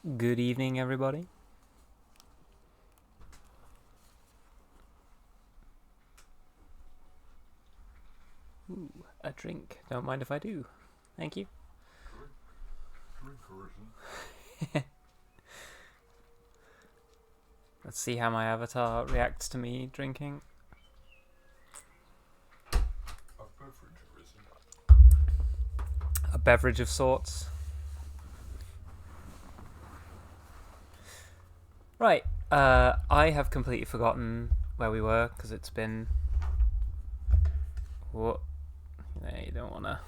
Good evening, everybody. Ooh, a drink. Don't mind if I do. Thank you. Drink origin. Let's see how my avatar reacts to me drinking. A beverage arisen. A beverage of sorts. Right. I have completely forgotten where we were because it's been. What? Yeah, you don't wanna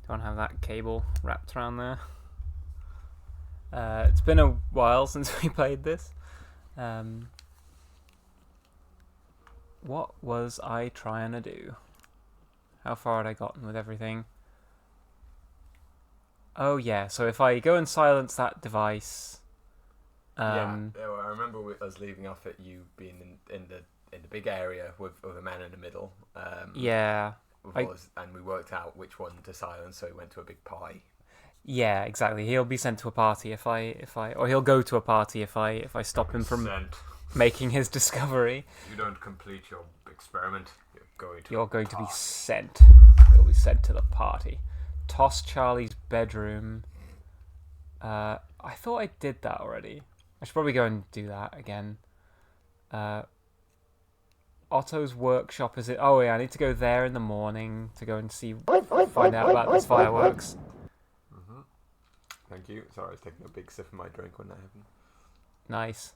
have that cable wrapped around there. It's been a while since we played this. What was I trying to do? How far had I gotten with everything? Oh yeah, so if I go and silence that device, I remember us leaving off at you being in the big area with a man in the middle. Yeah, And we worked out which one to silence, so we went to a big pie. yeah, exactly. He'll be sent to a party or he'll go to a party if I stop him from making his discovery. You don't complete your experiment, you're going to be sent. You'll be sent to the party. Toss Charlie's bedroom. I thought I did that already. I should probably go and do that again. Otto's workshop, is it? Oh yeah, I need to go there in the morning to go and find out about these fireworks. Mm-hmm. Thank you. Sorry, I was taking a big sip of my drink when that happened. Nice.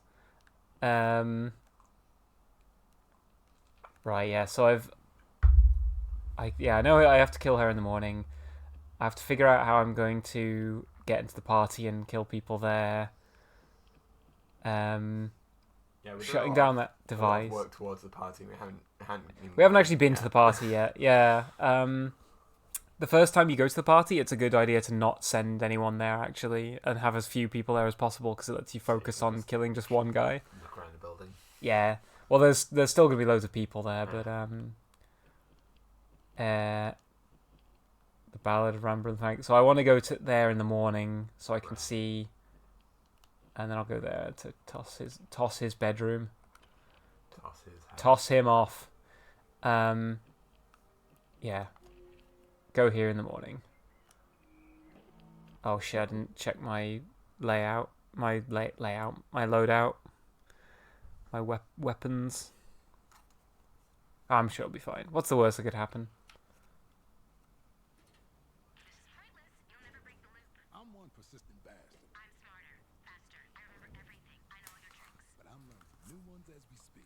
Right, yeah. So I know I have to kill her in the morning. I have to figure out how I'm going to get into the party and kill people there. Shutting down that device. Work towards the party. We haven't actually been to the party yet. Yeah. The first time you go to the party, it's a good idea to not send anyone there actually, and have as few people there as possible because it lets you focus on killing just one guy. Look around the building. Yeah. Well, there's still gonna be loads of people there, but the Ballad of Rembrandt. So I want to go to there in the morning so I can see, and then I'll go there to toss his bedroom. Toss him off. Yeah. Go here in the morning. Oh shit! I didn't check my layout. My loadout. My weapons. I'm sure it'll be fine. What's the worst that could happen? I'm one persistent bastard. I'm smarter, faster. I remember everything. I know your tricks. But I'm learning new ones as we speak.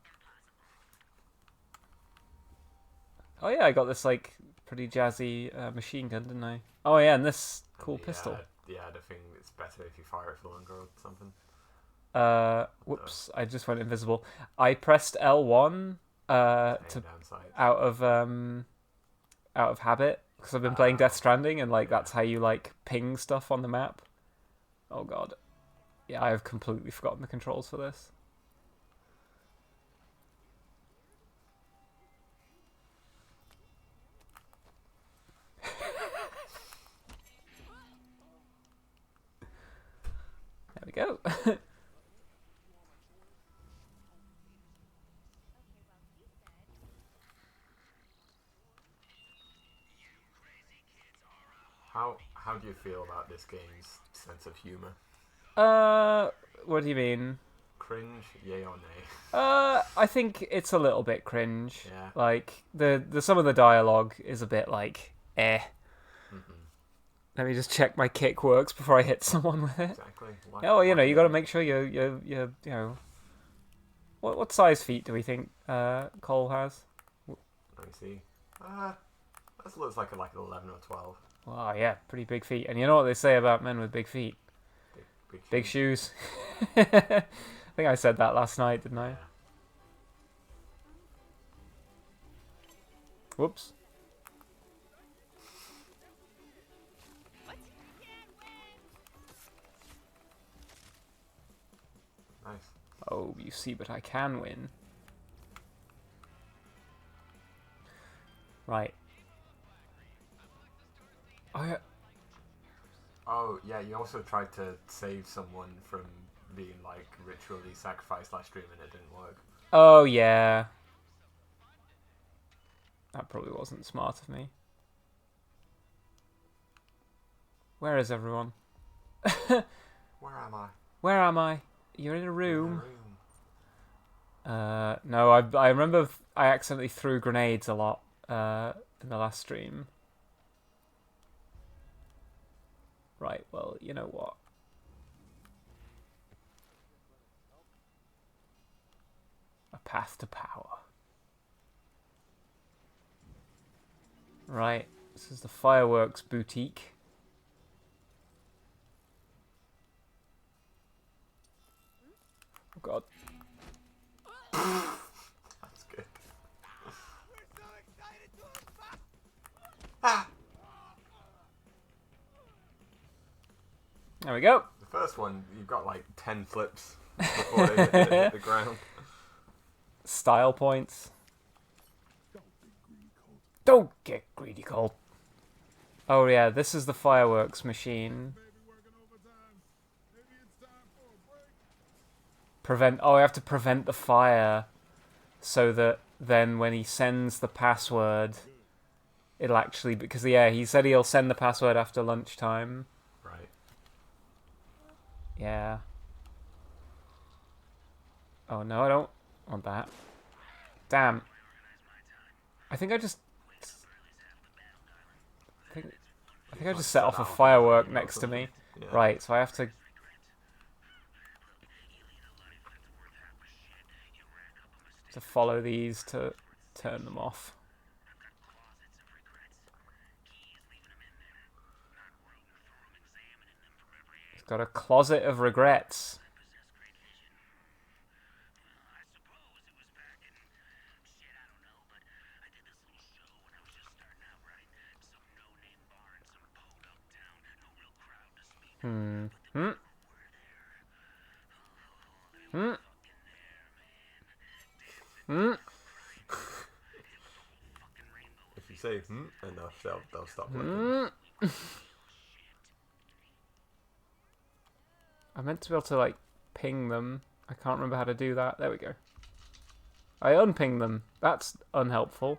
Impossible. Oh yeah, I got this like pretty jazzy machine gun, didn't I? Oh yeah, and this cool pistol. Yeah, the thing that's better if you fire it for longer or something. Whoops! I just went invisible. I pressed L1 to out of habit because I've been playing Death Stranding, and that's how you ping stuff on the map. Oh god, yeah, I have completely forgotten the controls for this. There we go. How do you feel about this game's sense of humor? What do you mean? Cringe, yay or nay? I think it's a little bit cringe. Yeah. Like the some of the dialogue is a bit eh. Mm-hmm. Let me just check my kick works before I hit someone with it. Exactly. You got to make sure you know. What size feet do we think Cole has? Let me see. This looks like an 11 or 12. Wow, yeah, pretty big feet. And you know what they say about men with big feet? Big shoes. I think I said that last night, didn't I? Yeah. Whoops. Nice. Oh, you see, but I can win. Right. Oh yeah, Yeah, you also tried to save someone from being like ritually sacrificed last stream and it didn't work. Oh, yeah. That probably wasn't smart of me. Where is everyone? Where am I? Where am I? You're in a You're in a room. room. No, I remember I accidentally threw grenades a lot in the last stream. Right, well, you know what? A path to power. Right, this is the fireworks boutique. Oh god. That's good. Ah! There we go. The first one, you've got like 10 flips before they hit the ground. Style points. Don't Don't be greedy, Colt. get greedy, Colt. Oh yeah, this is the fireworks machine. Baby working overtime. Maybe it's time for a break. Prevent. Oh, I have to prevent the fire, so that then when he sends the password, it'll actually, because yeah, he said he'll send the password after lunchtime. Right. Yeah. Oh no, I don't want that. Damn. I think I just. I think I just set off a firework next to me. Yeah. Right, so I have to. To follow these to turn them off. It's got a closet of regrets. Hmm. Hmm. Hmm. Hmm. If you say enough, they'll stop looking. Hmm. I meant to be able to like ping them. I can't remember how to do that. There we go. I unping them. That's unhelpful.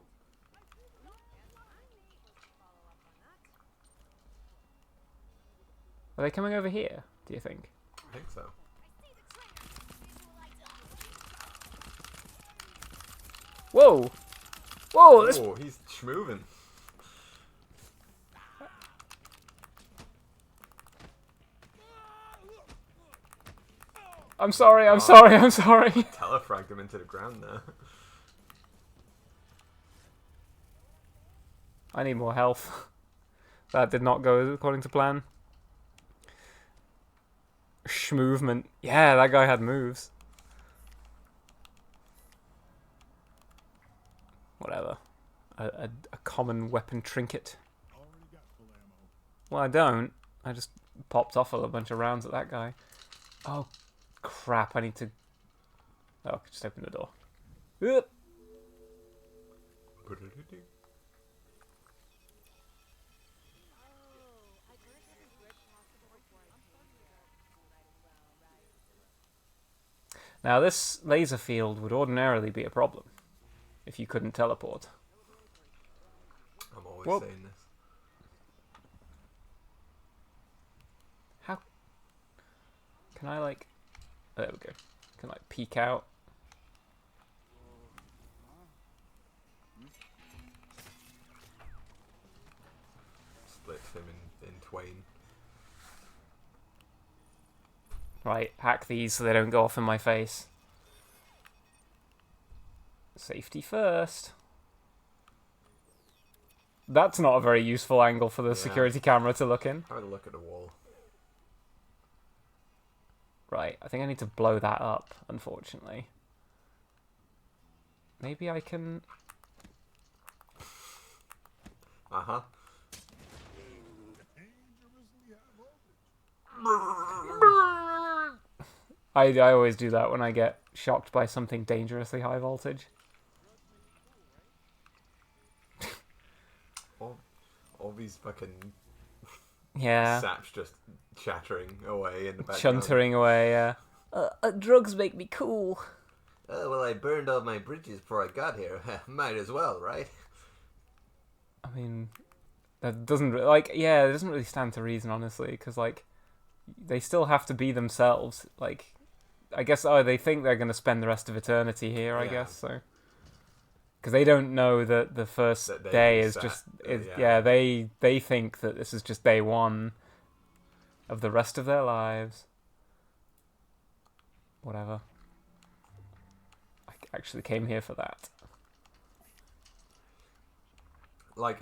Are they coming over here, do you think? I think so. Whoa! Whoa! This... Oh, he's schmoving. I'm sorry, I'm sorry, I'm sorry. Telefragged him into the ground there. I need more health. That did not go according to plan. Schmovement. Yeah, that guy had moves. Whatever. A common weapon trinket. Already got full ammo. Well, I don't. I just popped off a bunch of rounds at that guy. Oh, crap. I need to... Oh, just open the door. Oop. Now, this laser field would ordinarily be a problem if you couldn't teleport. I'm always Whoop. saying this. How... Can I, like... There we go. Can, like, peek out. Splits him in twain. Right, hack these so they don't go off in my face. Safety first. That's not a very useful angle for the Yeah. security camera to look in. Have a look at the wall. Right, I think I need to blow that up, unfortunately. Maybe I can... Uh-huh. Dangerously high voltage. I always do that when I get shocked by something dangerously high voltage. All these fucking Yeah. Sap's just chattering away in the background. Chuntering away, yeah. Drugs make me cool. Oh, well, I burned all my bridges before I got here. Might as well, right? I mean, that doesn't it doesn't really stand to reason, honestly, because like they still have to be themselves. Like, I guess they think they're going to spend the rest of eternity here. I guess so, because they don't know that the first day is just they think that this is just day one of the rest of their lives. Whatever. I actually came here for that. Like,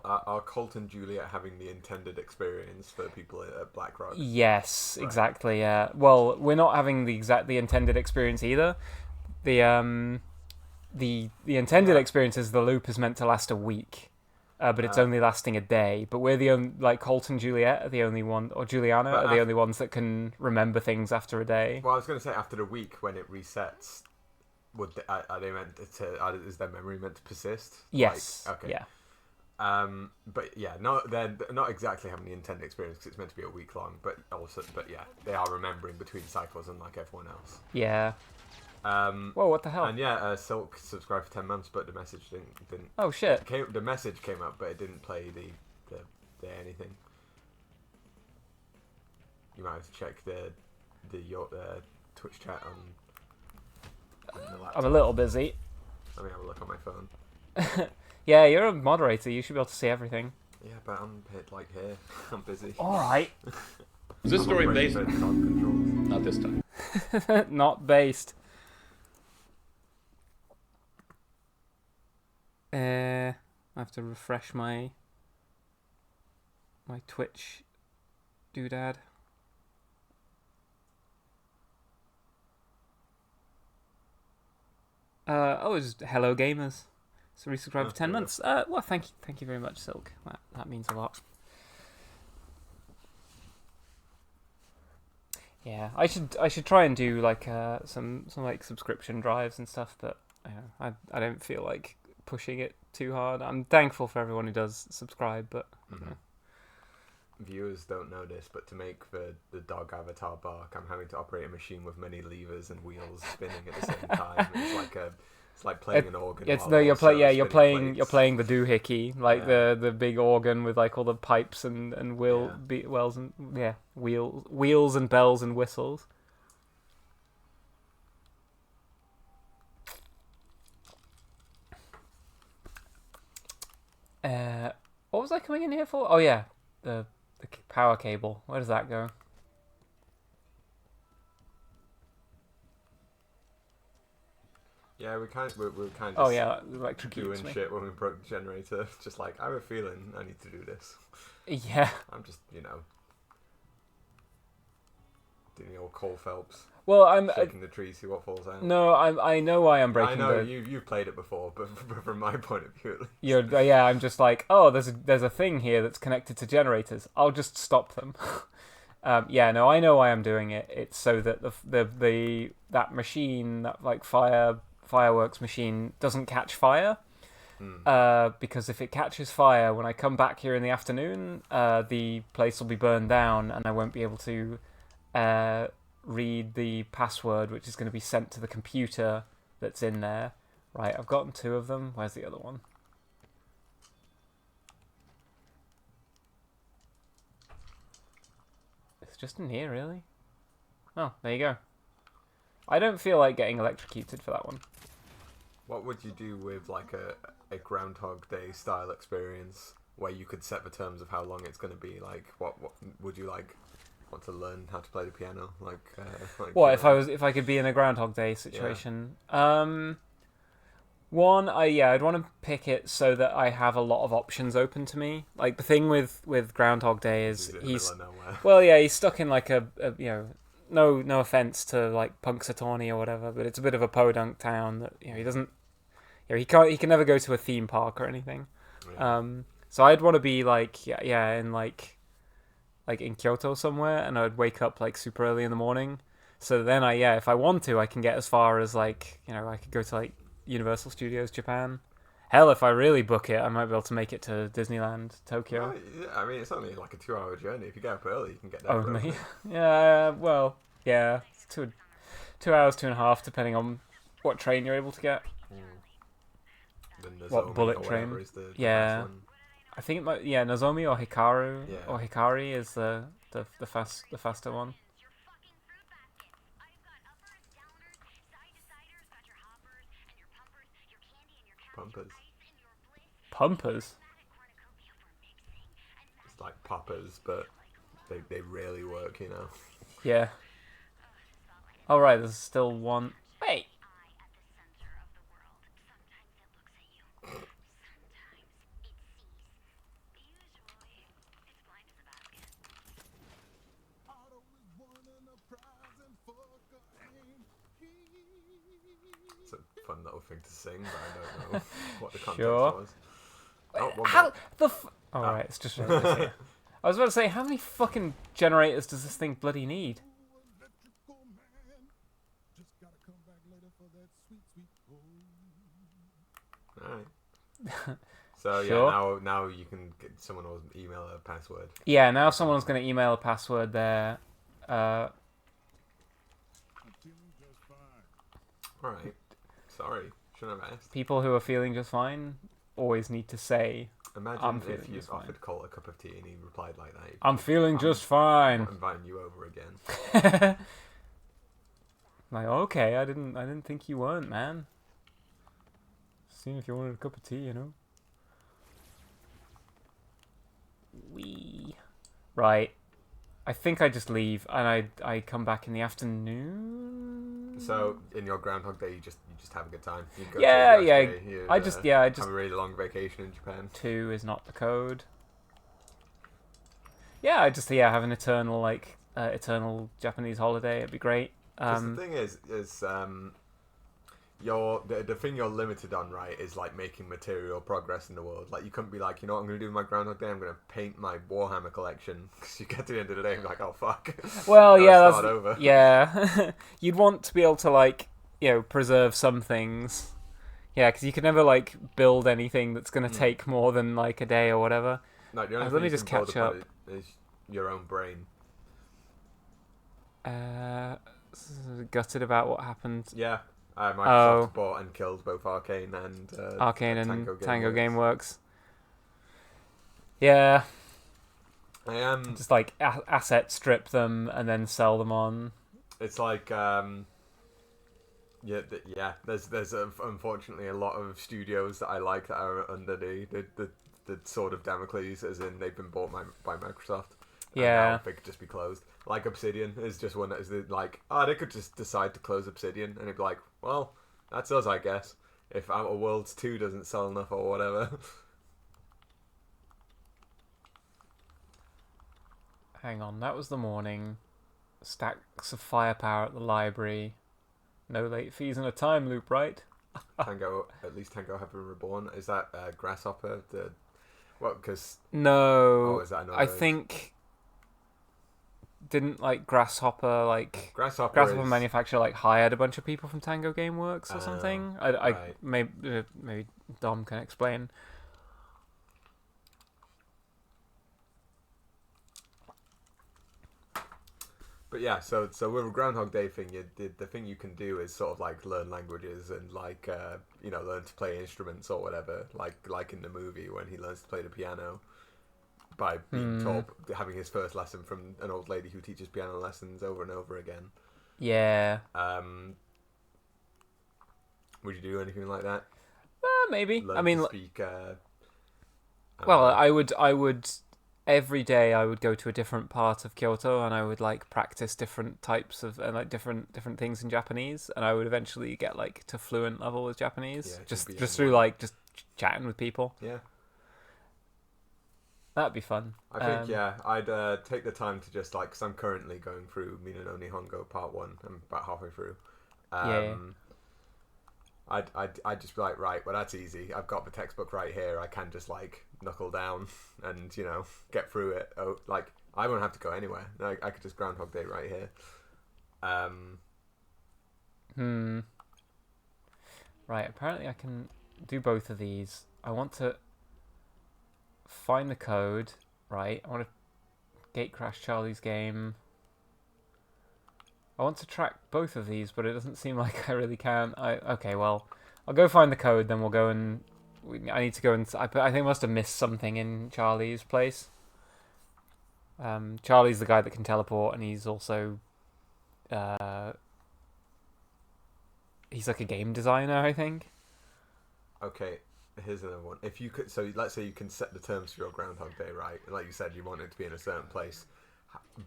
are Colt and Juliet having the intended experience for people at Blackrock? Yes, Right. exactly. Yeah. Well, we're not having the intended experience either. The intended experience is the loop is meant to last a week, but it's only lasting a day. But we're the only, like, Colt and Juliet are the only one, or Juliana are the only ones that can remember things after a day. Well, I was going to say, after the week when it resets, are they meant to? Is their memory meant to persist? Yes. Like, okay. Yeah. But yeah, they're not exactly having the intended experience because it's meant to be a week long. But yeah, they are remembering between cycles, unlike everyone else. Yeah. Whoa! What the hell? And yeah, Silk subscribed for 10 months, but the message didn't. Oh shit! The message came up, but it didn't play the anything. You might have to check your Twitch chat on the laptop. I'm a little busy. Let me have a look on my phone. Yeah, you're a moderator. You should be able to see everything. Yeah, but I'm like here. I'm busy. All right. Is this story based? Controls. Not this time. Not based. I have to refresh my Twitch doodad. It's hello gamers. So resubscribe for 10 months. Well, thank you very much, Silk. That means a lot. Yeah, I should try and do like some like subscription drives and stuff, but I don't feel like pushing it too hard. I'm thankful for everyone who does subscribe, but Viewers don't know this, but to make the dog avatar bark, I'm having to operate a machine with many levers and wheels spinning at the same time. It's like playing an organ. You're playing the doohickey, like the big organ with like all the pipes and wheels and bells and whistles. What was I coming in here for? Oh yeah, the power cable. Where does that go? Yeah, we're kind of Oh yeah, electrocutes doing me. shit when we broke the generator. Just like, I have a feeling I need to do this. Yeah. I'm just, doing the old Cole Phelps. Well, I'm shaking the tree, see what falls out. No, I know why I'm breaking. I know you've played it before, but from my point of view, at least. I'm just like, oh, there's a thing here that's connected to generators. I'll just stop them. I know why I'm doing it. It's so that that machine, that like fireworks machine, doesn't catch fire. Because if it catches fire, when I come back here in the afternoon, the place will be burned down, and I won't be able to read the password, which is going to be sent to the computer that's in there. Right, I've gotten 2 of them. Where's the other one? It's just in here, really. Oh, there you go. I don't feel like getting electrocuted for that one. What would you do with like a Groundhog Day style experience where you could set the terms of how long it's going to be? Like, what would you like? Want to learn how to play the piano? If I could be in a Groundhog Day situation? I'd want to pick it so that I have a lot of options open to me. Like the thing with Groundhog Day is he's stuck in like a no offense to like Punxsutawney or whatever, but it's a bit of a podunk town that he doesn't he can never go to a theme park or anything. Yeah. So I'd want to be like in like in Kyoto somewhere, and I'd wake up like super early in the morning. So then if I want to, I can get as far as like I could go to like Universal Studios Japan, Hell, if I really book it, I might be able to make it to Disneyland, Tokyo. Well, yeah, I mean, it's only like a 2-hour journey. If you get up early, you can get there. Only. Yeah, well, yeah. It's 2 hours, 2.5, depending on what train you're able to get. The What bullet or train? whatever is the Yeah. fast one. I think it might, yeah, Nozomi or Hikaru Yeah. or Hikari is the faster one. Pumpers. Pumpers? It's like poppers, but they really work, you know. Yeah. Oh right, there's still one. Wait. Otto is one and a prize and fuck a aim. It's a fun little thing to sing, but I don't know what the context Sure. was. Oh, one How more. the Oh right, it's just here. I was about to say, how many fucking generators does this thing bloody need? Electrical man. Just gotta come back later for that sweet, sweet home. Alright. So Sure. yeah, now you can get someone will email a password. Yeah, now someone's gonna email a password there. I'm feeling just fine. Alright. Sorry. Shouldn't have asked. People who are feeling just fine always need to say, Imagine I'm if feeling you just fine. offered Colt a cup of tea and he replied like that. I'm feeling just I'm fine. not inviting you over again. Like, okay, I didn't think you weren't, man. Seeing if you wanted a cup of tea, you know. Right. I think I just leave and I come back in the afternoon. So in your Groundhog Day, you just have a good time. You go Yeah, to yeah. you, I just have a really long vacation in Japan. 2 is not the code. Yeah, I just have an eternal eternal Japanese holiday. It'd be great. Because the thing is the thing you're limited on, right, is like making material progress in the world. Like you couldn't be like, you know what I'm going to do with my Groundhog Day? I'm going to paint my Warhammer collection. Because you get to the end of the day and be like, oh fuck. Well, yeah, Gotta that's start over. yeah. You'd want to be able to preserve some things. Yeah, because you could never build anything that's going to take more than a day or whatever. No, the only Let thing me you just can build catch upon up. is your own brain. Gutted about what happened. Yeah. Microsoft bought and killed both Arcane and Arcane and Tango Gameworks. Gameworks. Yeah, I am. just asset strip them and then sell them on. It's like There's unfortunately a lot of studios that I like that are under the sword of Damocles, as in they've been bought by Microsoft. And Yeah. now they could just be closed. Like Obsidian is just one that is they could just decide to close Obsidian, and it'd be like, well, that's us, I guess. If Outer Worlds 2 doesn't sell enough or whatever. Hang on, that was the morning. Stacks of firepower at the library. No late fees and a time loop, right? Tango have been reborn. Is that Grasshopper? Because No. is that another? I think didn't Grasshopper Grasshopper is, manufacturer hired a bunch of people from Tango Gameworks or something. right. Maybe Dom can explain. But yeah, so with a Groundhog Day thing, the thing you can do is sort of learn languages and learn to play instruments or whatever, like in the movie when he learns to play the piano by being taught, having his first lesson from an old lady who teaches piano lessons over and over again. Yeah. Would you do anything like that? Maybe. Learn to speak. Well, I would. Every day I would go to a different part of Kyoto and I would practice different types of and different things in Japanese, and I would eventually get to fluent level with Japanese, Yeah, just be through just chatting with people. Yeah, That'd be fun. I think I'd take the time to just because I'm currently going through Mina no Nihongo Part 1. I'm about halfway through. I'd just be like, right, well, that's easy. I've got the textbook right here. I can just knuckle down and get through it. I won't have to go anywhere. I could just Groundhog Day right here. Right. Apparently, I can do both of these. I want to find the code, right? I want to gate crash Charlie's game. I want to track both of these, but it doesn't seem like I really can. Okay, well, I'll go find the code, then we'll go and... I need to go and... I think I must have missed something in Charlie's place. Charlie's the guy that can teleport, and he's also... he's like a game designer, I think. Okay, here's another one. If you could, so let's say you can set the terms for your Groundhog Day, right? Like you said, you want it to be in a certain place,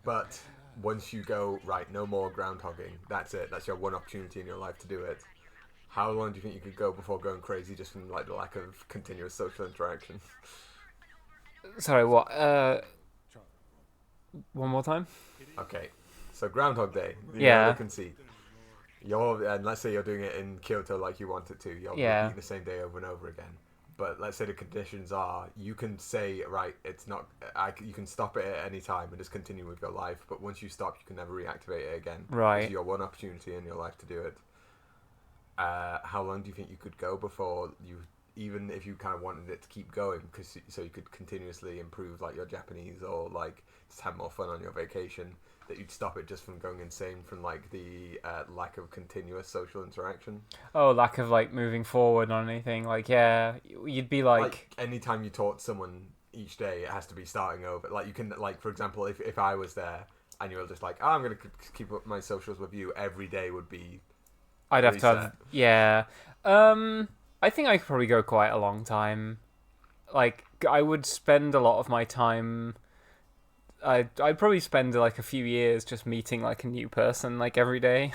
but once you go, right, no more groundhogging. That's it. That's your one opportunity in your life to do it. How long do you think you could go before going crazy just from like the lack of continuous social interaction? Sorry, what? One more time? Okay, so Groundhog Day. Yeah. You can see. And let's say you're doing it in Kyoto like you want it to. You're repeating the same day over and over again. But let's say the conditions are, you can say, right, it's not, you can stop it at any time and just continue with your life. But once you stop, you can never reactivate it again. Right. It's your one opportunity in your life to do it. How long do you think you could go before you, even if you kind of wanted it to keep going, so you could continuously improve like your Japanese or like just have more fun on your vacation, that you'd stop it just from going insane from like the lack of continuous social interaction? Oh, lack of like moving forward on anything. Like, yeah, you'd be like anytime you taught someone each day, it has to be starting over. Like you can, like for example, if I was there and you were just like, oh, I'm gonna keep up my socials with you, every day would be. I'd have to have, yeah. I think I could probably go quite a long time. Like, I would spend a lot of my time. I'd probably spend like a few years just meeting like a new person like every day,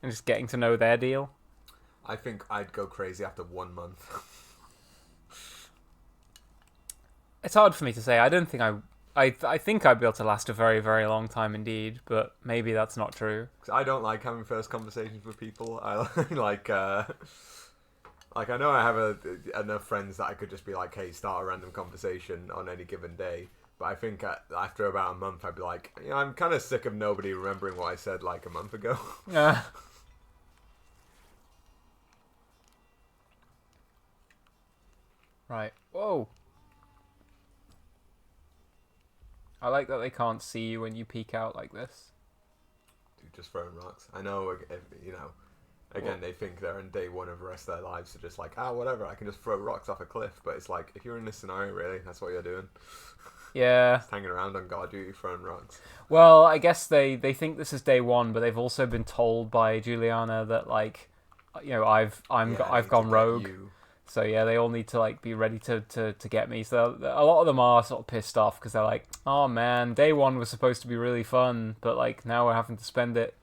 and just getting to know their deal. I think I'd go crazy after 1 month. It's hard for me to say. I don't think I think I'd be able to last a very, very long time indeed, but maybe that's not true. I don't like having first conversations with people. I like I know I have enough friends that I could just be like, hey, start a random conversation on any given day. But I think after about a month, I'd be like, I'm kind of sick of nobody remembering what I said like a month ago. Yeah. Right. Whoa. I like that they can't see you when you peek out like this. Dude, just throwing rocks. I know, again, they think they're in day one of the rest of their lives, so just like, whatever, I can just throw rocks off a cliff. But it's like, if you're in this scenario, really, that's what you're doing. Yeah. Just hanging around on guard duty, throwing rocks. Well, I guess they think this is day one, but they've also been told by Juliana that like, I've gone rogue. So yeah, they all need to like be ready to get me. So a lot of them are sort of pissed off because they're like, oh man, day one was supposed to be really fun, but like now we're having to spend it,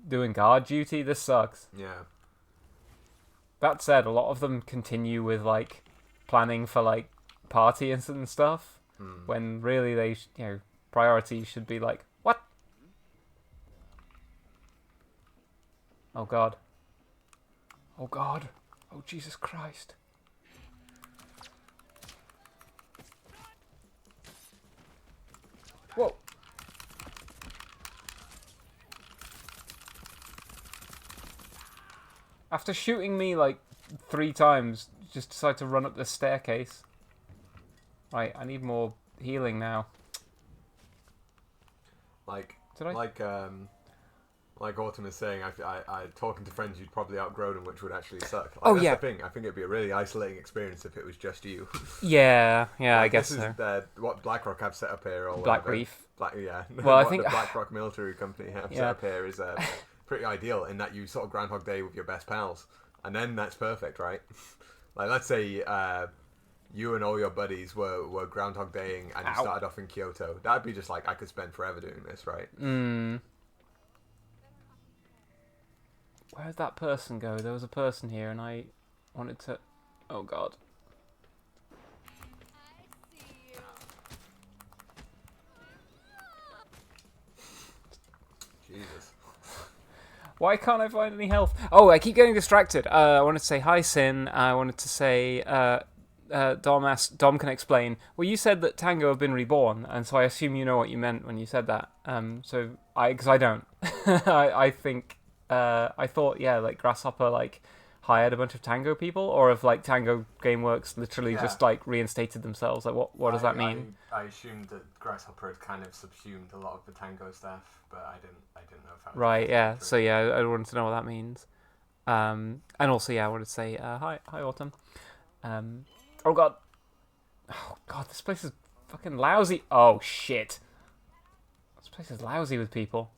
doing guard duty. This sucks. Yeah. That said, a lot of them continue with like planning for like parties and stuff, when really they priority should be like, what? Oh god. Oh god. Oh, Jesus Christ. Whoa. After shooting me like 3 times, just decide to run up the staircase. Right, I need more healing now. Like Autumn is saying, I talking to friends, you'd probably outgrow them, which would actually suck. That's the thing. I think it'd be a really isolating experience if it was just you. Yeah, I like, guess this so. Is what BlackRock have set up here, or Black whatever. Reef. Yeah. Well, I what think the BlackRock military company have set up here is pretty ideal in that you sort of Groundhog Day with your best pals, and then that's perfect, right? Like, let's say you and all your buddies were Groundhog Daying, and you started off in Kyoto. That'd be just like, I could spend forever doing this, right? Where'd that person go? There was a person here and I wanted to... Oh god. Jesus. Why can't I find any health? Oh, I keep getting distracted. I wanted to say hi, Sin. I wanted to say... Dom can explain. Well, you said that Tango have been reborn, and so I assume you know what you meant when you said that. Because I don't. I think... I thought, like Grasshopper, like, hired a bunch of Tango people, or if like Tango Gameworks literally Yeah. just like reinstated themselves. Like what does that mean? I assumed that Grasshopper had kind of subsumed a lot of the Tango staff, but I didn't know if that was Right, yeah. true. So yeah, I wanted to know what that means. And also, yeah, I wanted to say hi, Autumn. Oh god, this place is fucking lousy. Oh shit, this place is lousy with people.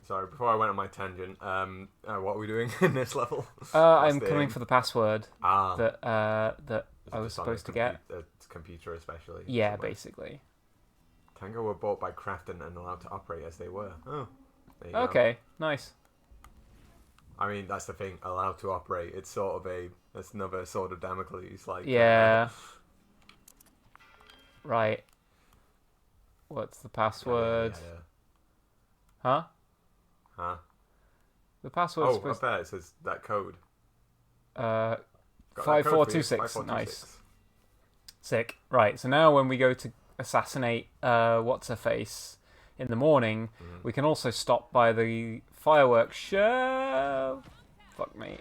Sorry, before I went on my tangent, what are we doing in this level? I'm the coming aim? for the password that that Is I it was just on supposed to get. a computer, especially. Yeah, somewhere? basically. Tango were bought by Crafton and allowed to operate as they were. Oh, there you go. Okay, nice. I mean, that's the thing. Allowed to operate. It's sort of that's another sort of Damocles. Like Yeah. Right. What's the password? yeah. Huh? Huh? The password's Oh, supposed up there it says that code. uh Got that code for you, 5426. Nice. Sick. Right. So now when we go to assassinate what's her face in the morning, we can also stop by the fireworks show. Fuck me.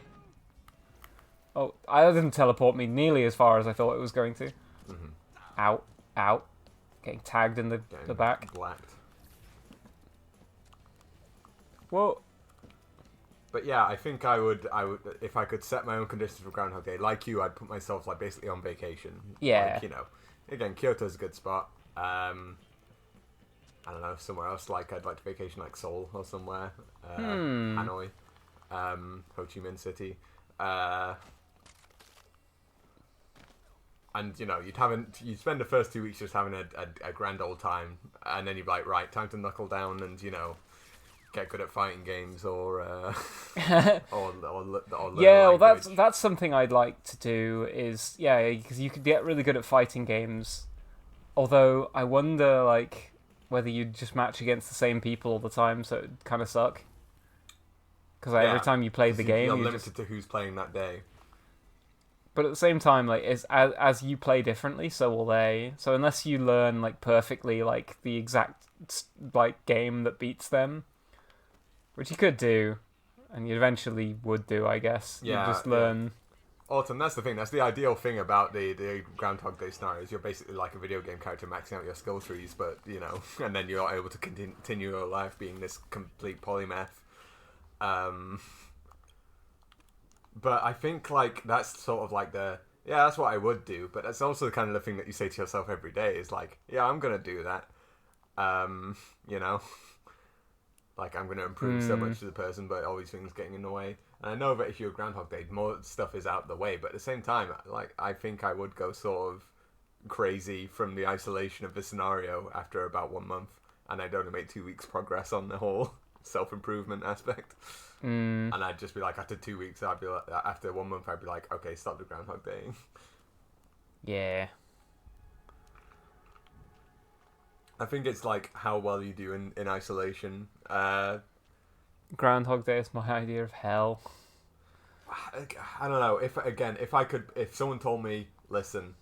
Oh, that didn't teleport me nearly as far as I thought it was going to. Ow. Getting tagged in the back. Blacked. Whoa. But yeah, I think I would if I could set my own conditions for Groundhog Day. Like you, I'd put myself like basically on vacation. Yeah. Like, you know, again, Kyoto's a good spot. I don't know, somewhere else. Like I'd like to vacation like Seoul or somewhere. Hanoi, Ho Chi Minh City. And you know, you'd spend the first 2 weeks just having a grand old time, and then you'd be like, right, time to knuckle down and get good at fighting games or learn Yeah, a well, language. that's something I'd like to do. Is because you could get really good at fighting games. Although I wonder, like, whether you'd just match against the same people all the time, so it'd kind of suck. Because every time you play the game, you're you limited just. to who's playing that day. But at the same time, like, as you play differently, so will they. So unless you learn like perfectly, like the exact like game that beats them, which you could do, and you eventually would do, I guess. Yeah, You just learn. Autumn, that's the thing. That's the ideal thing about the Groundhog Day scenario is you're basically like a video game character maxing out your skill trees, but and then you're able to continue your life being this complete polymath. But I think like that's sort of like that's what I would do. But that's also kind of the thing that you say to yourself every day is like, yeah, I'm gonna do that. Like I'm gonna improve so much as a person, but all these things getting in the way. And I know that if you're Groundhog Day, more stuff is out of the way. But at the same time, like I think I would go sort of crazy from the isolation of the scenario after about 1 month, and I'd only make 2 weeks progress on the whole self-improvement aspect. And I'd just be like, after 2 weeks, I'd be like, after 1 month, I'd be like, okay, stop the Groundhog Day. Yeah. I think it's like how well you do in isolation. Groundhog Day is my idea of hell. I don't know. If someone told me, listen,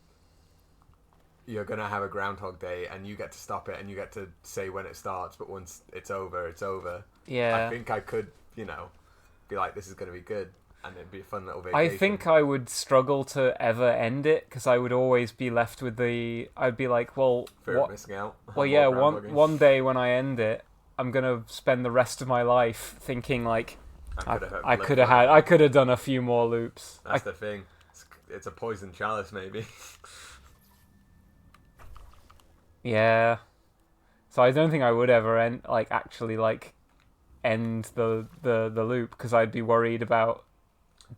you're gonna have a Groundhog Day and you get to stop it and you get to say when it starts, but once it's over, it's over. Yeah. I think I could, be like, this is gonna be good, and it'd be a fun little vacation. I think I would struggle to ever end it because I would always be left with I'd be like, well, Fear of missing out. Well, yeah, one day when I end it, I'm gonna spend the rest of my life thinking like, I could have done a few more loops. That's the thing. It's a poison chalice, maybe. Yeah. So I don't think I would ever end the loop because I'd be worried about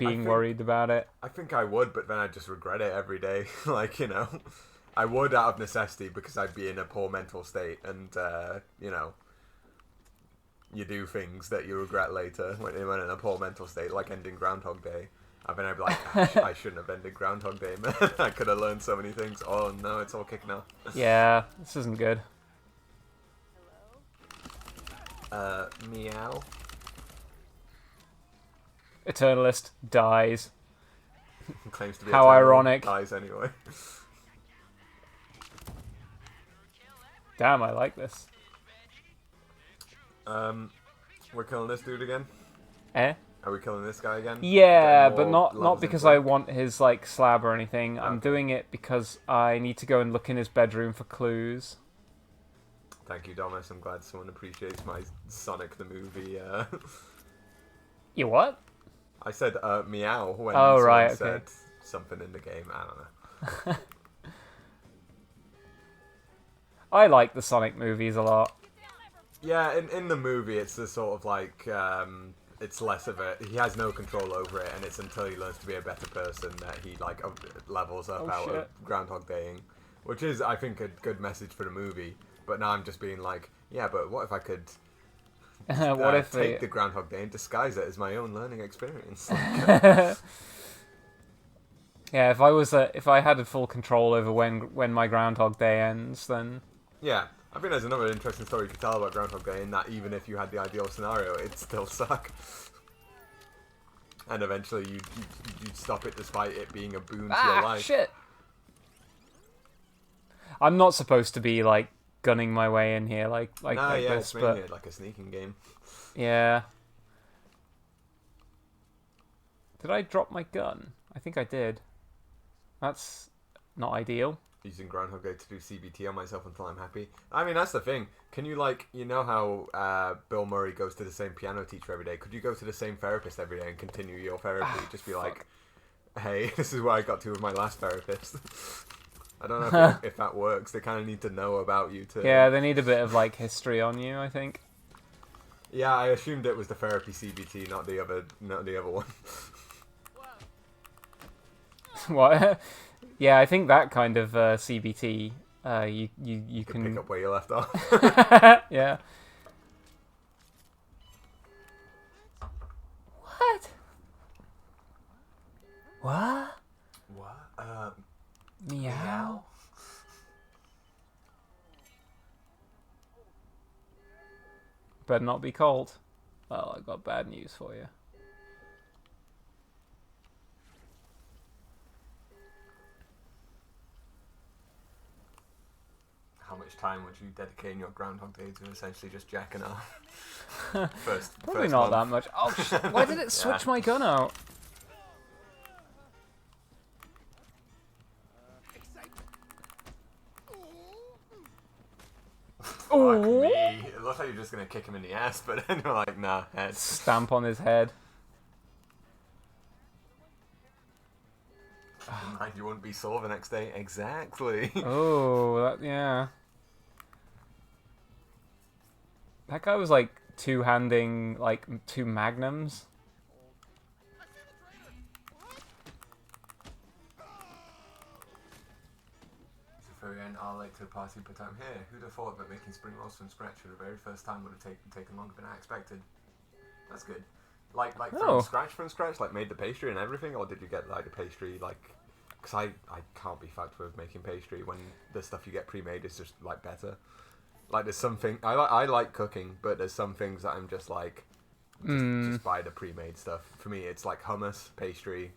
worried about it. I think I would, but then I'd just regret it every day. I would out of necessity because I'd be in a poor mental state, and you do things that you regret later when you're in a poor mental state, like ending Groundhog Day. And then I'd be like, I shouldn't have ended Groundhog Day, man. I could have learned so many things. Oh no, it's all kicking off. Yeah, this isn't good. Meow. Eternalist dies. Claims to be How eternal, ironic. Dies anyway. Damn, I like this. We're killing this dude again. Eh? Are we killing this guy again? Yeah, Getting but more not levels because into I it? want his like slab or anything. I'm Okay. doing it because I need to go and look in his bedroom for clues. Thank you, Thomas. I'm glad someone appreciates my Sonic the movie. You what? I said meow when Oh, someone right, okay. said something in the game. I don't know. I like the Sonic movies a lot. Yeah, in the movie, it's the sort of like it's less of a he has no control over it, and it's until he learns to be a better person that he like levels up Oh, out shit. of Groundhog Daying, which is I think a good message for the movie. But now I'm just being like, yeah, but what if I could What if take they... the Groundhog Day and disguise it as my own learning experience? Yeah, if I had a full control over when my Groundhog Day ends, then Yeah, I think there's another interesting story you could tell about Groundhog Day in that even if you had the ideal scenario, it'd still suck. And eventually you'd stop it despite it being a boon to your life. shit. I'm not supposed to be like gunning my way in here like Yeah, this, it's mainly but like a sneaking game. yeah. Did I drop my gun? I think I did. That's not ideal. Using Groundhog Day to do CBT on myself until I'm happy. I mean, that's the thing. Can you, like, you know how Bill Murray goes to the same piano teacher every day? Could you go to the same therapist every day and continue your therapy? Just be like, hey, this is where I got to with my last therapist. I don't know if that works. They kind of need to know about you to... Yeah, they need a bit of like history on you, I think. Yeah, I assumed it was the therapy CBT, not the other one. What? Yeah, I think that kind of CBT, you Can pick can. up where you left off. Yeah. What? What? What? Meow. Better not be cold. Well, I got bad news for you. How much time would you dedicate in your Groundhog Day to essentially just jacking off? Probably first not month. that much. Oh, why did it switch my gun out? Fuck Ooh. me. It looks like you're just gonna kick him in the ass, but then you're like, nah, head. Stamp on his head. Mind you wouldn't be sore the next day. Exactly. Oh, yeah. That guy was like two-handing like two magnums. And I'll late to the party, but I'm here. Who'd have thought that making spring rolls from scratch for the very first time would have taken longer than I expected? That's good. Like Oh. from scratch, like made the pastry and everything, or did you get like the pastry like? Because I can't be fucked with making pastry when the stuff you get pre-made is just like better. Like there's something I like cooking, but there's some things that I'm just like just buy the pre-made stuff. For me, it's like hummus, pastry.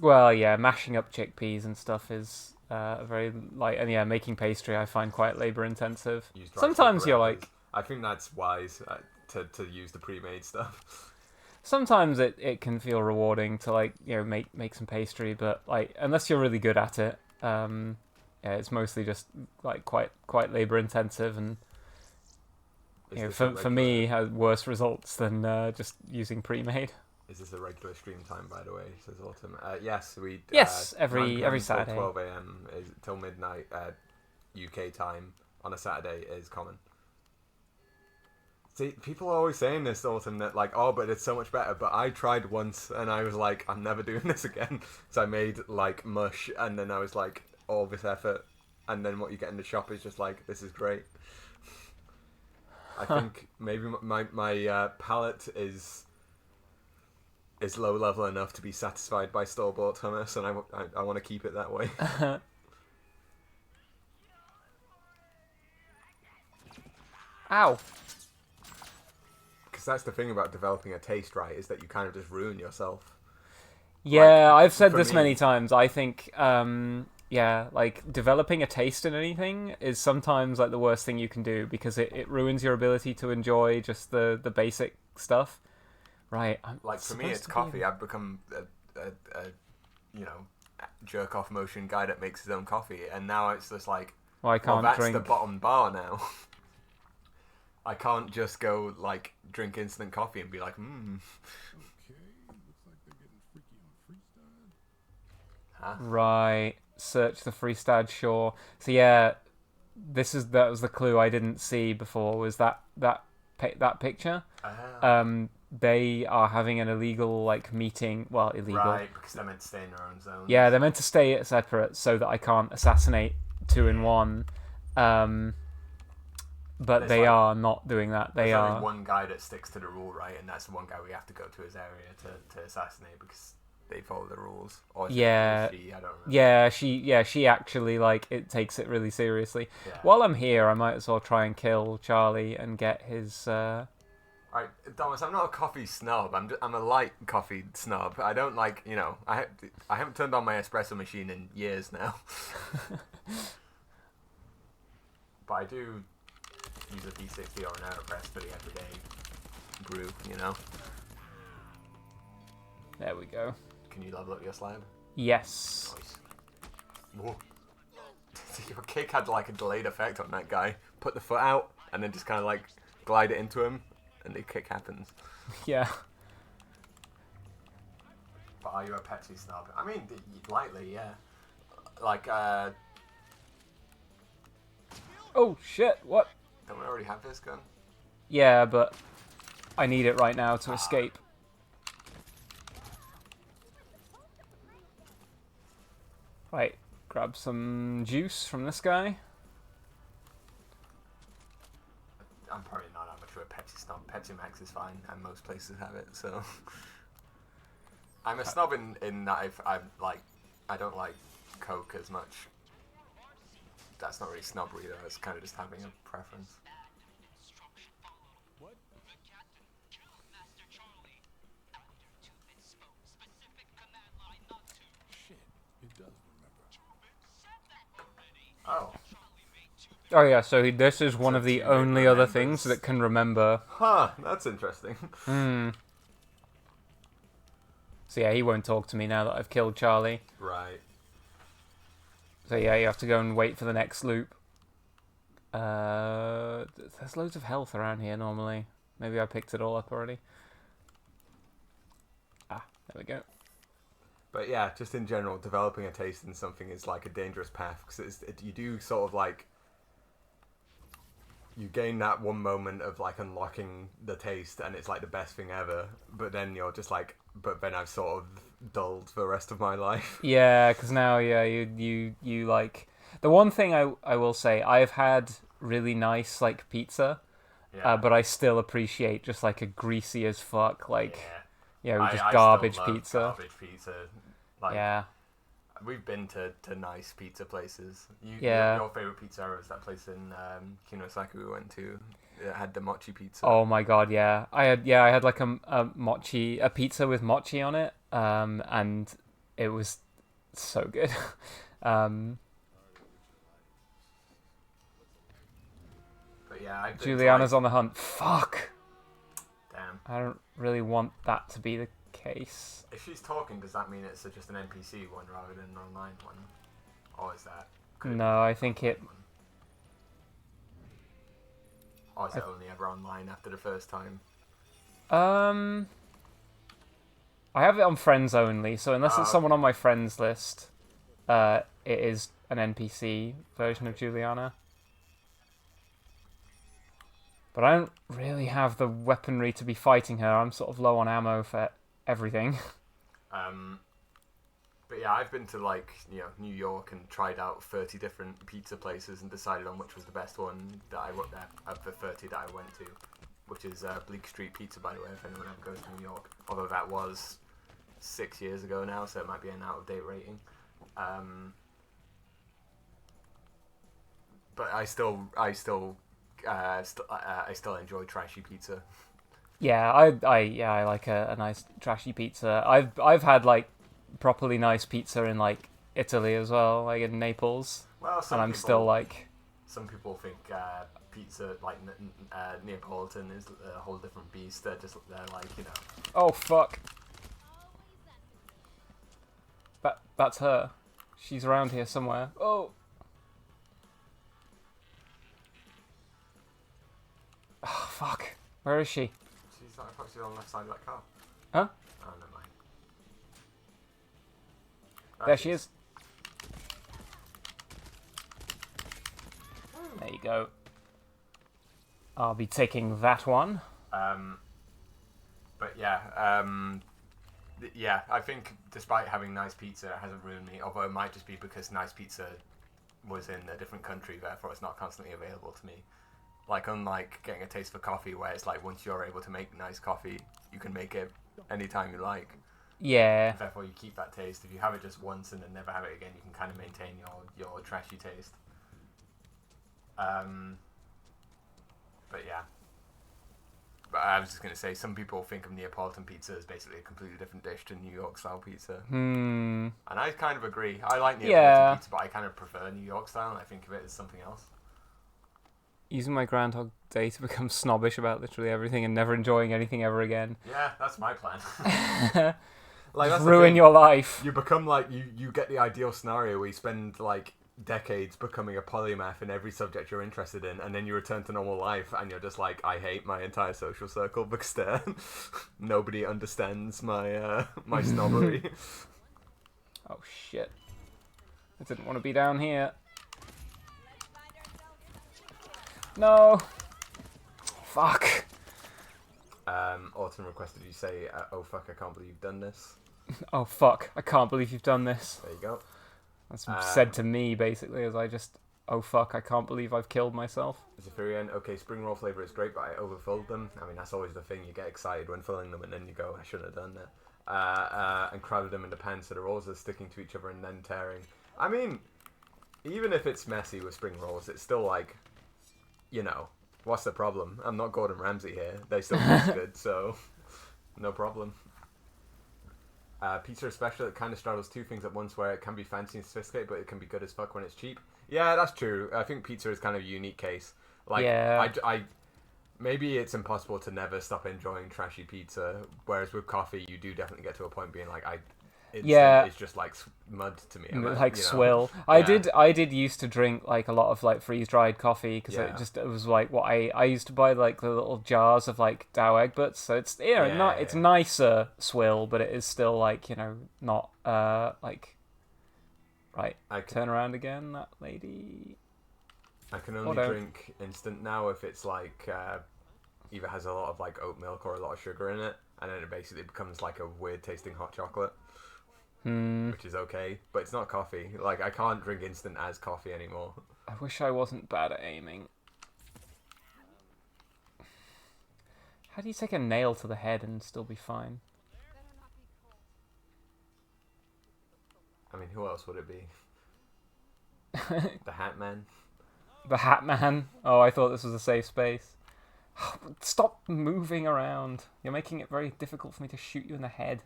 Well, yeah, mashing up chickpeas and stuff is very like, and yeah, making pastry I find quite labor-intensive. Use dry Sometimes you're wrappers. like, I think that's wise to use the pre-made stuff. sometimes it can feel rewarding to like, you know, make some pastry, but like unless you're really good at it, yeah, it's mostly just like quite labor-intensive, and Is you know, this a for me has worse results than just using pre-made. Is this a regular stream time, by the way? Says Autumn. Yes, we. Yes, 9 every p.m. till Saturday. 12 a.m. is till midnight UK time on a Saturday is common. See, people are always saying this, Autumn, that like, oh, but it's so much better. But I tried once, and I was like, I'm never doing this again. So I made like mush, and then I was like, all this effort, and then what you get in the shop is just like, this is great. I think maybe my palate is low level enough to be satisfied by store bought hummus, and I want to keep it that way. Ow. Because that's the thing about developing a taste, right? Is that you kind of just ruin yourself. Yeah, I've said for this me- many times. I think, yeah, like developing a taste in anything is sometimes like the worst thing you can do, because it ruins your ability to enjoy just the basic stuff. Right. Like for me, it's coffee. I've become a jerk off motion guy that makes his own coffee, and now it's just like, Well, I can't that's drink. the bottom bar now. I can't just go like drink instant coffee and be like, Okay, looks like they're getting freaky on freestyle. huh? Right. Search the freestyle shore. So yeah, that was the clue I didn't see before. Was that picture? They are having an illegal like meeting. Well, illegal. Right, because they're meant to stay in their own zones. Yeah, they're meant to stay separate so that I can't assassinate two in one. But they are not doing that. They There's are. only one guy that sticks to the rule, right? And that's the one guy we have to go to his area to assassinate because they follow the rules. Or is Yeah. it she? I don't remember. She actually like it takes it really seriously. Yeah. While I'm here, I might as well try and kill Charlie and get his. Alright, Thomas, I'm not a coffee snob. I'm a light coffee snob. I don't like, I haven't turned on my espresso machine in years now. But I do use a V60 or an AeroPress for the everyday brew, There we go. Can you level up your slab? Yes. Nice. Whoa. Your kick had like a delayed effect on that guy. Put the foot out and then just kind of like glide it into him and the kick happens. Yeah. But are you a Pepsi snob? I mean, lightly, yeah. Like, Oh shit! What? don't we already have this gun? Yeah, but I need it right now to escape. Right, grab some juice from this guy. I'm probably not that much of a Pepsi snob. Pepsi Max is fine, and most places have it, so... I'm a snob in that I don't like Coke as much. That's not really snobbery though, it's kind of just having a preference. What? Shit, it does remember. Oh. Oh yeah, so this is one So of the two only other things remembers. that can remember. Huh, that's interesting. So yeah, he won't talk to me now that I've killed Charlie. Right. So yeah, you have to go and wait for the next loop. There's loads of health around here normally. Maybe I picked it all up already. Ah, there we go. But yeah, just in general, developing a taste in something is like a dangerous path because you do sort of like you gain that one moment of like unlocking the taste and it's like the best thing ever, but then you're just like, but then I've sort of dulled for the rest of my life. Yeah, because now, yeah, you like the one thing I will say, I've had really nice like pizza, Yeah. but I still appreciate just like a greasy as fuck like just I garbage still love pizza. Garbage pizza. Like, Yeah. we've been to nice pizza places. Yeah. Your favorite pizza is that place in Kinosaki we went to. It had the mochi pizza. Oh my god, yeah. I had like a pizza with mochi on it, and it was so good. But yeah, I've been Juliana's to, on the hunt. Fuck. Damn. I don't really want that to be the case. If she's talking, does that mean it's just an NPC one rather than an online one? Or is that... No, I think it... Or is it only ever online after the first time? I have it on friends only, so unless it's okay. someone on my friends list, it is an NPC version of Juliana. But I don't really have the weaponry to be fighting her. I'm sort of low on ammo for everything. But yeah, I've been to like New York and tried out 30 different pizza places and decided on which was the best one that I went there of the 30 that I went to, which is Bleak Street Pizza, by the way, if anyone ever goes to New York. Although that was 6 years ago now, so it might be an out-of-date rating. But I still enjoy trashy pizza. Yeah, I like a nice trashy pizza. I've had like properly nice pizza in like Italy as well, like in Naples. Well, and I'm still like some people think pizza, like Neapolitan, is a whole different beast. They're like, you know. Oh fuck. That's her. She's around here somewhere. Oh. Oh fuck. Where is she? She's like, I thought she was on the left side of that car. Huh? Oh, never mind. There she is. There you go. I'll be taking that one. But yeah, yeah, I think despite having nice pizza, it hasn't ruined me. Although it might just be because nice pizza was in a different country, therefore it's not constantly available to me. Like, unlike getting a taste for coffee, where it's like once you're able to make nice coffee, you can make it anytime you like. Yeah. Therefore, you keep that taste. If you have it just once and then never have it again, you can kind of maintain your trashy taste. But yeah. But I was just going to say, some people think of Neapolitan pizza as basically a completely different dish to New York style pizza. And I kind of agree. I like Neapolitan pizza, but I kind of prefer New York style, and I think of it as something else. Using my Groundhog Day to become snobbish about literally everything and never enjoying anything ever again. Yeah, that's my plan. Like, that's ruin your life. You become like, you get the ideal scenario where you spend like decades becoming a polymath in every subject you're interested in, and then you return to normal life and you're just like, I hate my entire social circle because nobody understands my my snobbery. Oh shit. I didn't want to be down here. No. Fuck. Autumn requested you say, oh fuck, I can't believe you've done this. Oh fuck, I can't believe you've done this. There you go. That's said to me, basically, as I just, oh fuck, I can't believe I've killed myself. Zephyrian, okay, spring roll flavour is great, but I overfilled them. I mean, that's always the thing, you get excited when filling them and then you go, I shouldn't have done that. And crowded them in the pan so the rolls are sticking to each other and then tearing. I mean, even if it's messy with spring rolls, it's still like, you know, what's the problem? I'm not Gordon Ramsay here. They still taste good, so no problem. Pizza is special. It kind of straddles two things at once, where it can be fancy and sophisticated, but it can be good as fuck when it's cheap. Yeah, that's true. I think pizza is kind of a unique case. Like, yeah. I maybe it's impossible to never stop enjoying trashy pizza, whereas with coffee, you do definitely get to a point being like, it's just like mud to me. Like you know? swill. Yeah. I did used to drink like a lot of like freeze dried coffee because it was like what I used to buy like the little jars of like Dow Egberts. So it's it's nicer swill, but it is still like, you know, not like right. Turn around again, that lady. I can only drink instant now if it's like either has a lot of like oat milk or a lot of sugar in it, and then it basically becomes like a weird tasting hot chocolate. Which is okay, but it's not coffee. Like, I can't drink instant as coffee anymore. I wish I wasn't bad at aiming. How do you take a nail to the head and still be fine? I mean, who else would it be? The Hat Man? The Hat Man? Oh, I thought this was a safe space. Stop moving around. You're making it very difficult for me to shoot you in the head.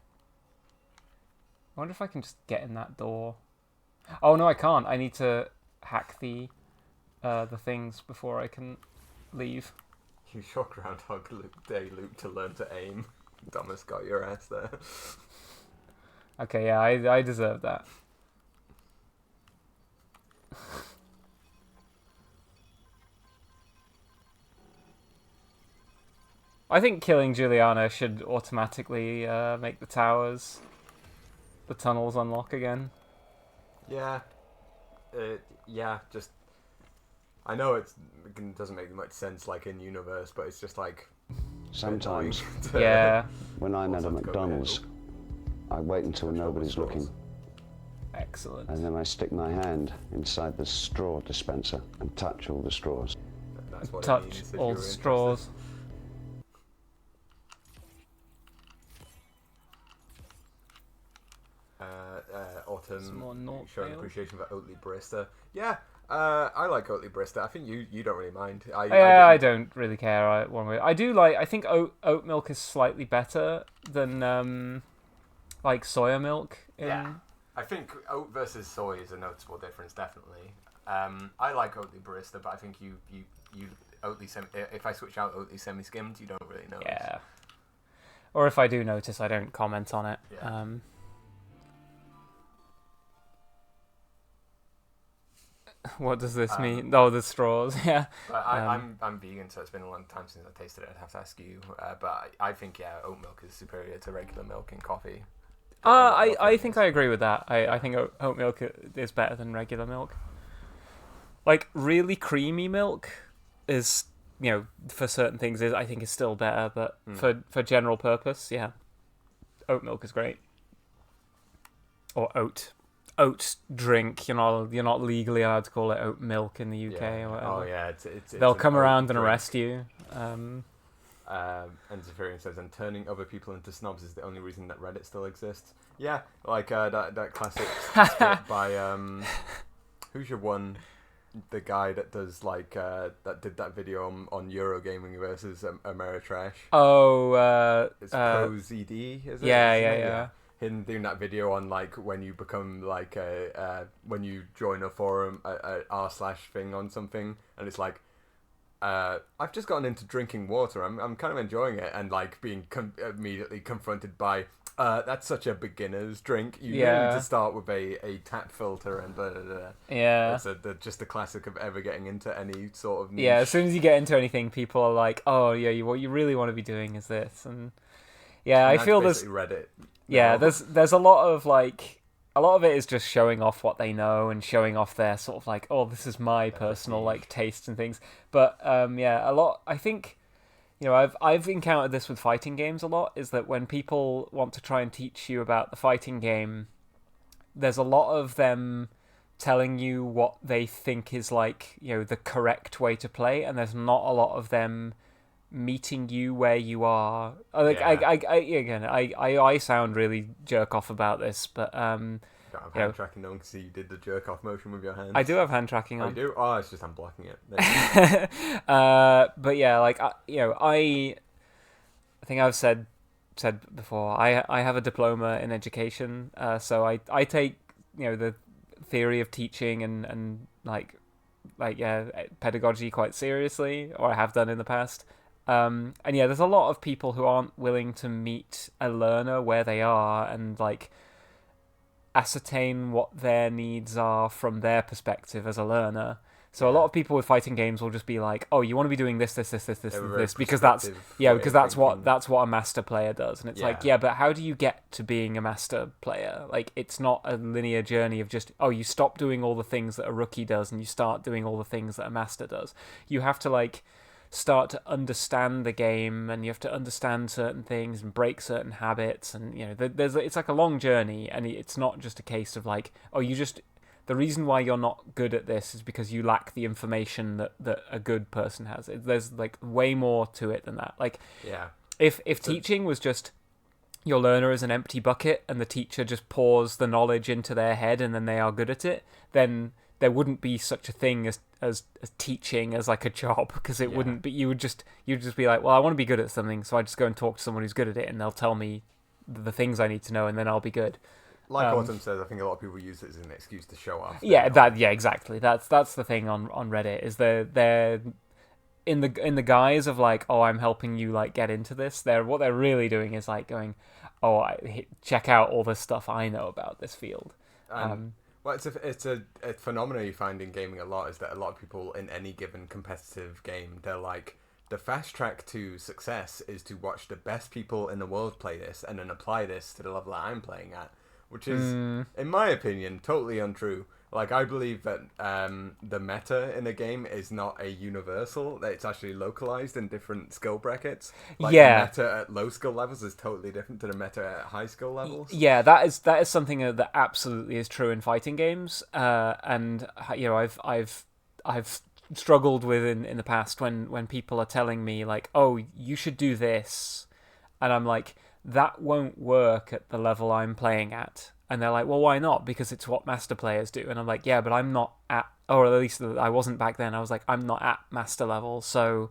I wonder if I can just get in that door. Oh no, I can't. I need to hack the things before I can leave. You shot Groundhog Day Luke to learn to aim. Thomas got your ass there. Okay, yeah, I deserve that. I think killing Juliana should automatically make the tunnels unlock again. Yeah. Just... I know it doesn't make much sense, like, in universe, but it's just, like... Sometimes, yeah. when I'm at a McDonald's, I wait until nobody's looking. Excellent. And then I stick my hand inside the straw dispenser and touch all the straws. That's what touch it means if all you the were straws. Autumn showing appreciation for Oatly Barista. Yeah, I like Oatly Barista. I think you don't really mind. I don't really care. I do like. I think oat milk is slightly better than like soya milk. Yeah, I think oat versus soy is a noticeable difference, definitely. I like Oatly Barista, but I think you Oatly if I switch out Oatly semi-skimmed, you don't really notice. Yeah. Or if I do notice, I don't comment on it. Yeah. What does this mean? Oh, the straws. Yeah. But I'm vegan, so it's been a long time since I tasted it. I'd have to ask you. But I think oat milk is superior to regular milk in coffee. I think I agree with that. I think oat milk is better than regular milk. Like really creamy milk is, for certain things I think is still better, but for general purpose, yeah, oat milk is great. Or oat drink. You're not legally allowed to call it oat milk in the UK or whatever. Oh yeah, they'll come around and drink. arrest you. And Zephyrian says, and turning other people into snobs is the only reason that Reddit still exists. Yeah, like that classic skit by who's your one, the guy that does that did that video on Eurogaming versus Ameritrash. Oh, it's ProZD, is it? Yeah. Him doing that video on when you become when you join a forum, a r/thing on something, and it's like, I've just gotten into drinking water. I'm kind of enjoying it, and being immediately confronted by that's such a beginner's drink. You need to start with a tap filter and blah, blah, blah. Yeah. That's just the classic of ever getting into any sort of niche. Yeah, as soon as you get into anything, people are like, oh yeah, what you really want to be doing is this, and yeah, and I feel there's Reddit. Yeah, there's a lot of it is just showing off what they know and showing off their sort of oh, this is my personal tastes and things. But a lot, I think, I've encountered this with fighting games a lot, is that when people want to try and teach you about the fighting game, there's a lot of them telling you what they think is the correct way to play, and there's not a lot of them meeting you where you are. I sound really jerk off about this, but hand tracking on because you did the jerk off motion with your hands. I do have hand tracking on. You do? Oh, it's just I'm blocking it. But yeah, I think I've said before, I have a diploma in education, so I take the theory of teaching and pedagogy quite seriously, or I have done in the past. And there's a lot of people who aren't willing to meet a learner where they are and ascertain what their needs are from their perspective as a learner. So a lot of people with fighting games will just be like, "Oh, you want to be doing this, because that's what a master player does." And it's but how do you get to being a master player? It's not a linear journey of just, oh, you stop doing all the things that a rookie does and you start doing all the things that a master does. You have to start to understand the game, and you have to understand certain things and break certain habits, and it's a long journey, and it's not just a case of the reason why you're not good at this is because you lack the information that a good person has. There's way more to it than that. If teaching was just your learner is an empty bucket and the teacher just pours the knowledge into their head and then they are good at it, then there wouldn't be such a thing as teaching as a job, because it wouldn't be. You'd just be like, well, I want to be good at something, so I just go and talk to someone who's good at it, and they'll tell me the things I need to know, and then I'll be good. Autumn says, I think a lot of people use it as an excuse to show off. Exactly. That's the thing on Reddit, is they're in the guise of oh, I'm helping you get into this. What they're really doing is going, oh, check out all the stuff I know about this field. Well, it's a phenomenon you find in gaming a lot, is that a lot of people in any given competitive game, they're the fast track to success is to watch the best people in the world play this and then apply this to the level that I'm playing at, which is, in my opinion, totally untrue. I believe that the meta in a game is not a universal, that it's actually localized in different skill brackets. The meta at low skill levels is totally different to the meta at high skill levels. Yeah, that is something that absolutely is true in fighting games. And I've struggled with in the past when people are telling me oh, you should do this, and I'm like, that won't work at the level I'm playing at. And they're like, well, why not? Because it's what master players do. And I'm like, yeah, but I'm not at, or at least I wasn't back then. I was like, I'm not at master level. So,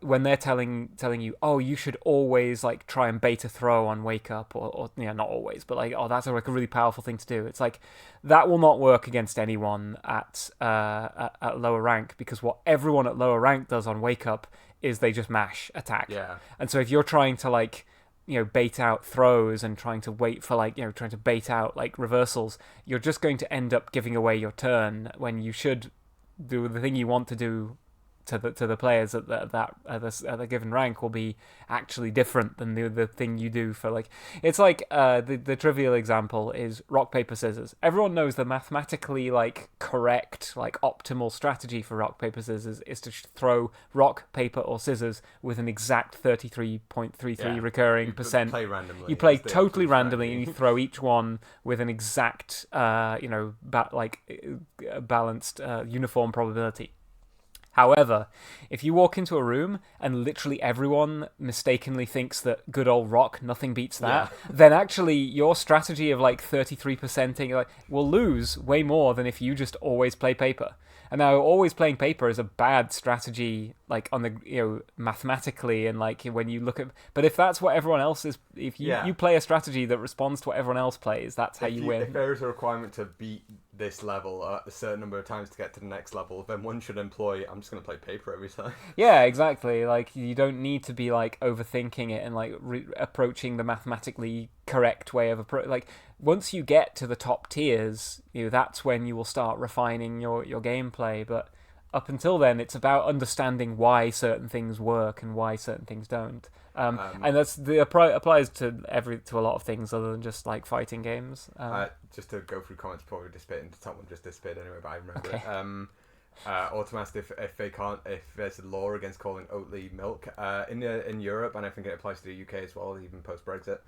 when they're telling you, oh, you should always like try and bait a throw on wake up, or not always, but like, oh, that's like a really powerful thing to do. It's like that will not work against anyone at lower rank, because what everyone at lower rank does on wake up is they just mash attack. Yeah. And so if you're trying to like bait out throws and trying to wait for like trying to bait out like reversals, you're just going to end up giving away your turn when you should do the thing you want to do to the players at the given rank will be actually different than the thing you do for like. It's like the trivial example is rock paper scissors. Everyone knows the mathematically like correct like optimal strategy for rock paper scissors is to throw rock paper or scissors with an exact 33.33 recurring percent. Play randomly. You play totally randomly and you throw each one with an exact balanced uniform probability. However, if you walk into a room and literally everyone mistakenly thinks that good old rock, nothing beats that, then actually your strategy of like 33%ing like, will lose way more than if you just always play paper. And now always playing paper is a bad strategy, like on the mathematically, and like when you look at. But if that's what everyone else is, if you play a strategy that responds to what everyone else plays, that's how you win. If there is a requirement to beat this level a certain number of times to get to the next level, then one should employ, I'm just going to play paper every time. Yeah, exactly. Like you don't need to be like overthinking it and like approaching the mathematically correct way of like. Once you get to the top tiers, that's when you will start refining your gameplay. But up until then, it's about understanding why certain things work and why certain things don't. And that's applies to a lot of things other than just like fighting games. Just to go through comments before we disappeared, and the top one just disappeared anyway, but I remember Okay. it. Automatic if there's a law against calling Oatly milk in Europe, and I think it applies to the UK as well, even post Brexit.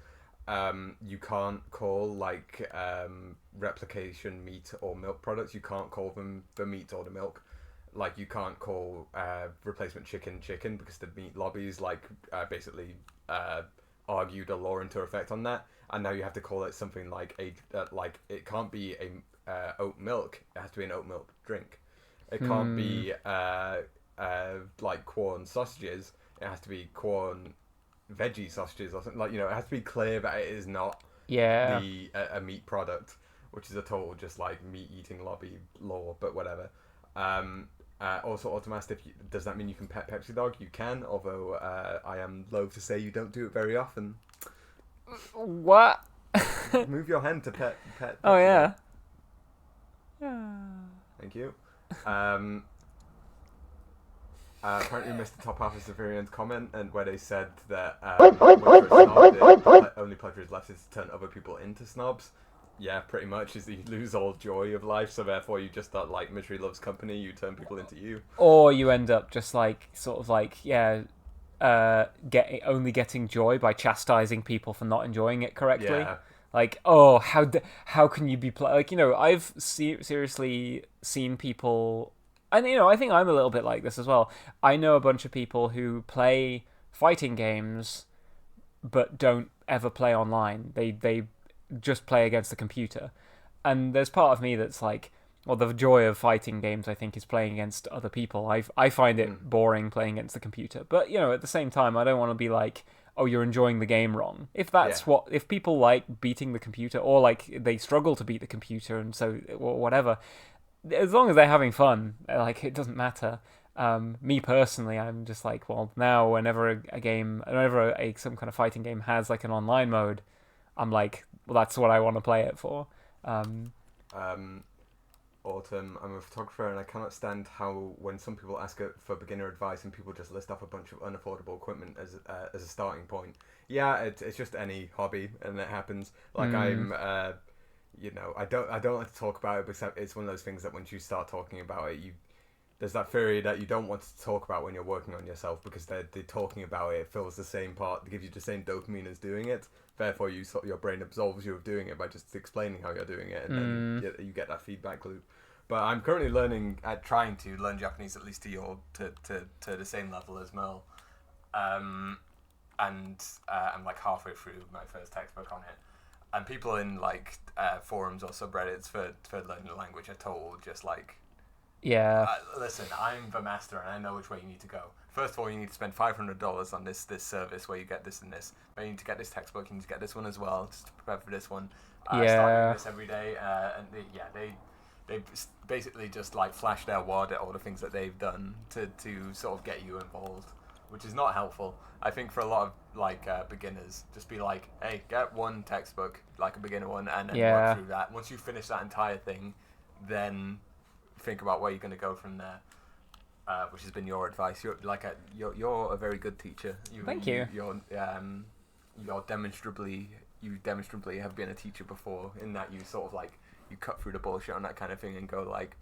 You can't call like replication meat or milk products. You can't call them the meat or the milk. Like you can't call replacement chicken because the meat lobbies like basically argued a law into effect on that, and now you have to call it something like like it can't be a oat milk. It has to be an oat milk drink. It can't be like corn sausages. It has to be corn veggie sausages or something, like, it has to be clear that it is not a meat product, which is a total just like meat eating lobby law, but whatever. Also, Automatic, does that mean you can pet Pepsi Dog? You can, although I am loath to say you don't do it very often. What? Move your hand to pet Pepsi Oh yeah. Thank you. Apparently missed the top half of Severian's comment, and where they said that once you're a snob, the only pleasure is left is to turn other people into snobs. Yeah, pretty much, is that you lose all joy of life, so therefore you just start like misery loves company, you turn people into you. Or you end up just like sort of like only getting joy by chastising people for not enjoying it correctly. Yeah. Like, oh, how can you be like, I've seriously seen people. And, I think I'm a little bit like this as well. I know a bunch of people who play fighting games but don't ever play online. They just play against the computer. And there's part of me that's like, well, the joy of fighting games, I think, is playing against other people. I find it boring playing against the computer. But, at the same time, I don't want to be like, oh, you're enjoying the game wrong. If that's if people like beating the computer, or like they struggle to beat the computer, and so, or whatever, as long as they're having fun, like, it doesn't matter. Me personally, I'm just like, well, now whenever some kind of fighting game has like an online mode, I'm like, well, that's what I want to play it for. Autumn, I'm a photographer, and I cannot stand how when some people ask for beginner advice and people just list off a bunch of unaffordable equipment as a starting point. Yeah, it's just any hobby, and it happens. Like I'm, I don't like to talk about it, because it's one of those things that once you start talking about it, there's that theory that you don't want to talk about when you're working on yourself, because they're talking about it fills the same part, gives you the same dopamine as doing it. Therefore, your brain absolves you of doing it by just explaining how you're doing it, and then you get that feedback loop. But I'm currently trying to learn Japanese at least to the same level as Merle, and I'm like halfway through my first textbook on it. And people in like forums or subreddits for learning the language are told just like, yeah, listen, I'm the master and I know which way you need to go. first of all, you need to spend $500 on this service where you get this and this. But you need to get this textbook. You need to get this one as well just to prepare for this one. Start doing this every day, and they basically just like flash their wad at all the things that they've done to sort of get you involved, which is not helpful. I think for a lot of like beginners, just be like, hey, get one textbook, like a beginner one, and then work through that. Once you finish that entire thing, then think about where you're going to go from there. Which has been your advice. You're a very good teacher. Thank you. You demonstrably have been a teacher before, in that you sort of like you cut through the bullshit on that kind of thing and go like,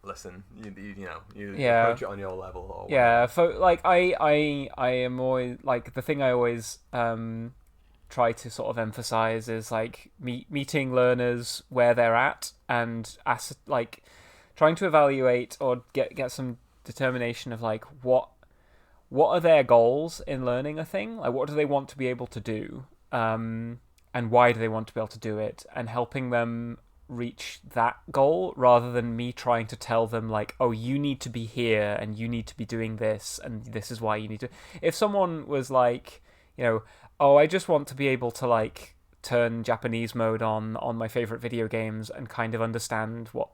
listen, you approach it on your level. Or yeah, I am always like, the thing I always try to sort of emphasize is like meeting learners where they're at, and trying to evaluate or get some determination of like what are their goals in learning a thing, like what do they want to be able to do, and why do they want to be able to do it, and helping them reach that goal, rather than me trying to tell them like, oh, you need to be here and you need to be doing this and this is why you need to. If someone was like, oh, I just want to be able to like turn Japanese mode on my favorite video games and kind of understand what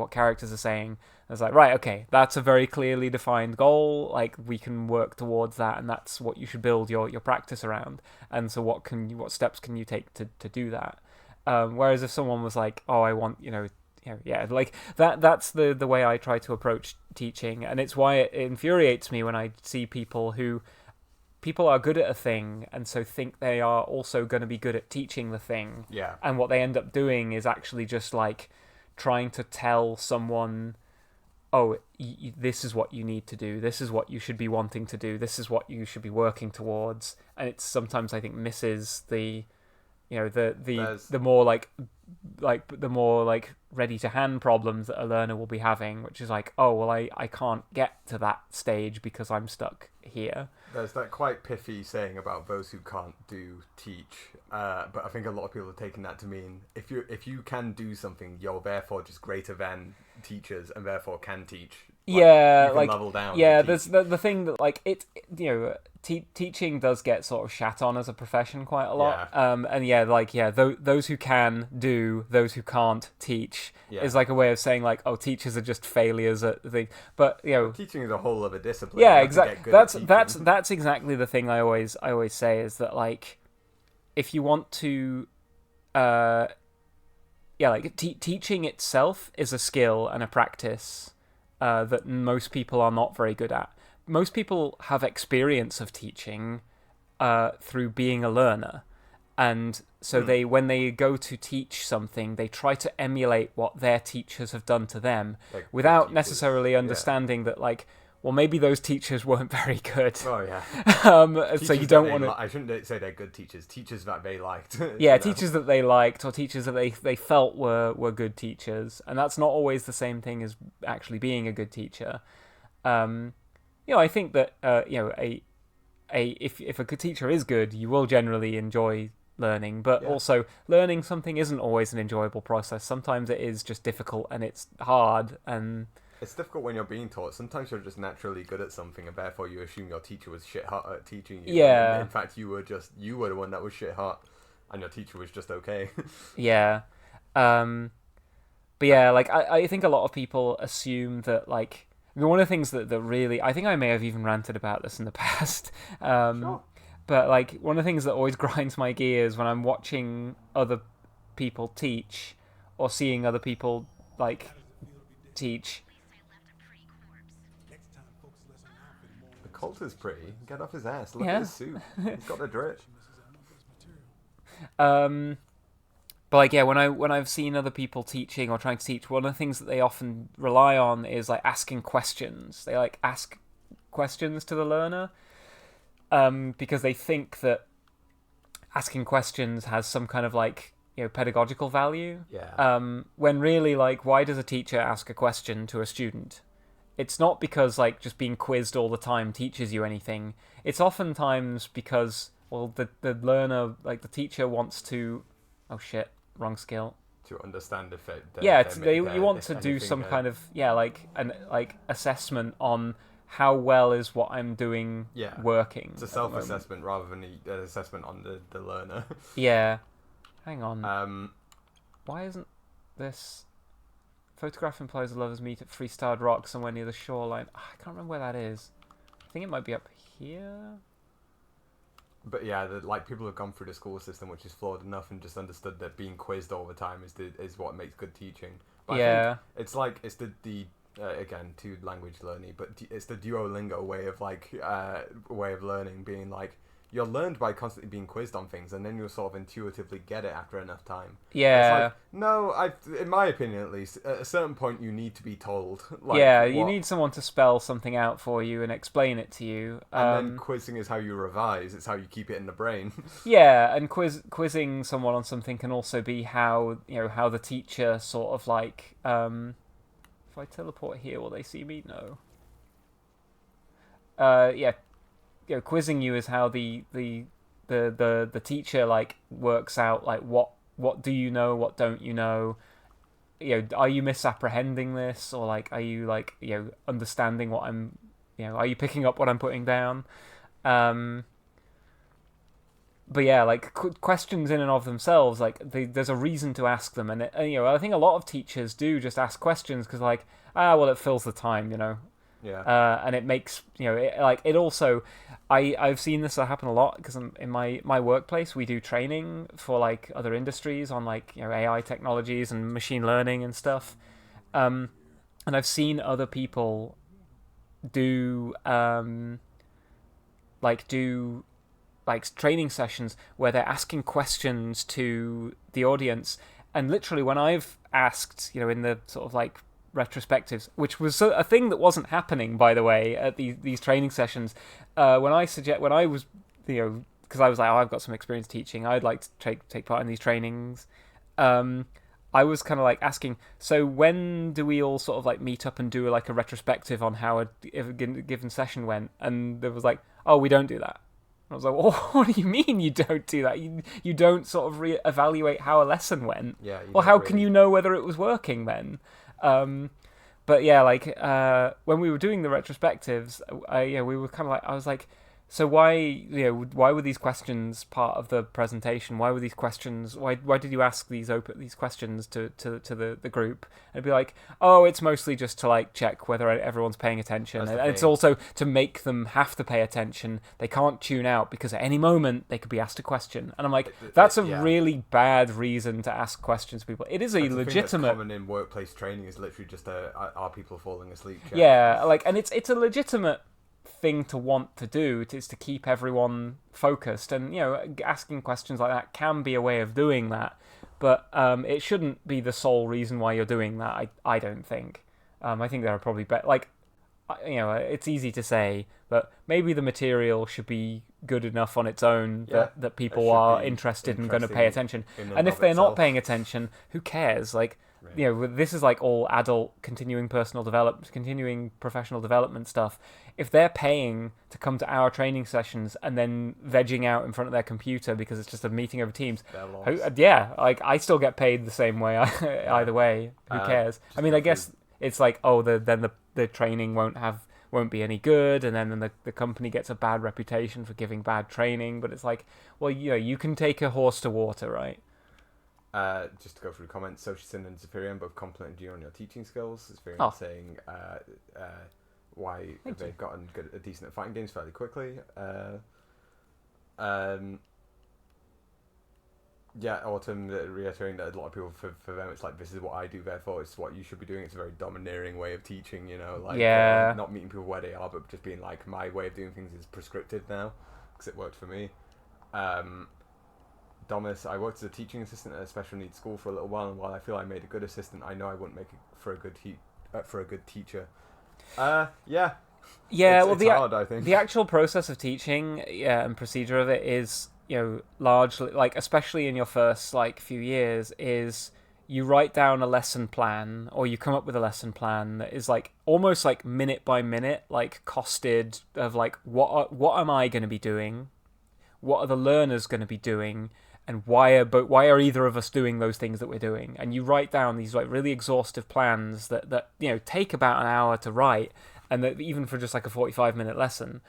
characters are saying, I was like, right, okay, that's a very clearly defined goal, like we can work towards that, and that's what you should build your practice around. And so what steps can you take to do that? Whereas if someone was like, oh, I want, like that's the way I try to approach teaching. And it's why it infuriates me when I see people are good at a thing and so think they are also going to be good at teaching the thing. Yeah. And what they end up doing is actually just like trying to tell someone, oh, this is what you need to do, this is what you should be wanting to do, this is what you should be working towards. And it's sometimes, I think, misses the more ready to hand problems that a learner will be having, which is like, oh, well, I can't get to that stage because I'm stuck here. There's that quite pithy saying about those who can't do teach, but I think a lot of people are taking that to mean if you can do something, you're therefore just greater than teachers and therefore can teach. You can level down. Yeah, there's the thing that like teaching does get sort of shat on as a profession quite a lot. Yeah. Those who can do, those who can't teach is like a way of saying like, oh, teachers are just failures at the thing. But teaching is a whole other discipline. Yeah, exactly. That's exactly the thing I always say is that like, if you want to, teaching itself is a skill and a practice that most people are not very good at. Most people have experience of teaching through being a learner, and so when they go to teach something, they try to emulate what their teachers have done to them, like without necessarily understanding that like, well, maybe those teachers weren't very good. Oh yeah. So you don't want to. I shouldn't say they're good teachers. Teachers that they liked. Yeah, teachers that they liked, or teachers that they felt were good teachers, and that's not always the same thing as actually being a good teacher. I think that if a good teacher is good, you will generally enjoy learning, but also learning something isn't always an enjoyable process. Sometimes it is just difficult and it's hard, and it's difficult when you're being taught. Sometimes you're just naturally good at something, and therefore you assume your teacher was shit hot at teaching you. Yeah. And in fact, you were the one that was shit hot, and your teacher was just okay. Yeah. But yeah, like I think a lot of people assume that like, one of the things that really, I think I may have even ranted about this in the past. Sure. But like, one of the things that always grinds my gears when I'm watching other people teach or seeing other people like teach. The Colt is pretty. Get off his ass. Look at his suit. He's got the drip. But like, yeah, when I've seen other people teaching or trying to teach, one of the things that they often rely on is like asking questions. They like ask questions to the learner, because they think that asking questions has some kind of like, pedagogical value. Yeah. When really, like, why does a teacher ask a question to a student? It's not because like just being quizzed all the time teaches you anything. It's oftentimes because, well, the learner, like the teacher wants to, oh shit, wrong skill. To understand if it. You want to do some kind of an assessment on how well is what I'm doing working. It's a self-assessment rather than an assessment on the learner. Yeah. Hang on. Why isn't this... Photograph implies the lovers meet at Freestarred Rock somewhere near the shoreline. I can't remember where that is. I think it might be up here. But yeah, people have gone through the school system, which is flawed enough, and just understood that being quizzed all the time is what makes good teaching. But I think it's the again, to language learning, but it's the Duolingo way of learning, being like, you're learned by constantly being quizzed on things, and then you'll sort of intuitively get it after enough time. Yeah. It's like, no, in my opinion at least, at a certain point you need to be told. You need someone to spell something out for you and explain it to you. And then quizzing is how you revise. It's how you keep it in the brain. Yeah, and quizzing someone on something can also be how the teacher sort of like, if I teleport here, will they see me? No. Quizzing you is how the teacher like works out like what do you know, what don't you know, are you misapprehending this, or like are you like understanding what I'm, are you picking up what I'm putting down? But yeah, like questions in and of themselves, like there's a reason to ask them, and I think a lot of teachers do just ask questions because like it fills the time, Yeah. And it makes it also. I've seen this happen a lot because in my workplace we do training for like other industries on like AI technologies and machine learning and stuff, and I've seen other people do training sessions where they're asking questions to the audience, and literally when I've asked in the sort of like retrospectives, which was a thing that wasn't happening, by the way, at these training sessions. When I was, because I was like, I've got some experience teaching, I'd like to take part in these trainings. I was kind of like asking, so when do we all sort of like meet up and do like a retrospective on how a given session went? And there was like, oh, we don't do that. I was like, well, what do you mean you don't do that? You don't sort of evaluate how a lesson went. Yeah. Well, how can you know whether it was working then? But yeah, like when we were doing the retrospectives, we were kind of like, I was like, so why were these questions part of the presentation? Why were these questions? Why did you ask these questions to the group? And it'd be like, oh, it's mostly just to like check whether everyone's paying attention, and it's also to make them have to pay attention. They can't tune out because at any moment they could be asked a question. And I'm like, that's a really bad reason to ask questions to people. It is a legitimate. Thing that's common in workplace training is literally just are people falling asleep? Check. Yeah, like, and it's a legitimate thing to want to do, is to keep everyone focused, and asking questions like that can be a way of doing that, but it shouldn't be the sole reason why you're doing that. I don't think. I think there are probably it's easy to say, but maybe the material should be good enough on its own that people are interested and going to pay attention. And if they're not paying attention, who cares? Like, this is like all adult continuing professional development stuff. If they're paying to come to our training sessions and then vegging out in front of their computer because it's just a meeting over Teams, like I still get paid the same way either way. Who cares? I mean, I guess it's like, then the training won't be any good, and then the company gets a bad reputation for giving bad training. But it's like, well, you can take a horse to water, right? Just to go through the comments, Social Sin and Zephyrian both complimented you on your teaching skills. Zephyrian saying why they've gotten a decent at fighting games fairly quickly. Autumn reiterating that a lot of people, for them, it's like, this is what I do, therefore it's what you should be doing. It's a very domineering way of teaching, not meeting people where they are, but just being like, my way of doing things is prescriptive now, because it worked for me. Domus, I worked as a teaching assistant at a special needs school for a little while, and while I feel I made a good assistant, I know I wouldn't make it for a good teacher. It's hard, I think. The actual process of teaching, and procedure of it is, largely, like, especially in your first few years, is you write down a lesson plan, or you come up with a lesson plan that is like almost like minute by minute, like costed of like what am I going to be doing, what are the learners going to be doing, and why are either of us doing those things that we're doing? And you write down these like really exhaustive plans that take about an hour to write, and that even for just like a 45-minute lesson,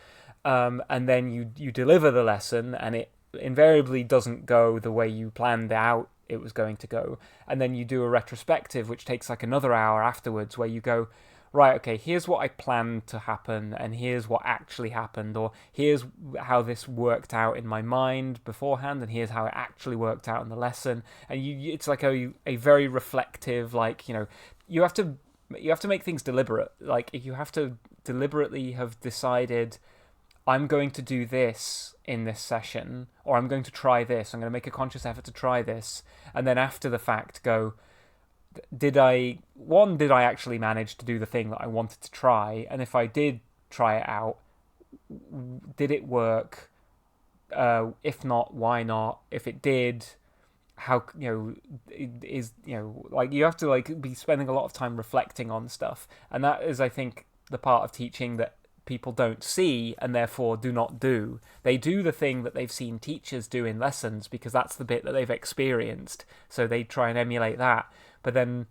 and then you deliver the lesson, and it invariably doesn't go the way you planned out it was going to go, and then you do a retrospective which takes like another hour afterwards where you go, right, okay, here's what I planned to happen, and here's what actually happened, or here's how this worked out in my mind beforehand, and here's how it actually worked out in the lesson. And it's like a very reflective, like, you have to make things deliberate. Like, you have to deliberately have decided, I'm going to do this in this session, or I'm going to try this. I'm going to make a conscious effort to try this, and then after the fact go, did I actually manage to do the thing that I wanted to try? And if I did try it out, did it work? If not, why not? If it did, how, like, you have to like be spending a lot of time reflecting on stuff. And that is, I think, the part of teaching that people don't see and therefore do not do. They do the thing that they've seen teachers do in lessons because that's the bit that they've experienced. So they try and emulate that. But then,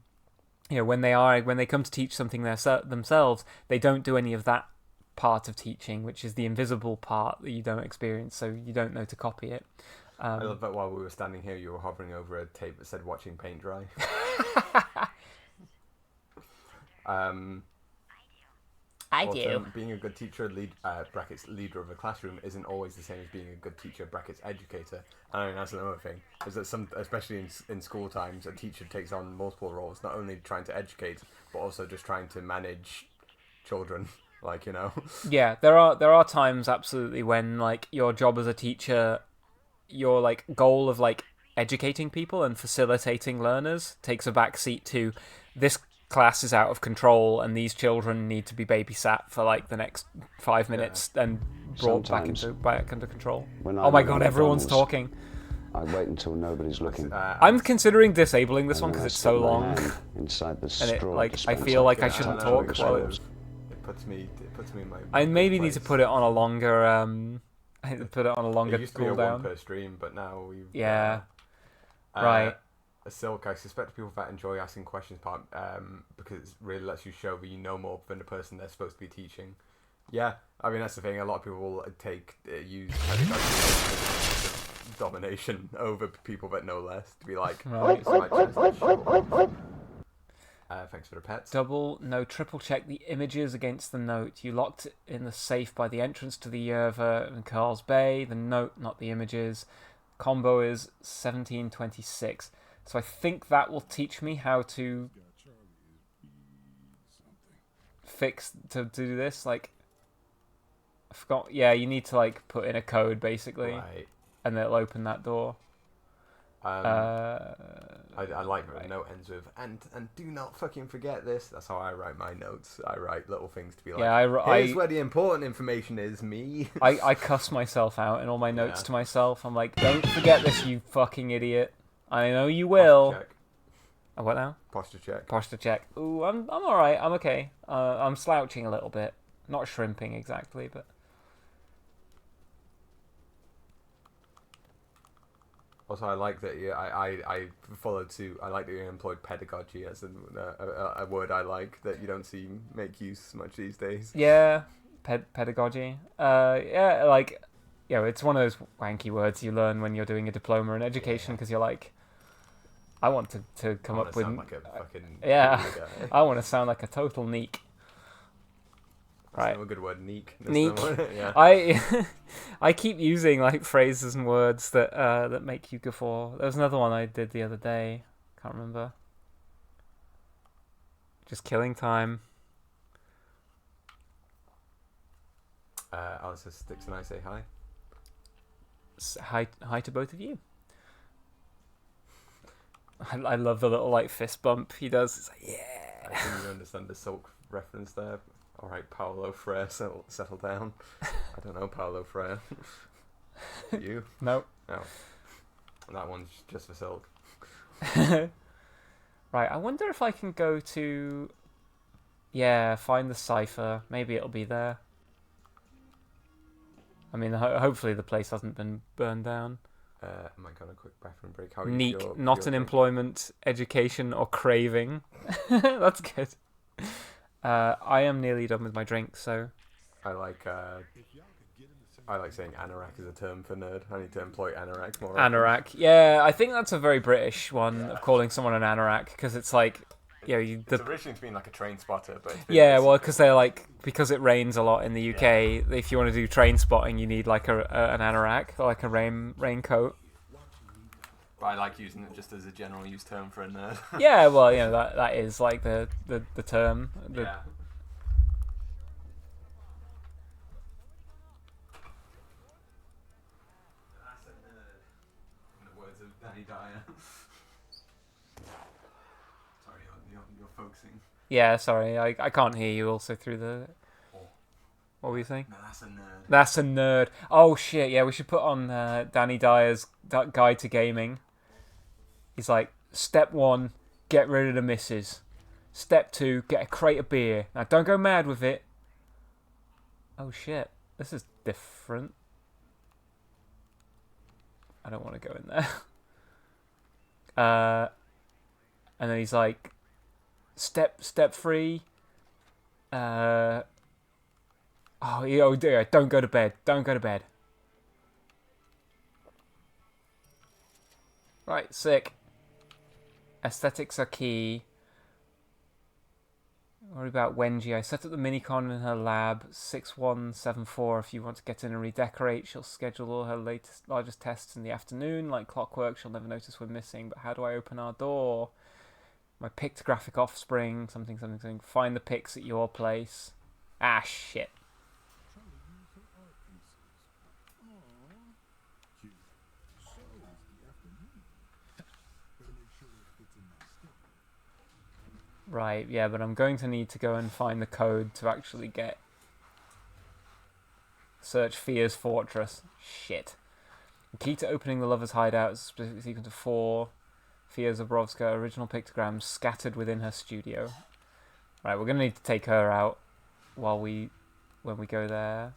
when they come to teach something themselves, they don't do any of that part of teaching, which is the invisible part that you don't experience, so you don't know to copy it. I love that while we were standing here, you were hovering over a tape that said "watching paint dry." I also, do. Being a good teacher, brackets leader of a classroom, isn't always the same as being a good teacher, brackets educator. And I mean, that's another thing, is that especially in school times, a teacher takes on multiple roles, not only trying to educate, but also just trying to manage children. Like, Yeah, there are times absolutely when, like, your job as a teacher, your like goal of like educating people and facilitating learners takes a backseat to this class is out of control and these children need to be babysat for like the next 5 minutes and brought back under control. Oh my god, everyone's talking. I wait until nobody's looking. I'm considering disabling this one because it's so long. Inside the And it, straw like, I dispenser. feel like I shouldn't talk while it puts me in my. I maybe need place. to put it on a longer. I need to put it on a longer It used to be a cooldown. one per stream, but now we've. Yeah. Right. Silk, I suspect people that enjoy asking questions because it really lets you show that you know more than the person they're supposed to be teaching. Yeah, I mean, that's the thing. A lot of people will use pedagogy as domination over people that know less to be like, Right. thanks for the pets. Triple check the images against the note. You locked it in the safe by the entrance to the Yerva and Carl's Bay. The note, not the images. Combo is 1726. So I think that will teach me how to do this. Like, I forgot. Yeah, you need to like put in a code basically, Right. and it'll open that door. I like that the note ends with and do not fucking forget this. That's how I write my notes. I write little things to be like, here's where the important information is, me. I cuss myself out in all my notes to myself. I'm like, don't forget this, you fucking idiot. I know you will. Posture check. What now? Posture check. Posture check. Ooh, I'm all right. I'm okay. I'm slouching a little bit, not shrimping exactly, but. Also, I like that I followed suit. I like that you employed pedagogy as a word I like that you don't see make use much these days. Yeah, pedagogy. Yeah, like, it's one of those wanky words you learn when you're doing a diploma in education because you're like, I want to come up with. Sound like a fucking I want to sound like a total neek. That's not a good word, neek. Neek. Yeah. I keep using like phrases and words that make you guffaw. There was another one I did the other day. Can't remember. Just killing time. Alice sticks and I say hi. Hi to both of you. I love the little like fist bump he does. It's like, yeah. I didn't understand the Sulk reference there. All right, Paulo Freire, settle down. I don't know Paulo Freire. You? No. No. That one's just for Silk. Right, I wonder if I can go to... find the cipher. Maybe it'll be there. I mean, hopefully the place hasn't been burned down. I might go on a quick bathroom break. Neek, not an employment, education, or craving. That's good. I am nearly done with my drink, so... I like saying anorak is a term for nerd. I need to employ anorak more often. Anorak. Yeah, I think that's a very British one of calling someone an anorak, because it's like... It's originally to mean like a train spotter, but yeah, well, because they're like, because it rains a lot in the UK. If you want to do train spotting, you need like an anorak, or like a raincoat. But I like using it just as a general use term for a nerd. Yeah, well, that is like the term. Yeah. That's a nerd. In the words of Danny Dyer. Sorry, you're focusing. Yeah, sorry, I can't hear you also through the... What were you saying? No, that's a nerd. That's a nerd. Oh, shit, yeah, we should put on Danny Dyer's Guide to Gaming. He's like, step 1, get rid of the misses. Step 2, get a crate of beer. Now, don't go mad with it. Oh, shit, this is different. I don't want to go in there. And then he's like, step 3, oh dear, don't go to bed. Don't go to bed. Right, sick. Aesthetics are key. What about Wenji? I set up the minicon in her lab, 6174. If you want to get in and redecorate, she'll schedule all her largest tests in the afternoon. Like clockwork, she'll never notice we're missing. But how do I open our door? My pictographic offspring, something. Find the pics at your place. Ah, shit. Right, yeah, but I'm going to need to go and find the code to actually get... Search Fia's Fortress. Shit. The key to opening the Lover's Hideout is specifically sequence of 4 Fia Zabrovska original pictograms scattered within her studio. Right, we're going to need to take her out when we go there.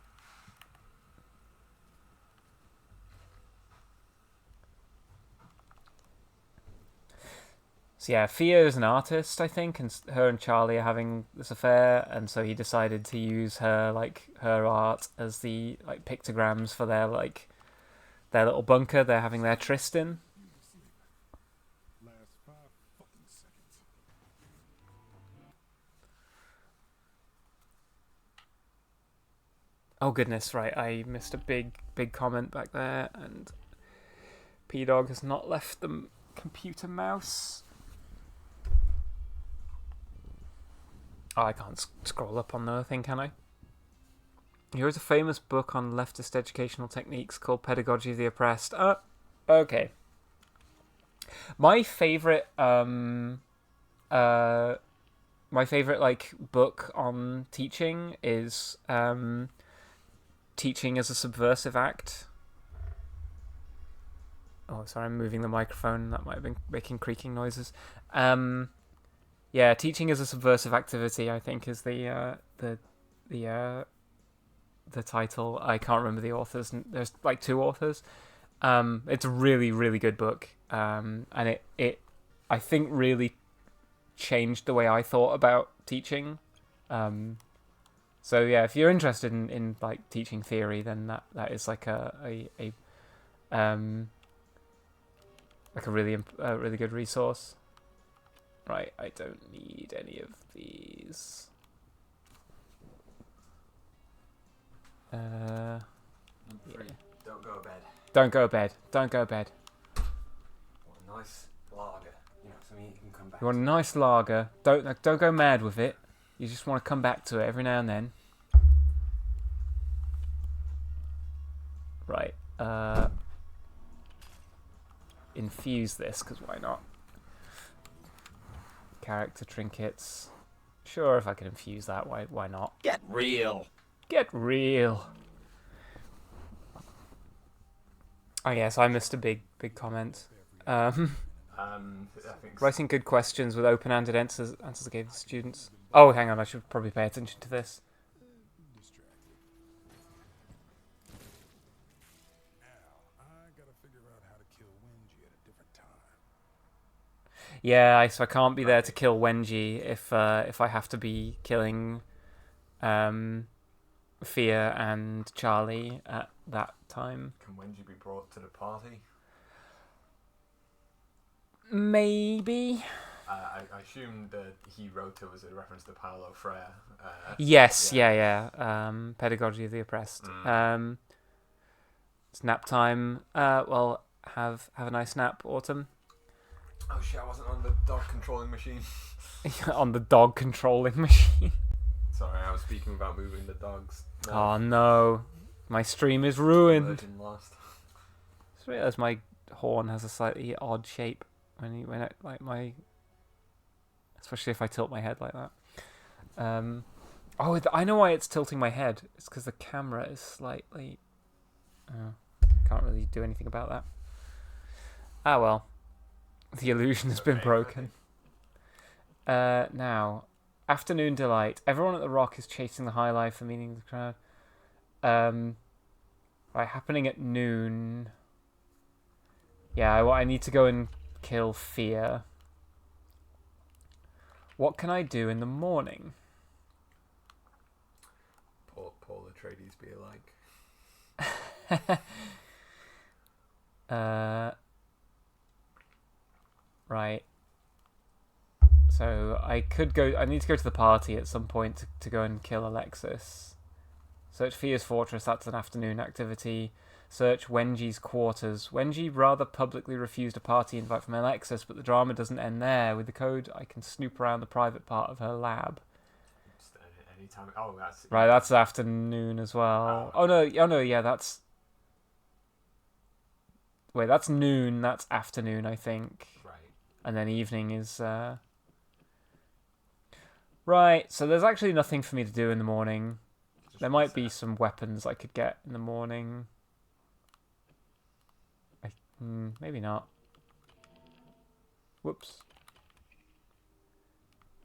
So yeah, Fia is an artist, I think, and her and Charlie are having this affair, and so he decided to use her art as the pictograms for their little bunker. They're having their tryst in. Last 5 fucking seconds. Oh goodness, right, I missed a big comment back there, and P-Dog has not left the computer mouse. Oh, I can't scroll up on the thing, can I? Here is a famous book on leftist educational techniques called Pedagogy of the Oppressed. Okay. My favorite book on teaching is Teaching as a Subversive Act. Oh, sorry, I'm moving the microphone. That might have been making creaking noises. Yeah, Teaching as a Subversive Activity, I think, is the title. I can't remember the authors. There's 2 authors. It's a really, really good book. And it I think really changed the way I thought about teaching. So yeah, if you're interested in teaching theory, then that is a really good resource. Right, I don't need any of these. Yeah. Don't go to bed. Don't go to bed. Don't go to bed. Want a nice lager. Something you can come back You want a nice lager. Don't go mad with it. You just want to come back to it every now and then. Right. Infuse this, because why not? Character trinkets. Sure, if I can infuse that, why not? Get real. Get real. I guess I missed a big comment. I think Writing good questions with open-ended answers I gave the students. Oh, hang on, I should probably pay attention to this. Distracted. Now, I gotta figure out how to kill Wenji at a different time. Yeah, so I can't be there to kill Wenji if I have to be killing Fia and Charlie at that time. Can Wenji be brought to the party? Maybe. I assume that Hiroto was a reference to Paolo Freire. Yes, yeah. Pedagogy of the Oppressed. It's nap time. Well, have a nice nap, Autumn. Oh shit! I wasn't on the dog controlling machine. On the dog controlling machine. Sorry, I was speaking about moving the dogs. No. Oh no, my stream is ruined. Virgin lost. Just realised my horn has a slightly odd shape especially if I tilt my head like that. I know why it's tilting my head. It's because the camera is slightly. Can't really do anything about that. Ah well, the illusion has been broken. Now, afternoon delight. Everyone at the Rock is chasing the high life, the meaning of the crowd. Right, happening at noon. Yeah, I need to go and kill Fear. What can I do in the morning? Paul Atreides be alike. Right. So I need to go to the party at some point to go and kill Alexis. Search Fear's fortress, that's an afternoon activity. Search Wenji's quarters. Wenji rather publicly refused a party invite from Alexis, but the drama doesn't end there. With the code, I can snoop around the private part of her lab. Anytime. Oh, that's right. That's afternoon as well. Oh no, yeah, that's. Wait, that's noon. That's afternoon, I think. Right. And then evening is. Right. So there's actually nothing for me to do in the morning. There might be some weapons I could get in the morning. Maybe not. Whoops.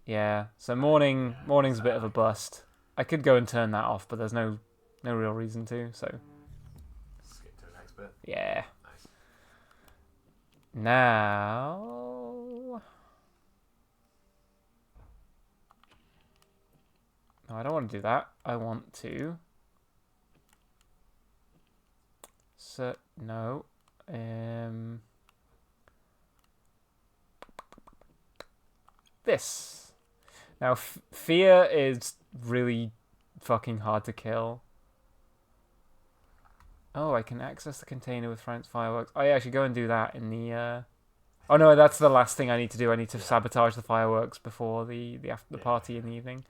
Yeah, so morning's a bit of a bust. I could go and turn that off, but there's no real reason to, so. Skip to the next bit. Yeah. Nice. Now... No, I don't want to do that. I want to... No. This. Now, Fear is really fucking hard to kill. Oh, I can access the container with Frank's fireworks. Oh, yeah, I should go and do that in the... Oh, no, that's the last thing I need to do. I need to sabotage the fireworks before the party in the evening.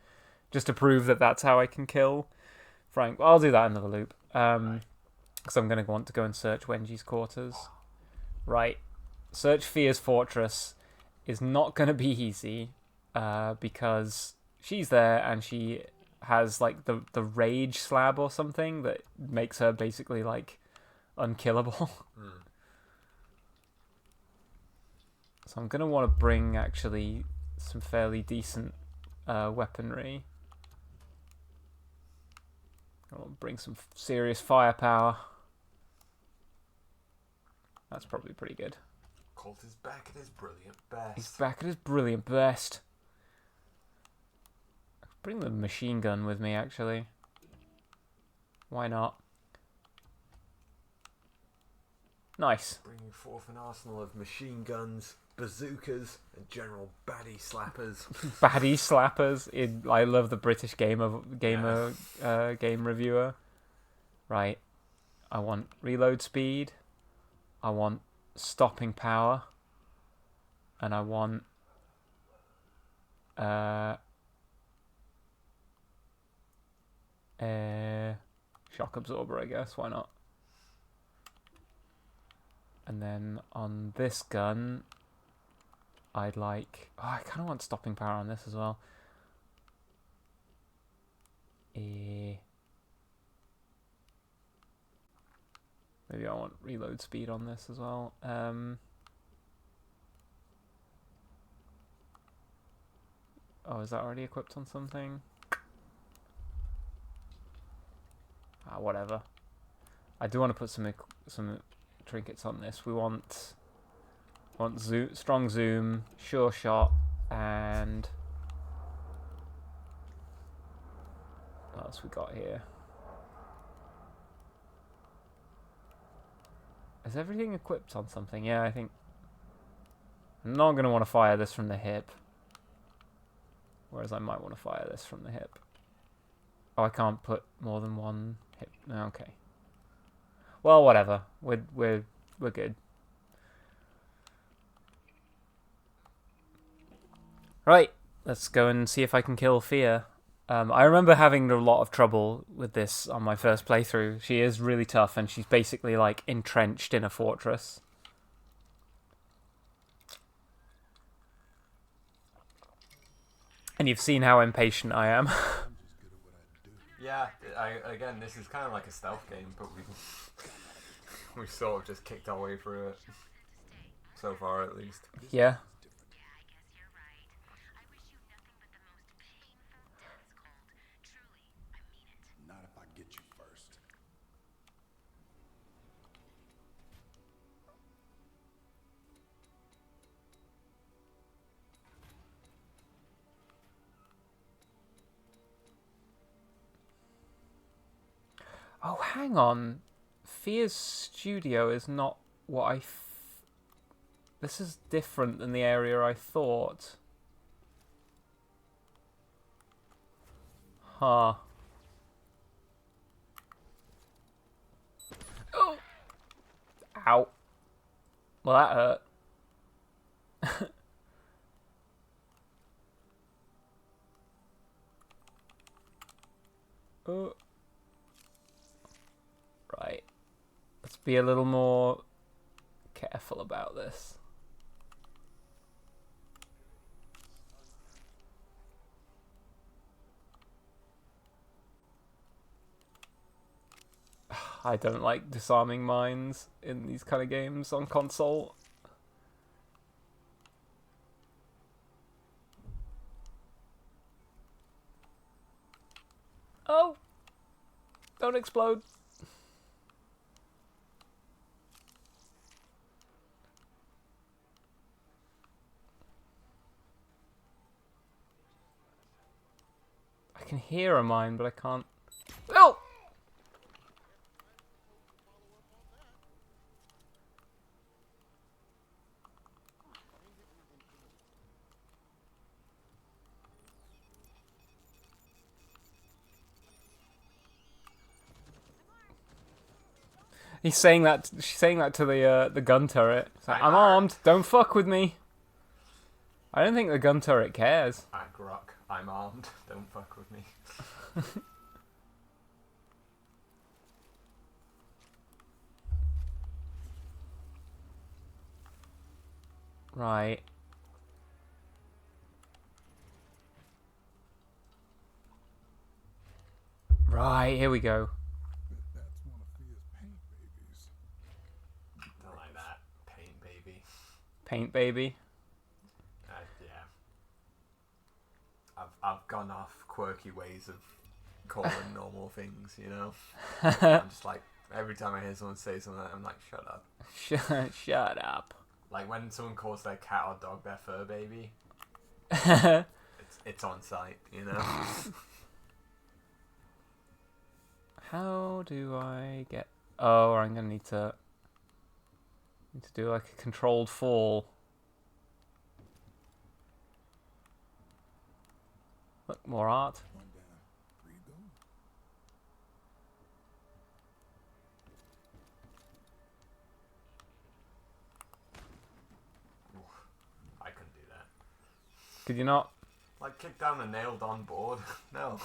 Just to prove that that's how I can kill Frank. Well, I'll do that in another loop. Because I'm going to want to go and search Wenji's quarters. Right. Search Fear's fortress is not going to be easy. Because she's there and she has like the rage slab or something that makes her basically like unkillable. So I'm going to want to bring actually some fairly decent weaponry. I'll bring some serious firepower. That's probably pretty good. Colt is back at his brilliant best. He's back at his brilliant best. Bring the machine gun with me, actually. Why not? Nice. Bringing forth an arsenal of machine guns, bazookas, and general baddie slappers. Baddie slappers. I love the British game reviewer. Right. I want reload speed. I want stopping power. And I want... shock absorber, I guess. Why not? And then on this gun, I'd like... Oh, I kind of want stopping power on this as well. Maybe I want reload speed on this as well. Oh, is that already equipped on something? Whatever. I do want to put some trinkets on this. We want Want strong zoom, sure shot, and what else we got here? Is everything equipped on something? Yeah, I think. I'm not going to want to fire this from the hip. Whereas I might want to fire this from the hip. Oh, I can't put more than one hip. No, okay. Well, whatever. We're good. Right. Let's go and see if I can kill Fia. I remember having a lot of trouble with this on my first playthrough. She is really tough, and she's basically like entrenched in a fortress. And you've seen how impatient I am. Yeah, again, this is kind of like a stealth game, but we sort of just kicked our way through it. So far, at least. Yeah. Not if I get you first. Oh, hang on. Fia's studio is not what I... This is different than the area I thought. Huh. Oh! Ow. Well, that hurt. Oh. Right. Let's be a little more careful about this. I don't like disarming mines in these kind of games on console. Oh! Don't explode. I can hear a mine, but I can't... Oh! She's saying that to the gun turret. It's like, I'm armed. Don't fuck with me. I don't think the gun turret cares. Agrok, I'm armed. Don't fuck with me. Right. Right, here we go. That's one of Fia's paint babies. Don't like that. Paint baby. Paint baby. Yeah. I've gone off quirky ways of calling normal things, you know? I'm just like, every time I hear someone say something, I'm like, shut up. Shut up. Like when someone calls their cat or dog their fur baby, it's on site, you know? How do I get... Oh, I'm gonna need to do like a controlled fall. Look, more art. One down. Here you go. I couldn't do that. Could you not? Like kick down a nailed on board? No.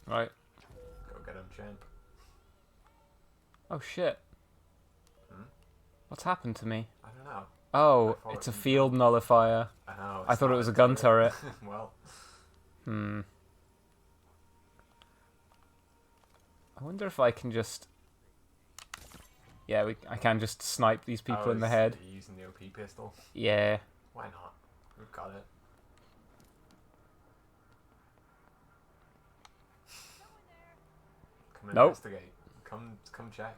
Right. Go get him, champ. Oh shit. Hmm? What's happened to me? I don't know. Oh, I thought it's a it- field nullifier. I know. I thought it was a started gun to- turret. Well, Hmm. I wonder if I can just... Yeah, I can just snipe these people in the head. You're using the OP pistol? Yeah. Why not? We've got it. Come Nope. investigate. Come check.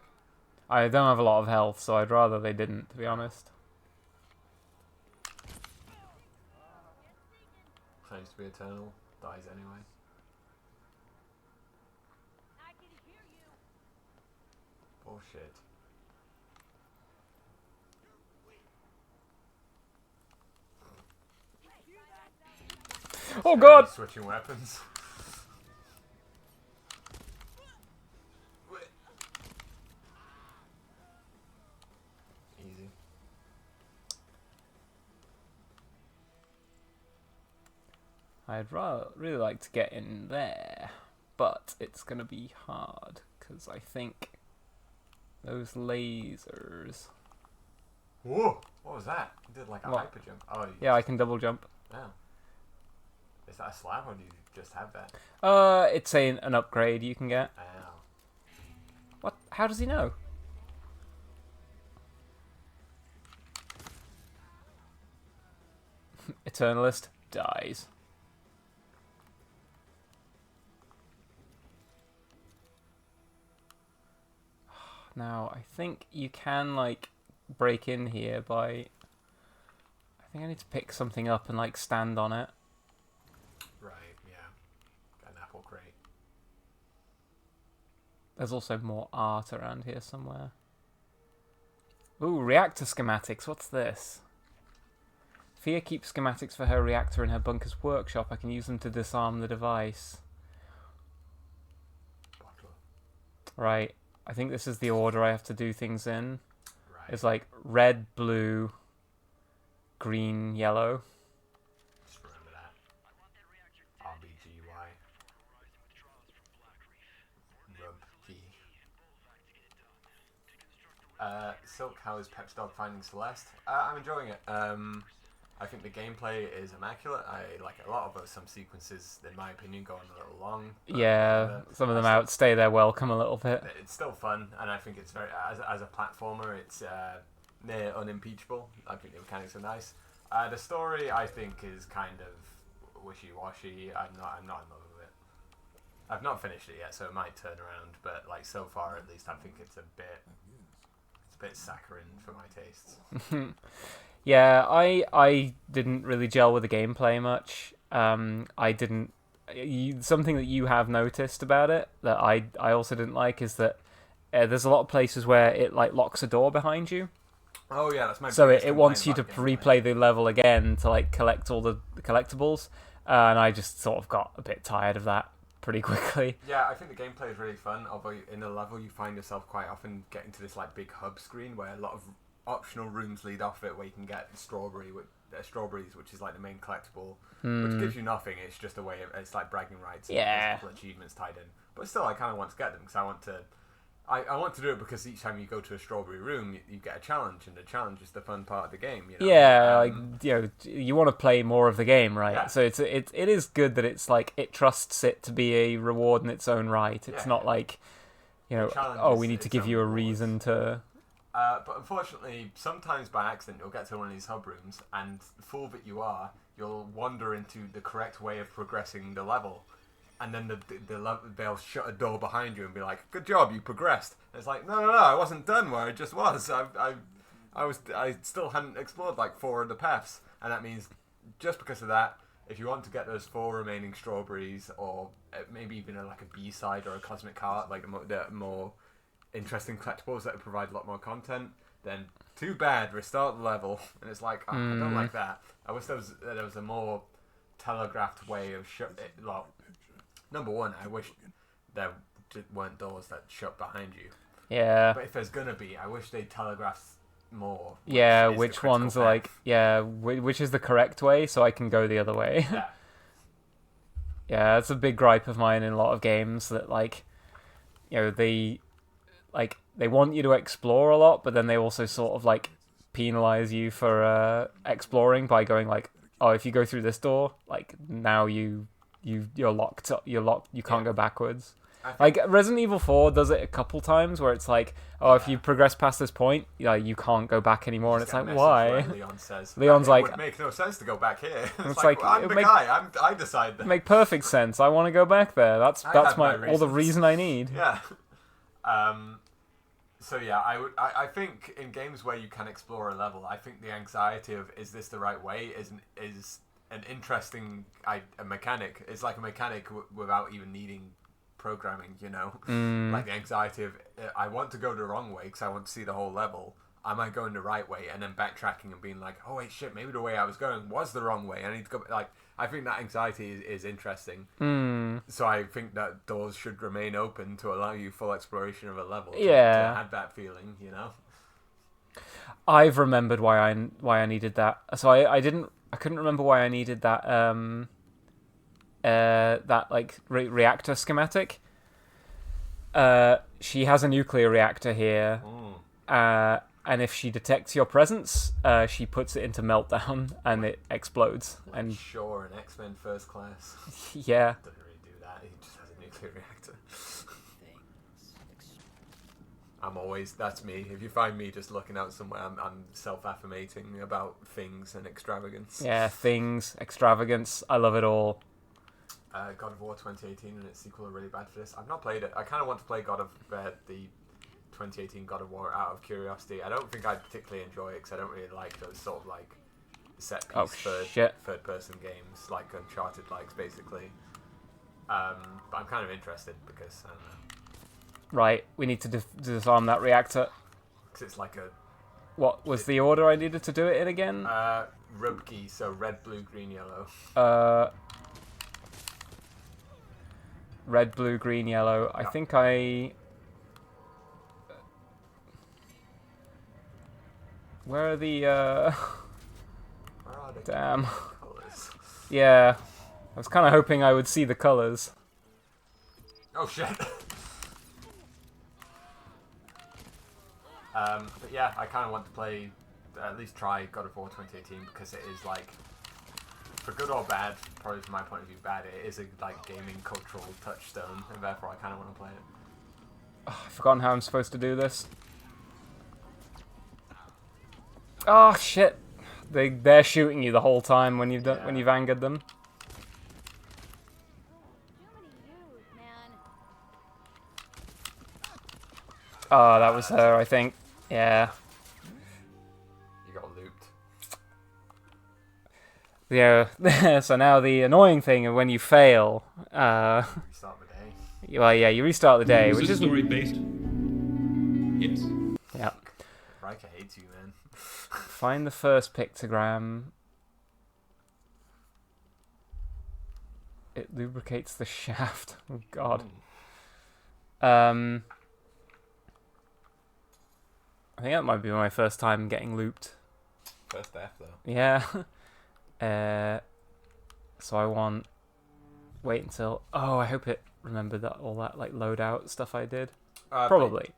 I don't have a lot of health, so I'd rather they didn't, to be honest. Claims to be eternal, dies anyway. Bullshit. Oh god! Switching weapons. Easy. I'd really like to get in there, but it's gonna be hard because I think those lasers. Whoa! What was that? You did like a What? hyper jump. Oh, Yeah, I can double jump. yeah. Is that a slab or do you just have that? It's an upgrade you can get. Ow. What? How does he know? Eternalist dies. Now, I think you can, like, break in here by... I think I need to pick something up and, like, stand on it. Right, yeah. Got an apple crate. There's also more art around here somewhere. Ooh, reactor schematics. What's this? Fia keeps schematics for her reactor in her bunker's workshop. I can use them to disarm the device. Bottle. Right. I think this is the order I have to do things in. Right. It's like red, blue, green, yellow. Just remember that. RBGY. Rub key. Silk, how is Pep's dog finding Celeste? I'm enjoying it. I think the gameplay is immaculate. I like a lot of some sequences, in my opinion, go on a little long. Yeah, some of them outstay their welcome a little bit. It's still fun, and I think it's very as a platformer, it's near unimpeachable. I think the mechanics are nice. The story, I think, is kind of wishy-washy. I'm not in love with it. I've not finished it yet, so it might turn around. But like so far, at least, I think it's a bit saccharine for my tastes. Yeah, I didn't really gel with the gameplay much. I didn't. Something that you have noticed about it that I also didn't like is that there's a lot of places where it like locks a door behind you. Oh yeah, that's my. So biggest it wants you to complaint replay the level again to like collect all the collectibles, and I just sort of got a bit tired of that pretty quickly. Yeah, I think the gameplay is really fun. Although in the level you find yourself quite often getting to this like big hub screen where a lot of optional rooms lead off it, where you can get strawberries, which is like the main collectible, which gives you nothing. It's just a way of it's like bragging rights. And Yeah. there's a couple achievements tied in, but still, I kind of want to get them because I want to. I want to do it because each time you go to a strawberry room, you get a challenge, and the challenge is the fun part of the game. You know? Yeah, like you want to play more of the game, right? Yeah. So it is good that it's like it trusts it to be a reward in its own right. It's Yeah. not like challenge oh, is we need to its give own you a rewards. reason to. But unfortunately, sometimes by accident, you'll get to one of these hub rooms, and fool that you are, you'll wander into the correct way of progressing the level. And then they'll shut a door behind you and be like, "Good job, you progressed." And it's like, no, I wasn't done where I just was. I still hadn't explored like 4 of the paths, and that means just because of that, if you want to get those 4 remaining strawberries, or maybe even like a B-side or a cosmic cart, like the more interesting collectibles that provide a lot more content, then too bad, restart the level. And it's like, I don't like that. I wish there was a more telegraphed way of well, number one, I wish there weren't doors that shut behind you. Yeah. But if there's gonna be, I wish they telegraphed more. Yeah, is the which critical ones are like path. which is the correct way, so I can go the other way. Yeah. Yeah, that's a big gripe of mine in a lot of games that they want you to explore a lot, but then they also sort of like penalize you for exploring by going like, oh, if you go through this door, like now you're locked up, you can't go backwards. Like Resident Evil 4 does it a couple times where it's like, oh, if you progress past this point, you can't go back anymore, and it's like, why? Leon says, Leon's it like, would make no sense to go back here. It's like, like, well, I'm it the make- guy. I decide that. make perfect sense. I want to go back there. That's have my my all the reasons. reason I need. Yeah. So yeah, I think in games where you can explore a level, I think the anxiety of is this the right way is an interesting a mechanic. It's like a mechanic without even needing programming, you know? Like the anxiety of I want to go the wrong way because I want to see the whole level. Am I going the right way? And then backtracking and being like, oh wait, shit, maybe the way I was going was the wrong way. I need to go. Like, I think that anxiety is interesting. So I think that doors should remain open to allow you full exploration of a level. To have that feeling, you know. I've remembered why I needed that. So I couldn't remember why I needed that that like reactor schematic. She has a nuclear reactor here. And if she detects your presence, she puts it into meltdown and it explodes. And sure, an X-Men First Class. Yeah. Doesn't really do that. He just has a nuclear reactor. That's me. If you find me just looking out somewhere, I'm self-affirmating about things and extravagance. Yeah, things, extravagance. I love it all. God of War 2018 and its sequel are really bad for this. I've not played it. I kind of want to play the 2018 God of War out of curiosity. I don't think I'd particularly enjoy it because I don't really like those sort of like set piece third person games like Uncharted likes basically. But I'm kind of interested because I don't know. Right, we need to disarm that reactor. Because it's like a. What was the order I needed to do it in again? Rubkey, so red, blue, green, yellow. Red, blue, green, yellow. I think I. Where are the? Where are the Damn. colours? Yeah, I was kind of hoping I would see the colors. Oh shit. But yeah, I kind of want to play, at least try God of War 2018 because it is like, for good or bad, probably from my point of view bad, it is a like gaming cultural touchstone, and therefore I kind of want to play it. Oh, I've forgotten how I'm supposed to do this. Oh shit! They're shooting you the whole time when you've when you've angered them. Oh, that was her, I think. Yeah. You got looped. Yeah. So now the annoying thing of when you fail, Restart the day. well, yeah, you restart the day, Is which this is story based? Yes. yeah. Riker hates you, man. Find the first pictogram. It lubricates the shaft. Oh God. I think that might be my first time getting looped. First death though. Yeah. So I want wait until. Oh, I hope it remembered that all that like loadout stuff I did. Probably.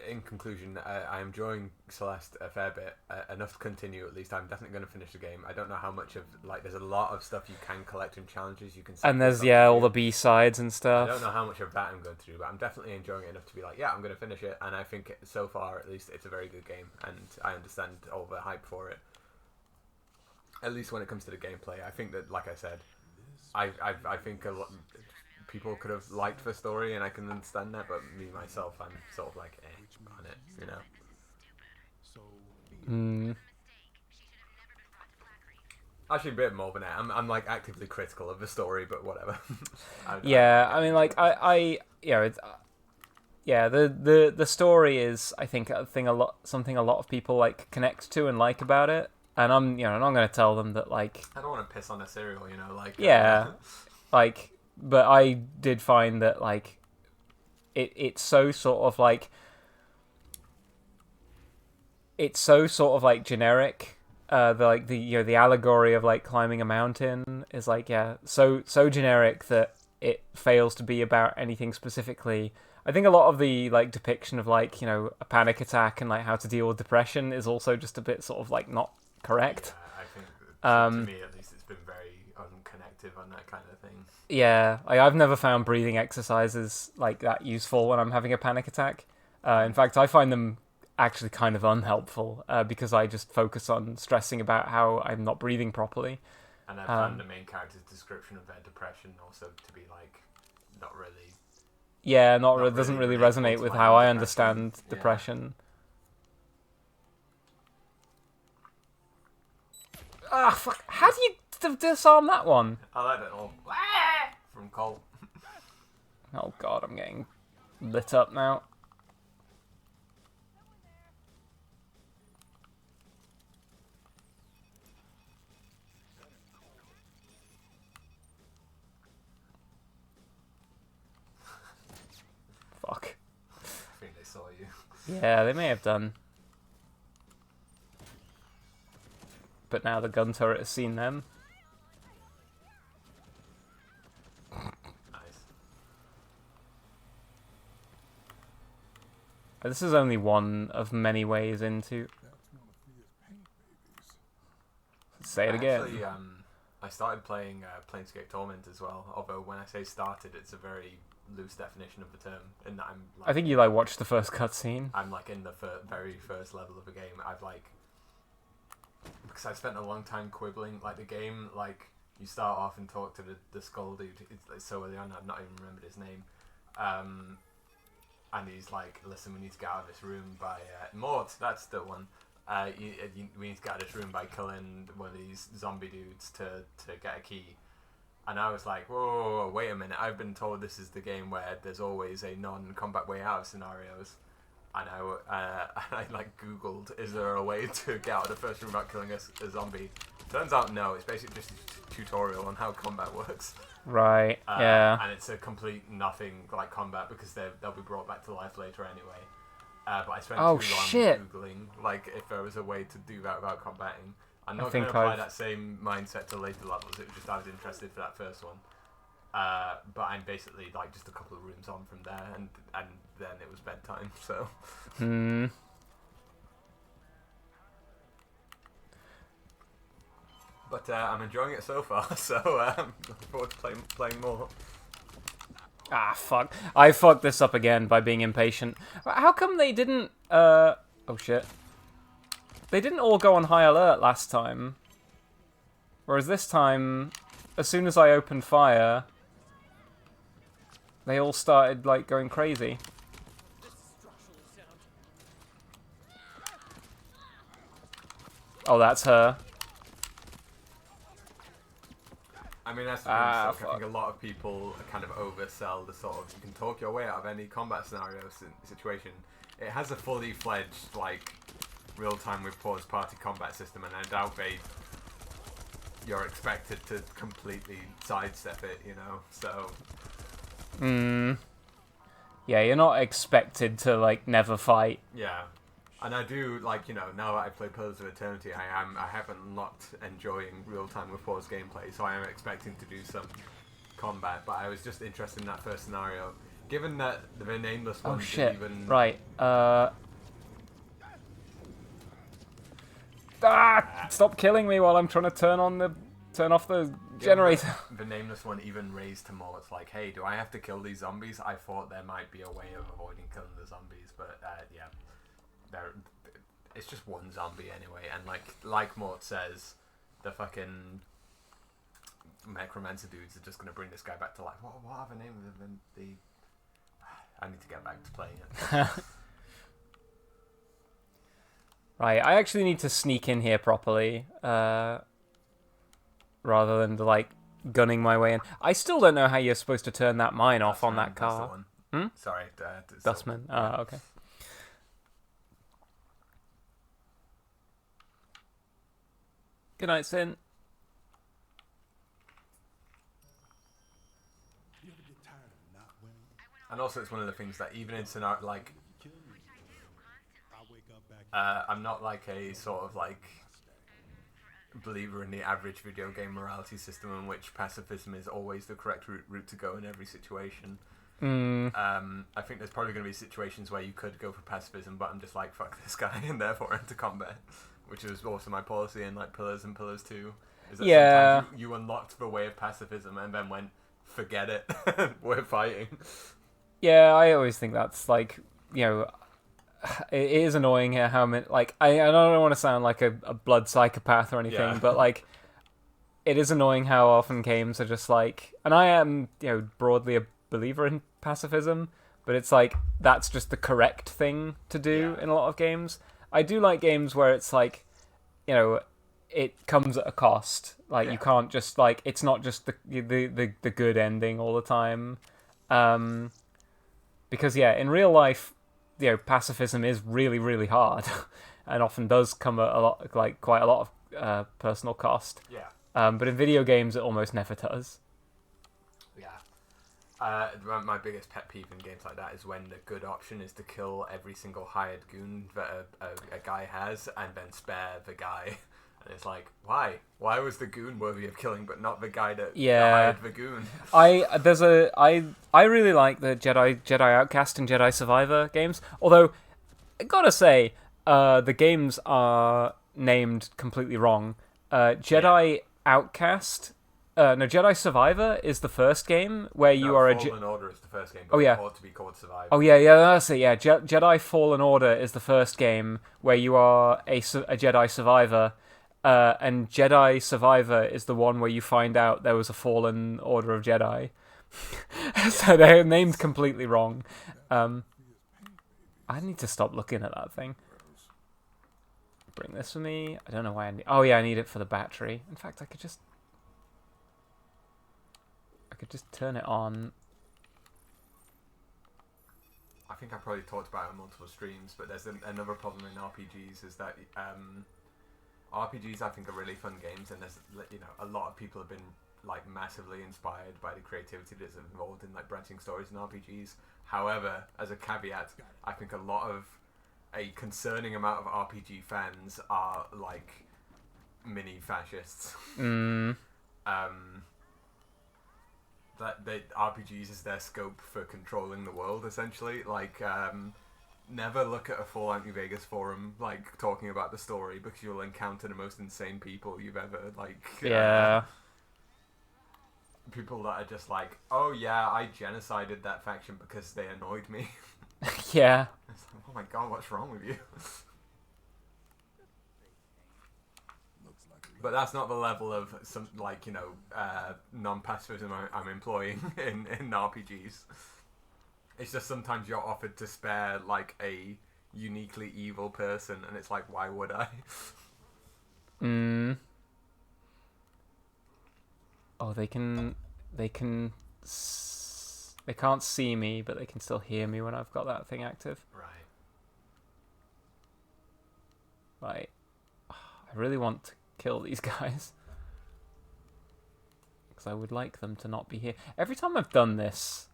In conclusion, I'm enjoying Celeste a fair bit, enough to continue at least. I'm definitely going to finish the game. I don't know how much of like there's a lot of stuff you can collect in challenges. You can And there's all the B-sides and stuff. I don't know how much of that I'm going through, but I'm definitely enjoying it enough to be like, yeah, I'm going to finish it. And I think so far, at least, it's a very good game, and I understand all the hype for it. At least when it comes to the gameplay, I think that, like I said, I think a lot. People could have liked the story, and I can understand that, but me myself, I'm sort of like on it, you know. Actually, a bit more than that. I'm like actively critical of the story, but whatever. I mean, like the story is, I think, something a lot of people like connect to and like about it, and I'm not going to tell them that like I don't want to piss on a cereal, you know, like like. But I did find that like it's so sort of like generic. The allegory of like climbing a mountain is like so generic that it fails to be about anything specifically. I think a lot of the like depiction of like a panic attack and like how to deal with depression is also just a bit sort of like not correct. Yeah, I think to me at least it's been very unconnective on that kind of thing. Yeah, I've never found breathing exercises like that useful when I'm having a panic attack. In fact, I find them actually kind of unhelpful because I just focus on stressing about how I'm not breathing properly. And I found the main character's description of their depression also to be like not really Yeah, not doesn't really relatable resonate to with my how I own understand depression. depression. Ah, fuck. How do you disarm that one? I like that all. From Colt. Oh god, I'm getting lit up now. Fuck. I think they saw you. Yeah, they may have done. But now the gun turret has seen them. Nice. This is only one of many ways into... Say it again. Actually, I started playing Planescape Torment as well. Although when I say started, it's a very loose definition of the term. In that I'm like, I think you like watched the first cutscene. I'm like in the very first level of a game. I've like, because I spent a long time quibbling. Like the game, like you start off and talk to the skull dude. It's like, so early on, I've not even remembered his name. And he's like, listen, we need to get out of this room by Mort. That's the one. We need to get out of this room by killing one of these zombie dudes to get a key. And I was like, whoa, wait a minute. I've been told this is the game where there's always a non-combat way out of scenarios. And I like Googled, is there a way to get out of the first room without killing a zombie? Turns out no, it's basically just a tutorial on how combat works. Right, yeah. And it's a complete nothing like combat because they'll be brought back to life later anyway. But I spent too long Googling like if there was a way to do that without combating. I'm not going to apply that same mindset to later levels. It was just I was interested for that first one. But I'm basically like just a couple of rooms on from there, and then it was bedtime. So. But I'm enjoying it so far. So looking forward to playing more. Ah, fuck. I fucked this up again by being impatient. How come they didn't, oh shit. They didn't all go on high alert last time. Whereas this time, as soon as I opened fire, they all started, like, going crazy. Oh, that's her. I mean, that's the thing. I think a lot of people kind of oversell the sort of you can talk your way out of any combat scenario situation. It has a fully fledged like real-time with pause party combat system, and I doubt you're expected to completely sidestep it, you know. So. Yeah, you're not expected to like never fight. Yeah. And I do, like, you know, now that I play Pillars of Eternity, I haven't not enjoying real-time with pause gameplay, so I am expecting to do some combat, but I was just interested in that first scenario. Given that the nameless one didn't even... Right, stop killing me while I'm trying to turn off the generator. The nameless one even raised to more, it's like, hey, do I have to kill these zombies? I thought there might be a way of avoiding killing the zombies, but, yeah. It's just one zombie anyway, and like Mort says, the fucking necromancer dudes are just gonna bring this guy back to life. What are the name of them? I need to get back to playing it. Right, I actually need to sneak in here properly, rather than like gunning my way in. I still don't know how you're supposed to turn that mine off on that car. Sorry, Dustman. Ah, okay. Good night, Sin. And also, it's one of the things that even in scenario like, I'm not like a sort of like believer in the average video game morality system in which pacifism is always the correct route to go in every situation. I think there's probably going to be situations where you could go for pacifism, but I'm just like, fuck this guy, and therefore enter combat. Which is also my policy in like Pillars and Pillars 2. Is that sometimes you unlocked the way of pacifism and then went, forget it, we're fighting. Yeah, I always think that's like, you know, it is annoying how many, like, I don't want to sound like a blood psychopath or anything, but like, it is annoying how often games are just like, and I am, you know, broadly a believer in pacifism, but it's like that's just the correct thing to do in a lot of games. I do like games where it's like, it comes at a cost. Like you can't just like it's not just the good ending all the time, because in real life, pacifism is really really hard, and often does come at a lot like quite a lot of personal cost. Yeah. But in video games, it almost never does. Yeah. My biggest pet peeve in games like that is when the good option is to kill every single hired goon that a guy has, and then spare the guy. And it's like, why? Why was the goon worthy of killing, but not the guy that hired the goon? I really like the Jedi Outcast and Jedi Survivor games. Although, I gotta say, the games are named completely wrong. Jedi Outcast. No, Jedi Survivor is the first game where you are Fallen Order is the first game, but it ought to be called Survivor. Oh yeah, that's it. Yeah, Jedi Fallen Order is the first game where you are a Jedi survivor, and Jedi Survivor is the one where you find out there was a Fallen Order of Jedi. So they're named completely wrong. I need to stop looking at that thing. Bring this for me. I don't know why I need... Oh yeah, I need it for the battery. In fact, I could just turn it on. I think I probably talked about it on multiple streams, but there's another problem in RPGs is that RPGs I think are really fun games, and there's a lot of people have been like massively inspired by the creativity that's involved in like branching stories in RPGs. However, as a caveat, I think a concerning amount of RPG fans are like mini fascists. That RPGs is their scope for controlling the world, essentially. Like, never look at a Fallout New Vegas forum, like, talking about the story, because you'll encounter the most insane people you've ever, like... people that are just like, oh yeah, I genocided that faction because they annoyed me. Yeah. It's like, oh my god, what's wrong with you? But that's not the level of some non-pacifism I'm employing in RPGs. It's just sometimes you're offered to spare like a uniquely evil person, and it's like, why would I? Oh, they can't see me, but they can still hear me when I've got that thing active. Right. I really want to kill these guys, because I would like them to not be here. Every time I've done this,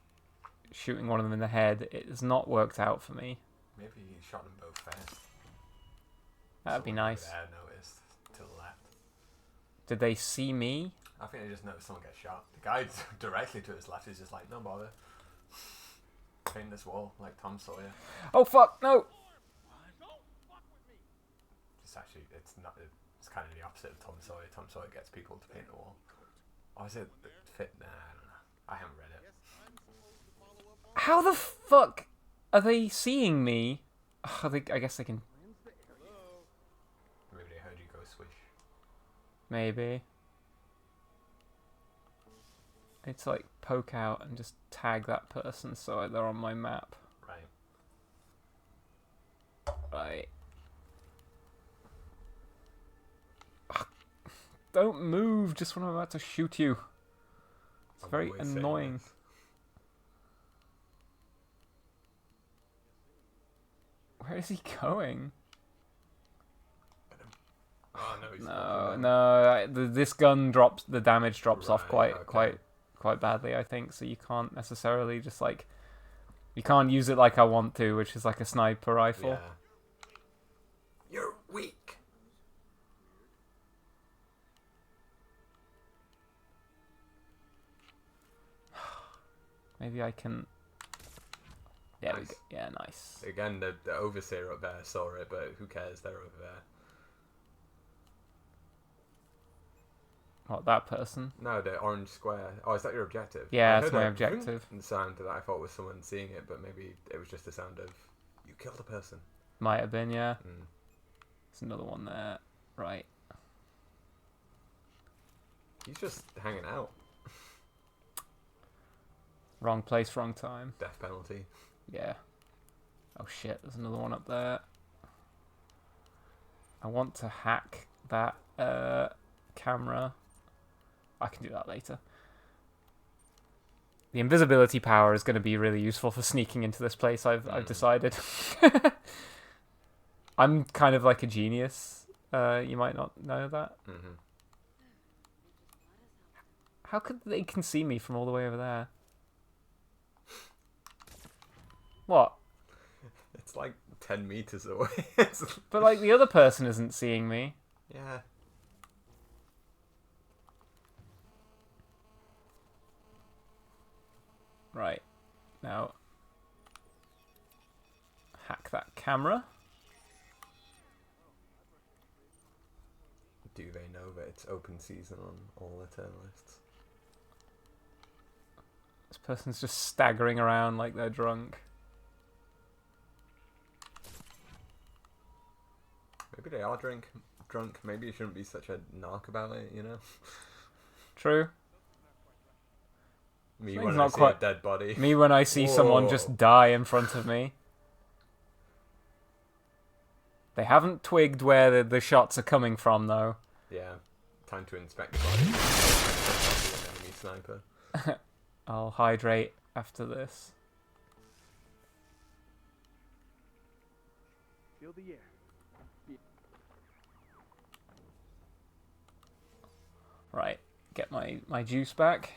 shooting one of them in the head, it has not worked out for me. Maybe you shot them both fast. That'd be nice. There noticed to the left. Did they see me? I think they just noticed someone get shot. The guy directly to his left is just like, no bother. Paint this wall like Tom Sawyer. Oh fuck, no! It's not. It's kind of the opposite of Tom Sawyer. Tom Sawyer gets people to paint the wall. Or is it fit? Nah, I don't know. I haven't read it. How the fuck are they seeing me? Oh, I guess they can. Maybe they heard you go swish. Maybe. It's like poke out and just tag that person so they're on my map. Right. Don't move just when I'm about to shoot you. It's very annoying. Where is he going? Oh, no, he's no. This gun drops. The damage drops off quite badly, I think. So you can't necessarily just like. You can't use it like I want to, which is like a sniper rifle. Yeah. You're weak. Maybe I can. Yeah, Nice. Nice. Again, the overseer up there saw it, but who cares? They're over there. What, that person? No, the orange square. Oh, is that your objective? Yeah, that's my objective. The sound that I thought was someone seeing it, but maybe it was just the sound of you killed a person. Might have been, yeah. There's another one there. Right. He's just hanging out. Wrong place, wrong time. Death penalty. Yeah. Oh shit, there's another one up there. I want to hack that camera. I can do that later. The invisibility power is going to be really useful for sneaking into this place, I've decided. I'm kind of like a genius. You might not know that. Mm-hmm. How could they can see me from all the way over there? What? It's like 10 meters away. But like the other person isn't seeing me. Yeah. Right. Now hack that camera. Do they know that it's open season on all Eternalists? This person's just staggering around like they're drunk. Maybe they are drunk. Maybe you shouldn't be such a narc about it, you know? True. Me Something's when I not see quite- a dead body. Me when I see someone just Whoa. die in front of me. They haven't twigged where the shots are coming from, though. Yeah. Time to inspect the body. An enemy sniper. I'll hydrate after this. Feel the air. Right, get my juice back.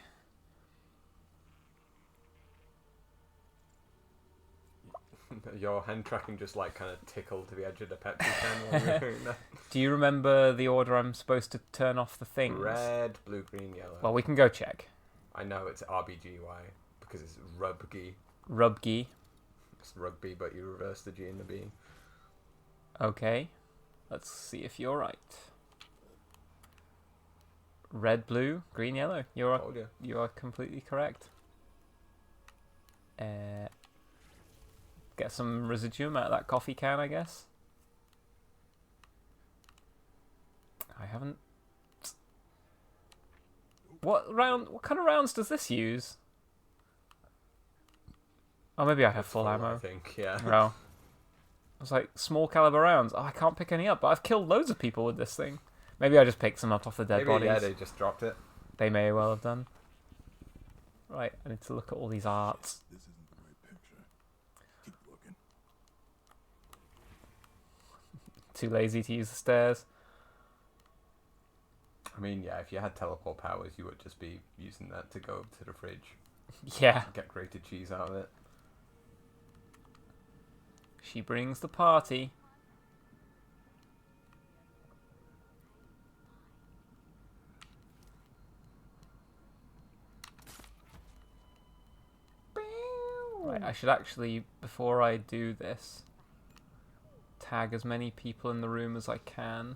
Your hand tracking just like kind of tickled to the edge of the Pepsi can while you were doing that. Do you remember the order I'm supposed to turn off the things? Red, blue, green, yellow. Well, we can go check. I know it's RBGY because it's rubgy. Rubgy. It's rugby, but you reverse the G and the B. Okay. Let's see if you're right. Red, blue, green, yellow. You are completely correct. Get some residuum out of that coffee can, I guess. I haven't. What kind of rounds does this use? Oh, maybe I have full ammo. I think, yeah. No. I was like, small caliber rounds. Oh, I can't pick any up, but I've killed loads of people with this thing. Maybe I just picked some up off the dead Maybe, bodies. yeah, they just dropped it. They may well have done. Right, I need to look at all these arts. This isn't the right picture. Keep looking. Too lazy to use the stairs. I mean, yeah, if you had teleport powers, you would just be using that to go to the fridge. Yeah. Get grated cheese out of it. She brings the party. Right, I should actually, before I do this, tag as many people in the room as I can.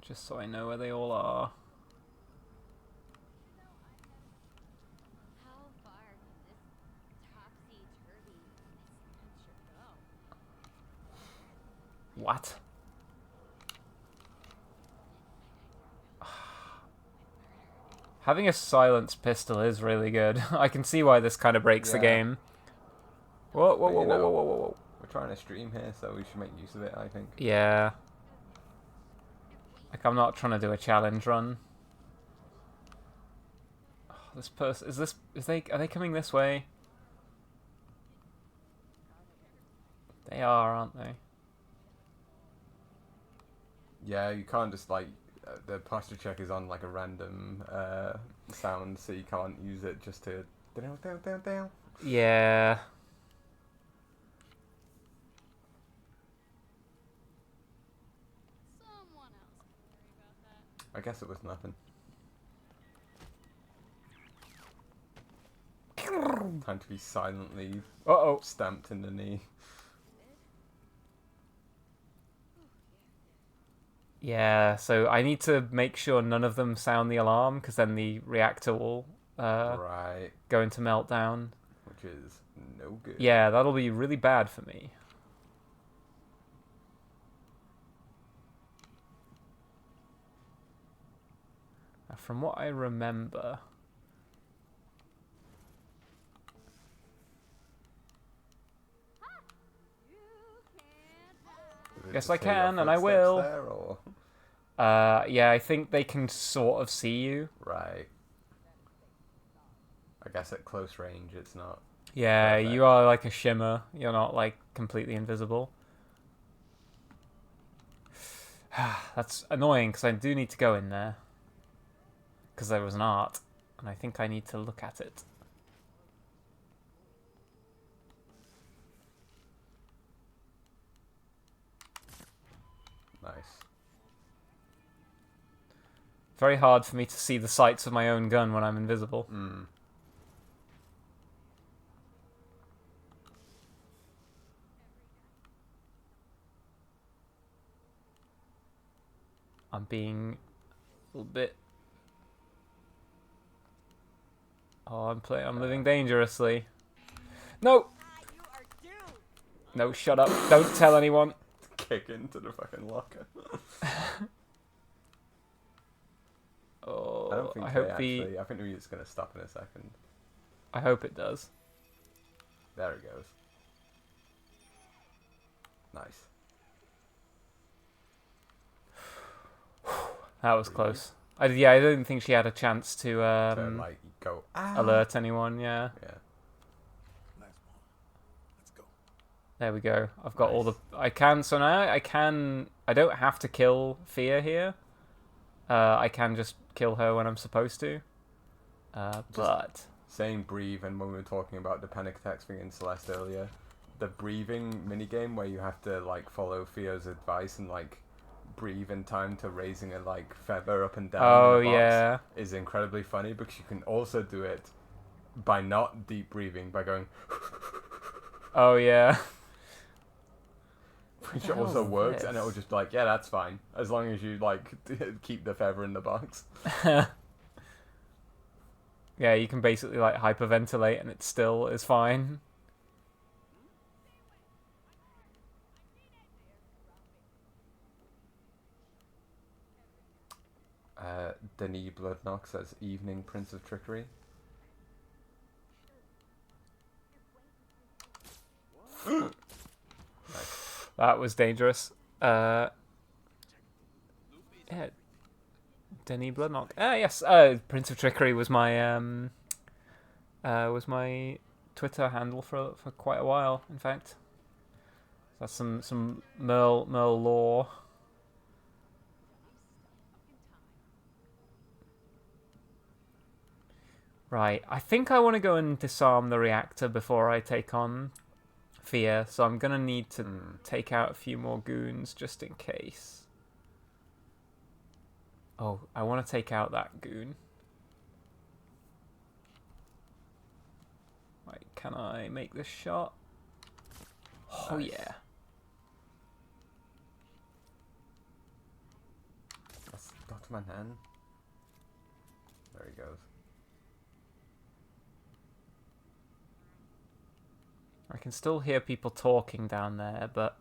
Just so I know where they all are. How far can this topsy-turvy misadventure go? What? Having a silenced pistol is really good. I can see why this kind of breaks the Yeah. game. Whoa, whoa, But, whoa, you whoa, know, whoa, whoa, whoa. We're trying to stream here, so we should make use of it, I think. Yeah. Like, I'm not trying to do a challenge run. Oh, this person, are they coming this way? They are, aren't they? Yeah, you can't just, like, the posture check is on, like, a random sound, so you can't use it just to... Yeah. Someone else can worry about that. I guess it was nothing. Time to be silently Uh-oh. stamped in the knee. Yeah, so I need to make sure none of them sound the alarm, because then the reactor will Right, go into meltdown. which is no good. Yeah, that'll be really bad for me. from what I remember. Did it Yes, just I hear your can, and I footsteps will. There, or? Yeah, I think they can sort of see you. Right. I guess at close range it's not. Yeah, Perfect. you are like a shimmer. You're not like completely invisible. That's annoying because I do need to go in there. Because there was an art, and I think I need to look at it. Nice. Very hard for me to see the sights of my own gun when I'm invisible. Mm. I'm being a little bit. Oh, I'm living dangerously. No! No, shut up. Don't tell anyone. Kick into the fucking locker. Oh, I don't think I they hope actually. I think the music's gonna stop in a second. I hope it does. There it goes. Nice. That was Breathe. close. I didn't think she had a chance to To like go. alert anyone. Yeah, Yeah. Last one. Let's go. there we go. I've got all the. Nice. I can. So now I can. I don't have to kill Fear here. I can just kill her when I'm supposed to. But Saying breathe, and when we were talking about the panic attacks thing in Celeste earlier, the breathing minigame where you have to like follow Theo's advice and like breathe in time to raising a like feather up and down oh in the box yeah, is incredibly funny because you can also do it by not deep breathing, by going oh yeah. which the hell also is works, and this? it'll just be like, yeah, that's fine as long as you like keep the feather in the box. Yeah, you can basically like hyperventilate and it still is fine. Denis Bloodknock says evening Prince of Trickery. Nice. That was dangerous. Yeah. Denis Bloodknock. Ah, yes. Prince of Trickery was my Twitter handle for quite a while. In fact, that's some Merle lore. Right. I think I want to go and disarm the reactor before I take on Fear. So I'm gonna need to take out a few more goons just in case. Oh, I want to take out that goon. Right, can I make this shot? Oh, Nice. yeah. That's Dr. Manhattan. There he goes. I can still hear people talking down there, but...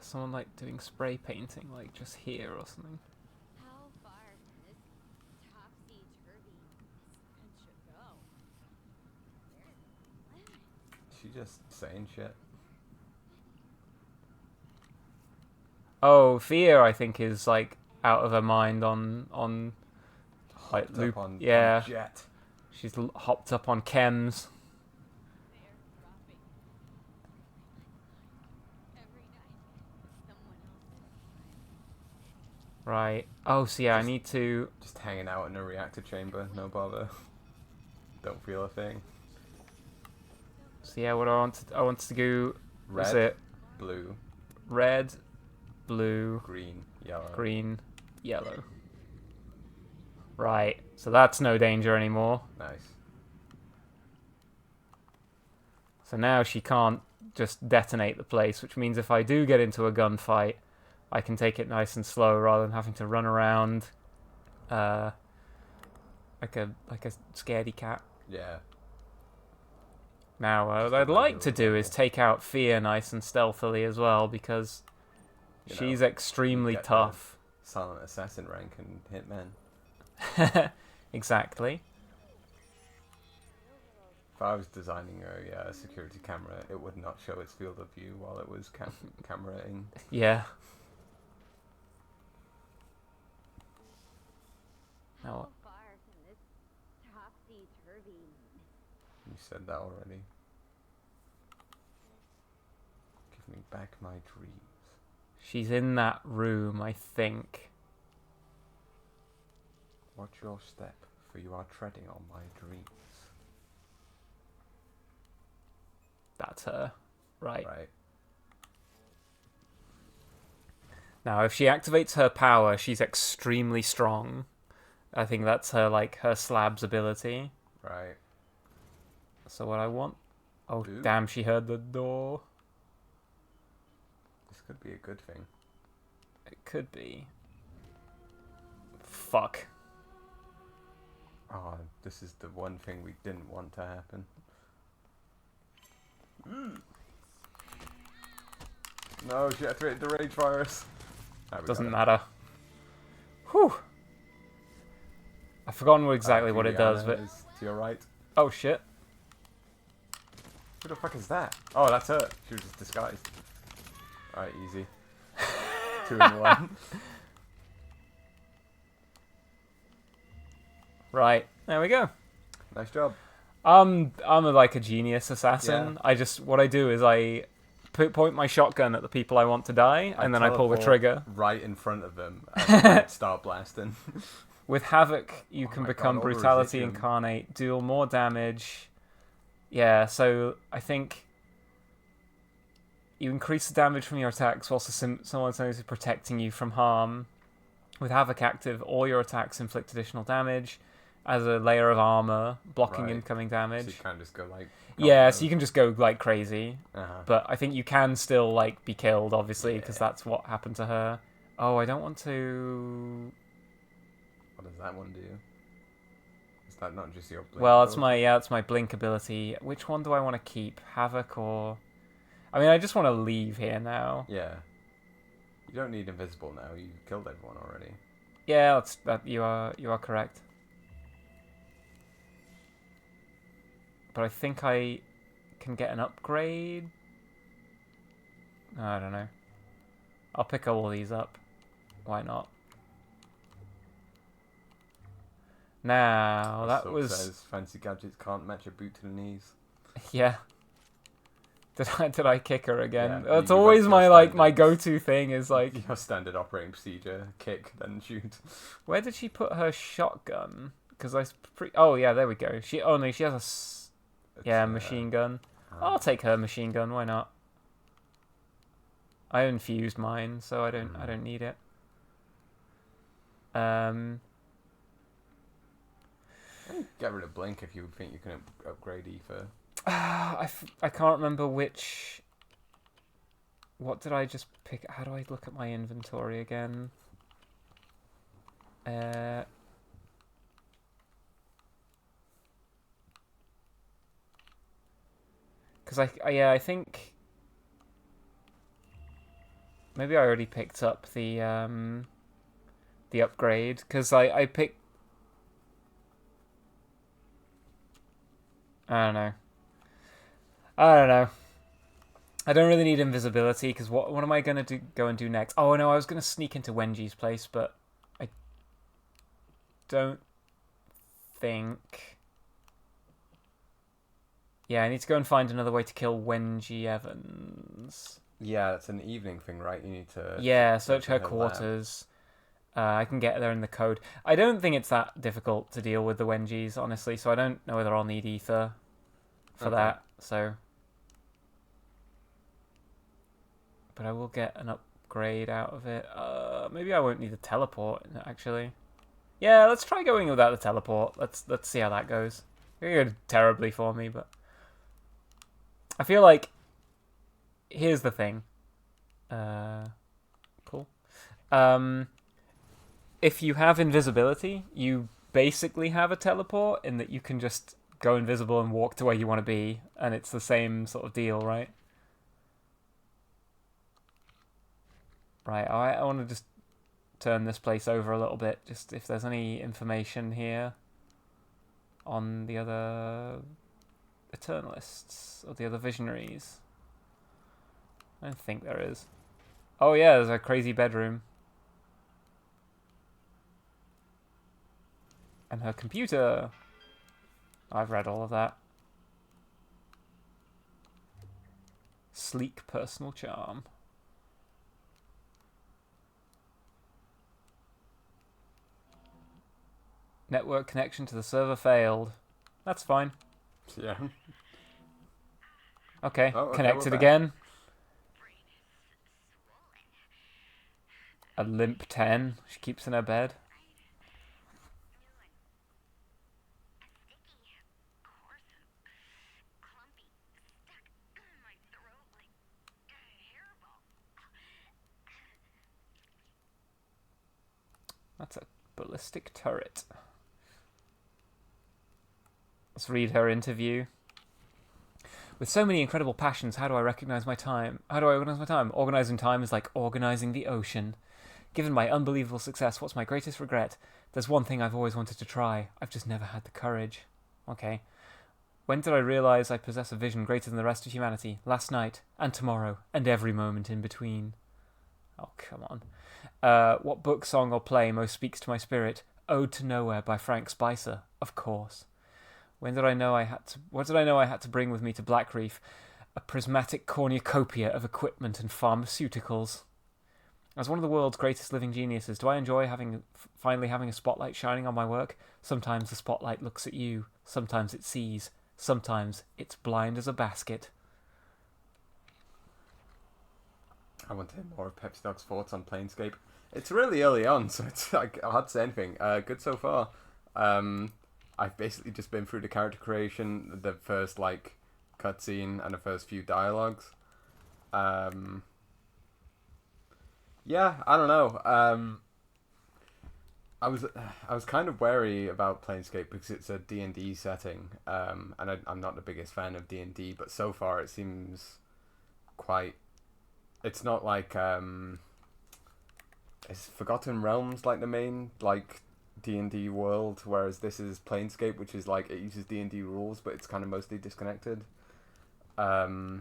someone like doing spray painting, like just here or something. How far can this topsy-turvy adventure go? Where's the limit? She just saying shit. Oh, Fear, I think, is like out of her mind on like Hopped loop. up on Yeah, Jet. she's hopped up on chems. They're dropping. Every night, someone else's. Right. Oh, so yeah, I Just- need to. Just hanging out in a reactor chamber, no bother. Don't feel a thing. So yeah, what I want to do. Red, Is it blue, red, blue, green, yellow. green, yellow? Right. So that's no danger anymore. Nice. So now she can't just detonate the place, which means if I do get into a gunfight, I can take it nice and slow rather than having to run around like a scaredy cat. Yeah. Now, Just what I'd a like to regular do is level. take out Fia nice and stealthily as well, because You she's know, extremely get the- tough. Silent assassin rank and hitman. Exactly. If I was designing a security camera, it would not show its field of view while it was cameraing. Yeah. How Now, far can this topsy-turvy? You said that already. Give me back my dreams. she's in that room, I think. Watch your step, for you are treading on my dreams. That's her. Right. Right. Now, if she activates her power, she's extremely strong. I think that's her, like, her slab's ability. Right. So what I want... Oh, Ooh. damn, she heard the door. This could be a good thing. It could be. Fuck. Oh, this is the one thing we didn't want to happen. No, she activated the rage virus. Ah, we Doesn't got it. matter. Whew. I've forgotten exactly what it does, but... Juliana is to your right. Oh, shit. Who the fuck is that? Oh, that's her. She was just disguised. Alright, easy. 2 in 1. Right. There we go. Nice job. I'm like a genius assassin. Yeah. I just... What I do is I point my shotgun at the people I want to die, and then I pull the teleport trigger. right in front of them and start blasting. With Havoc, you Oh can my become God, all the Brutality residuum. Incarnate, deal more damage. Yeah, so I think you increase the damage from your attacks whilst someone is protecting you from harm. With Havoc active, all your attacks inflict additional damage as a layer of armor, blocking Right. incoming So damage. you can just go like... Yeah, so you can just go like crazy. Uh-huh. But I think you can still like be killed, obviously, because Yeah. that's what happened to her. Oh, I don't want to... What does that one do? Is that not just your blink Well, it's ability? that's my blink ability. Which one do I want to keep? Havoc or... I mean, I just want to leave here now. Yeah. You don't need invisible now. You killed everyone already. Yeah, you are correct. But I think I can get an upgrade. I don't know. I'll pick all these up. Why not? Now, that Sub was... says fancy gadgets can't match a boot to the knees. Yeah. Did I kick her again? Yeah, It's you always went my your like my standards. go-to thing is like, Your standard operating procedure: kick, then shoot. where did she put her shotgun? Because oh yeah, there we go. She no, she has a It's, machine gun. I'll uh, take her machine gun. Why not? I infused mine, so I don't need it. Get rid of blink if you think you can upgrade Aoife. I can't remember which. What did I just pick? How do I look at my inventory again? Because I think maybe I already picked up the upgrade because I picked. I don't know. I don't really need invisibility because what am I gonna go and do next? Oh no, I was gonna sneak into Wenji's place, but I don't think. Yeah, I need to go and find another way to kill Wenji Evans. Yeah, that's an evening thing, right? You need to... Yeah, search her lab. quarters. I can get there in the code. I don't think it's that difficult to deal with the Wenjis, honestly, so I don't know whether I'll need ether for Okay. that, so... But I will get an upgrade out of it. Maybe I won't need the teleport, actually. Yeah, let's try going without the teleport. Let's see how that goes. It could go terribly for me, but... I feel like... Here's the thing. Cool. If you have invisibility, you basically have a teleport in that you can just go invisible and walk to where you want to be, and it's the same sort of deal, right? Right, I want to just turn this place over a little bit, just if there's any information here on the other Eternalists or the other Visionaries. I don't think there is. Oh yeah, there's a crazy bedroom. And her computer. I've read all of that. Sleek personal charm. Network connection to the server failed. That's fine. Yeah. Okay, Oh, okay, connected we're back. again. A limp 10. She keeps in her bed. That's a ballistic turret. Let's read her interview. With so many incredible passions, how do I recognize my time? How do I organize my time? Organizing time is like organizing the ocean. Given my unbelievable success, what's my greatest regret? There's one thing I've always wanted to try. I've just never had the courage. Okay. When did I realize I possess a vision greater than the rest of humanity? Last night, and tomorrow, and every moment in between. Oh, come on. What book, song, or play most speaks to my spirit? Ode to Nowhere by Frank Spicer, of course. When did I know I had to? What did I know I had to bring with me to Blackreef? A prismatic cornucopia of equipment and pharmaceuticals. As one of the world's greatest living geniuses, do I enjoy finally having a spotlight shining on my work? Sometimes the spotlight looks at you. Sometimes it sees. Sometimes it's blind as a basket. I want to hear more of Pepsi Dog's thoughts on Planescape. It's really early on, so it's like hard to say anything. Good so far. I've basically just been through the character creation, the first like cutscene, and the first few dialogues. Yeah, I don't know. I was kind of wary about Planescape because it's a D&D setting, and I'm not the biggest fan of D&D, but so far it seems quite. It's not like is Forgotten Realms like the main like D&D world, whereas this is Planescape, which is like it uses D&D rules, but it's kind of mostly disconnected. So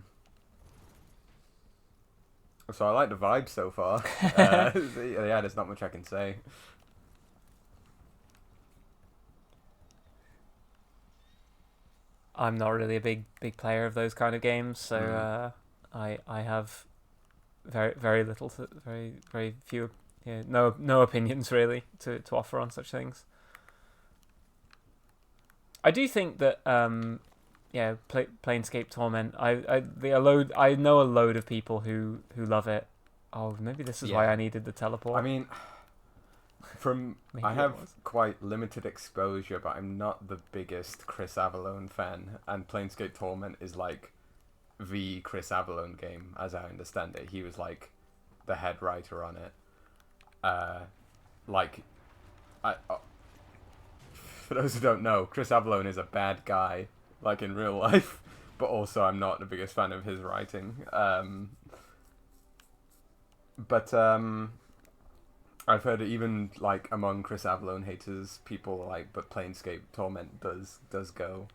I like the vibe so far. Yeah, there's not much I can say. I'm not really a big player of those kind of games, so I have very little to very few, no opinions really to offer on such things. I do think that Planescape Torment. I know a load of people who love it. Oh, maybe this is why I needed the teleport. I mean, I have quite limited exposure, but I'm not the biggest Chris Avellone fan, and Planescape Torment is like the Chris Avellone game, as I understand it. He was like the head writer on it. For those who don't know, Chris Avellone is a bad guy, like in real life, but also I'm not the biggest fan of his writing. But I've heard even like among Chris Avellone haters, people are like, but Planescape Torment does go.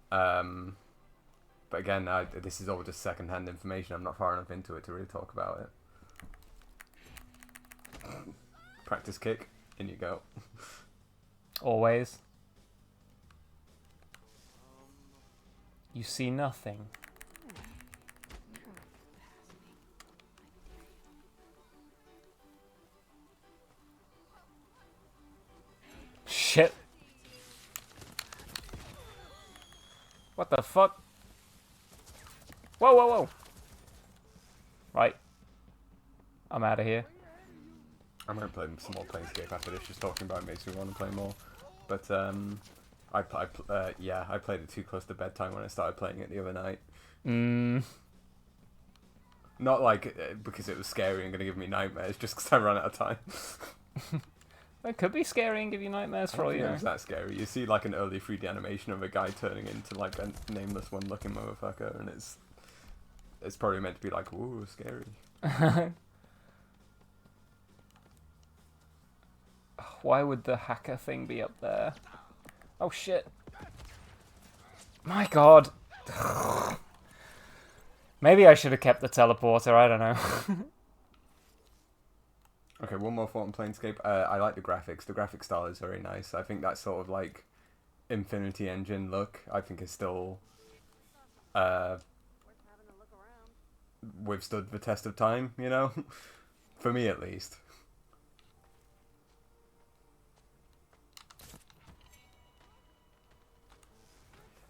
But again, this is all just secondhand information. I'm not far enough into it to really talk about it. Practice kick, in you go. Always. You see nothing. Shit. What the fuck? Whoa. Right. I'm out of here. I might play some more Planescape after this. Just talking about it makes me want to play more. But I played it too close to bedtime when I started playing it the other night. Not like because it was scary and going to give me nightmares, just because I ran out of time. It could be scary and give you nightmares for all you It know. was that scary. You see like an early 3D animation of a guy turning into like a nameless one-looking motherfucker, and it's probably meant to be like, ooh, scary. Why would the hacker thing be up there? Oh shit. My god. Maybe I should have kept the teleporter, I don't know. Okay, one more thought on Planescape. I like the graphics. The graphic style is very nice. I think that sort of like Infinity Engine look, I think is still withstood the test of time, you know? For me at least.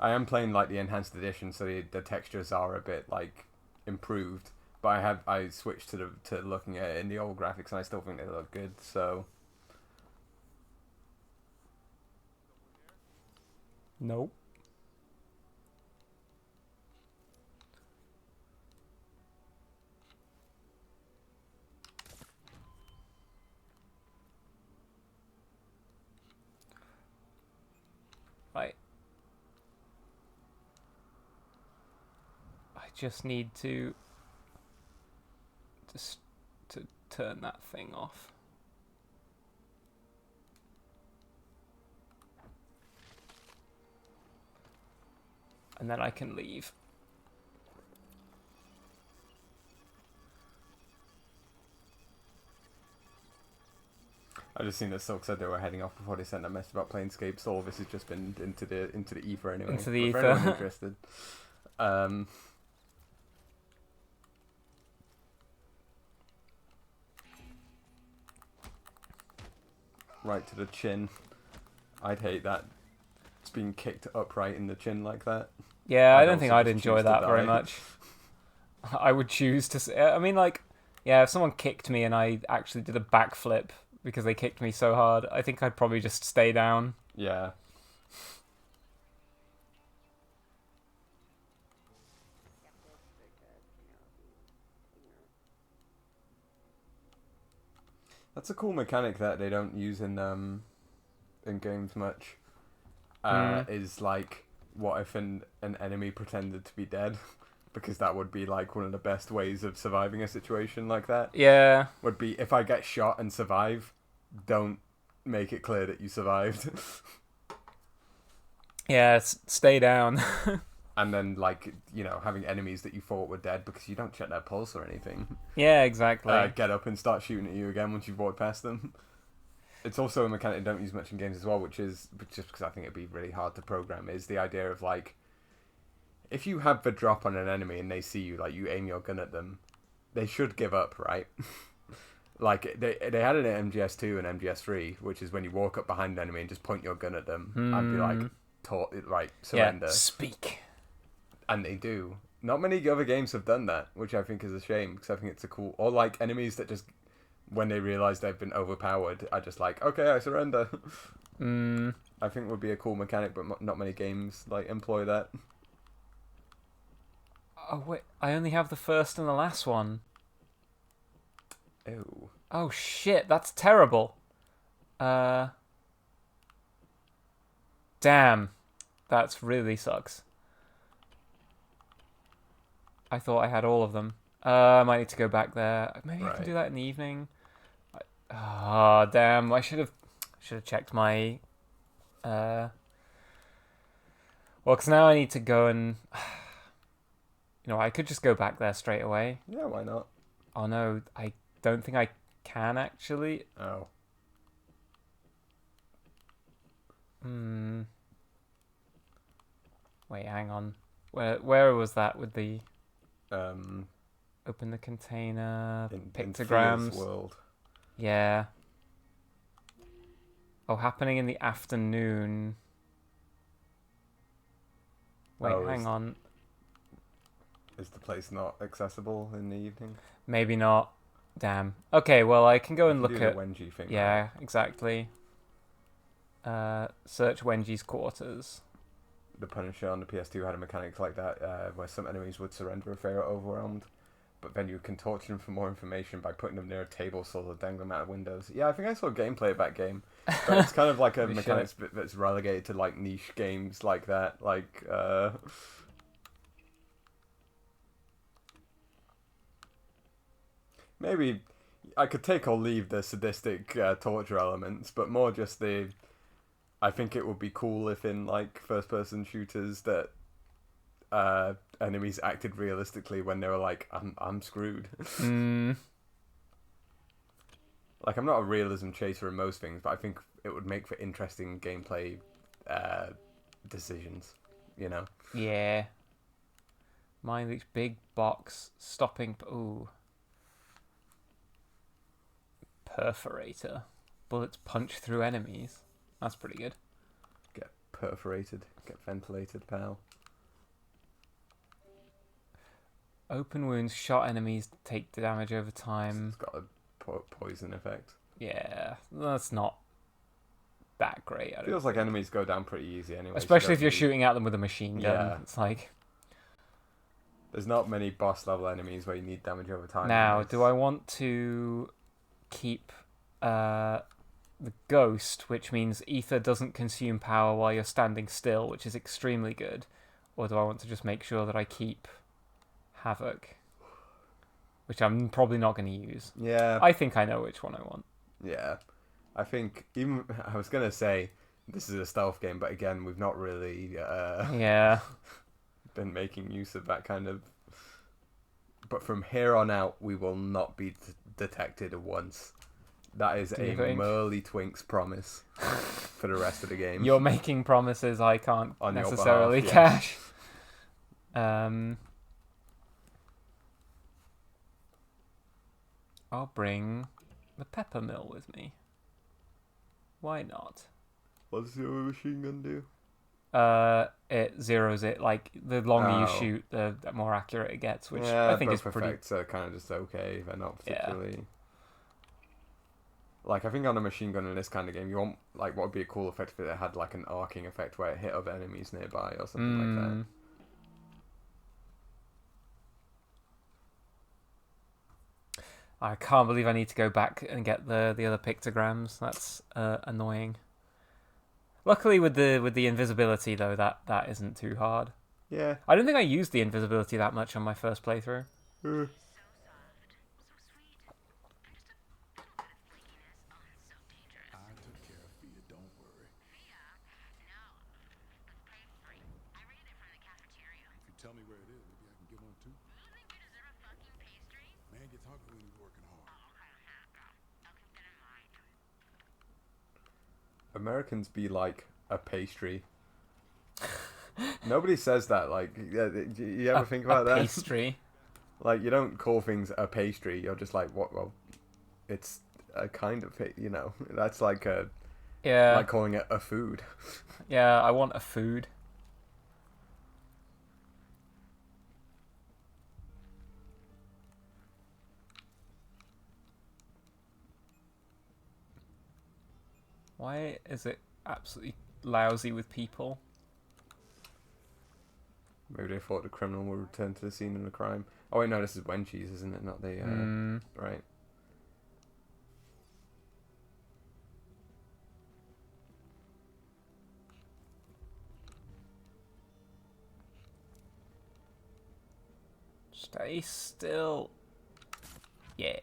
I am playing like the enhanced edition, so the textures are a bit like improved. But I switched to looking at it in the old graphics, and I still think they look good. So Nope. Right. I just need to turn that thing off. And then I can leave. I just seen that Silk said they were heading off before they sent a message about Planescape. So all this has just been into the ether anyway. Into the But ether. for anyone interested. Right to the chin. I'd hate that. It's being kicked upright in the chin like that. Yeah, I don't also think I'd just enjoy choose to that very die. much. I would choose to. I mean, like, yeah, if someone kicked me and I actually did a backflip because they kicked me so hard, I think I'd probably just stay down. Yeah. That's a cool mechanic that they don't use in games much. Is like, what if an enemy pretended to be dead? Because that would be like one of the best ways of surviving a situation like that. Yeah. Would be if I get shot and survive, don't make it clear that you survived. Yeah, stay down. And then, like, you know, having enemies that you thought were dead because you don't check their pulse or anything. Yeah, exactly. Get up and start shooting at you again once you've walked past them. It's also a mechanic I don't use much in games as well, which is just because I think it'd be really hard to program, is the idea of, like, if you have the drop on an enemy and they see you, like, you aim your gun at them, they should give up, right? Like, they had it in MGS2 and MGS3, which is when you walk up behind an enemy and just point your gun at them. I'd be like, surrender. Yeah, speak. And they do. Not many other games have done that, which I think is a shame, because I think it's a cool... Or, like, enemies that just, when they realise they've been overpowered, are just like, okay, I surrender. I think would be a cool mechanic, but not many games, like, employ that. Oh, wait, I only have the first and the last one. Ew. Oh, shit, that's terrible. Damn. That's really sucks. I thought I had all of them. I might need to go back there. Maybe I can do that in the evening. Ah, damn. I should have checked my... Well, because now I need to go and... You know, I could just go back there straight away. Yeah, why not? Oh, no. I don't think I can, actually. Oh. Wait, hang on. Where was that with the... Open the container, pictograms. In Fear's world. Yeah. Oh, happening in the afternoon. Wait, hang on. Is the place not accessible in the evening? Maybe not. Damn. Okay, well, I can go and look at... the Wenji thing. Yeah, right? exactly. Search Wenji's quarters. The Punisher on the PS2 had a mechanic like that, where some enemies would surrender if they were overwhelmed. but then you can torture them for more information by putting them near a table so they'll dangle them out of windows. Yeah, I think I saw gameplay of that game. But it's kind of like a We mechanics bit that's relegated to like niche games like that. Like, maybe I could take or leave the sadistic torture elements, but more just the. I think it would be cool if in like first-person shooters that enemies acted realistically when they were like, I'm screwed. Like, I'm not a realism chaser in most things, but I think it would make for interesting gameplay decisions, you know? Yeah. Mind each big box stopping. Ooh. Perforator. Bullets punch through enemies. That's pretty good. Get perforated, get ventilated, pal. Open wounds, shot enemies take the damage over time. It's got a poison effect. Yeah, that's not that great. Feels like enemies go down pretty easy anyway. Especially if you're shooting at them with a machine gun. Yeah. It's like... There's not many boss level enemies where you need damage over time. Now, do I want to keep the ghost, which means ether doesn't consume power while you're standing still, which is extremely good? Or do I want to just make sure that I keep havoc? Which I'm probably not going to use. Yeah. I think I know which one I want. Yeah. I think, even, I was going to say, this is a stealth game, but again, we've not really Yeah. been making use of that kind of... But from here on out, we will not be detected once. That is Do you a think? Merly Twinks promise for the rest of the game. You're making promises I can't On your necessarily behalf, cash. I'll bring the pepper mill with me. Why not? What does your machine gun do? It zeroes it. Like, the longer you Oh. shoot, the more accurate it gets, which Yeah, I think both is pretty... effects are kind of just okay. They're not Yeah. particularly... Like, I think on a machine gun in this kind of game, you want, like, what would be a cool effect if it had, like, an arcing effect where it hit other enemies nearby or something like that. I can't believe I need to go back and get the other pictograms. That's annoying. Luckily, with the invisibility though, that isn't too hard. Yeah. I don't think I used the invisibility that much on my first playthrough. I took care of Fia, don't worry. If you tell me where it is, maybe I can get one too. Man gets hungry when he's working hard. Americans be like a pastry. Nobody says that. Like, yeah, do you ever think about that? Pastry. Like, you don't call things a pastry. You're just like, what? Well, it's a kind of, you know, that's like a, Yeah. like calling it a food. Yeah, I want a food. Why is it absolutely lousy with people? Maybe they thought the criminal would return to the scene of the crime. Oh wait, no, this is Wenchie's, isn't it? Not the right. Stay still. Yeah.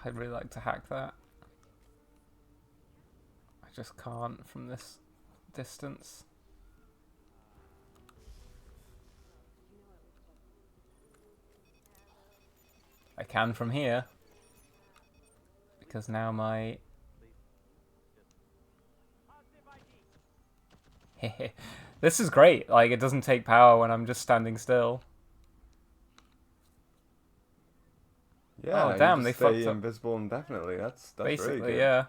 I'd really like to hack that. I just can't from this distance. I can from here. Because now my... This is great. Like, it doesn't take power when I'm just standing still. Yeah, Oh, you damn, just they stay fucked up. invisible indefinitely. That's Basically, really good. yeah.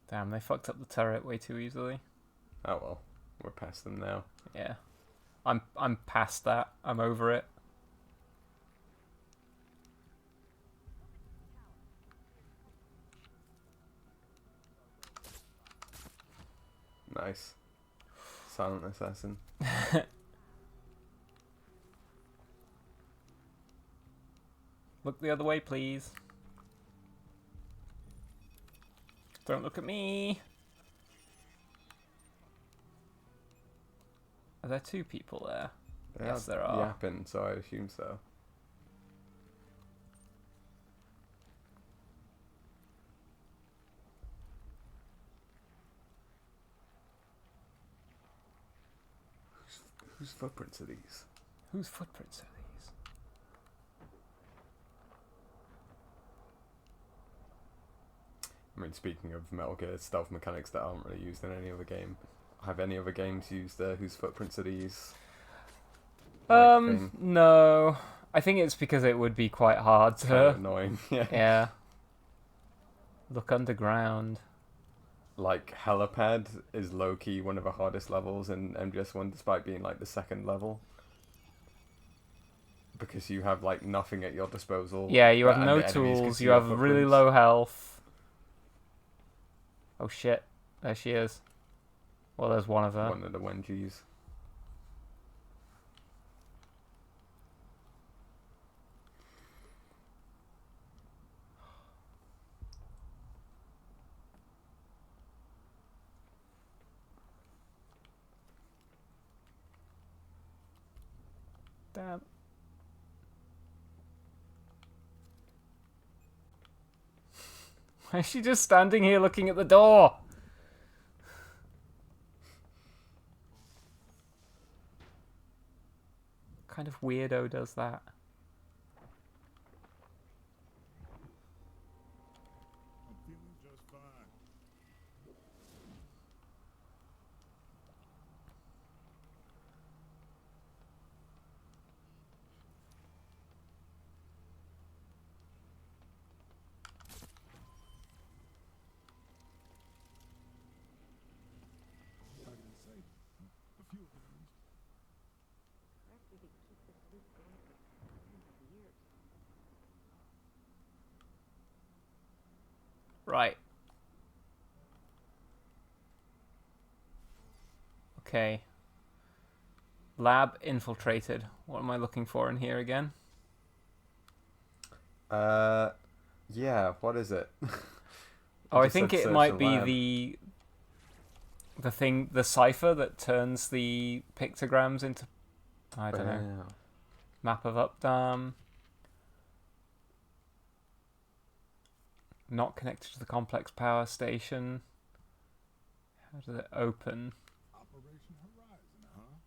Damn, they fucked up the turret way too easily. Oh well, we're past them now. Yeah. I'm past that. I'm over it. Nice. Silent assassin. Look the other way, please. Don't look at me. Are there two people there? They Yes, there are. Yapping, so I assume so. Whose footprints are these? Whose footprints are these? I mean, speaking of Metal Gear stealth mechanics that aren't really used in any other game, have any other games used whose footprints are these? Thing? No. I think it's because it would be quite hard to... Kind of annoying, yeah. Yeah. Look underground. Like, Helipad is low-key one of the hardest levels in MGS1, despite being, like, the second level. Because you have, like, nothing at your disposal. Yeah, you have and no the enemies can tools, see you your have really footprints. low health. Oh shit. There she is. Well, there's one of her. One of the Wenjis. Damn. Why is she just standing here looking at the door? What kind of weirdo does that? I'm feeling just fine. How can I say? A few of them at least. Correctly to keep this loop going for thousands of years. Right. Okay. Lab infiltrated. What am I looking for in here again? Yeah, what is it? Oh, I just think said it search might the be lab. the thing, the cipher that turns the pictograms into, I don't know, Yeah. map of Updam. Not connected to the complex power station. How does it open? Operation Horizon, huh?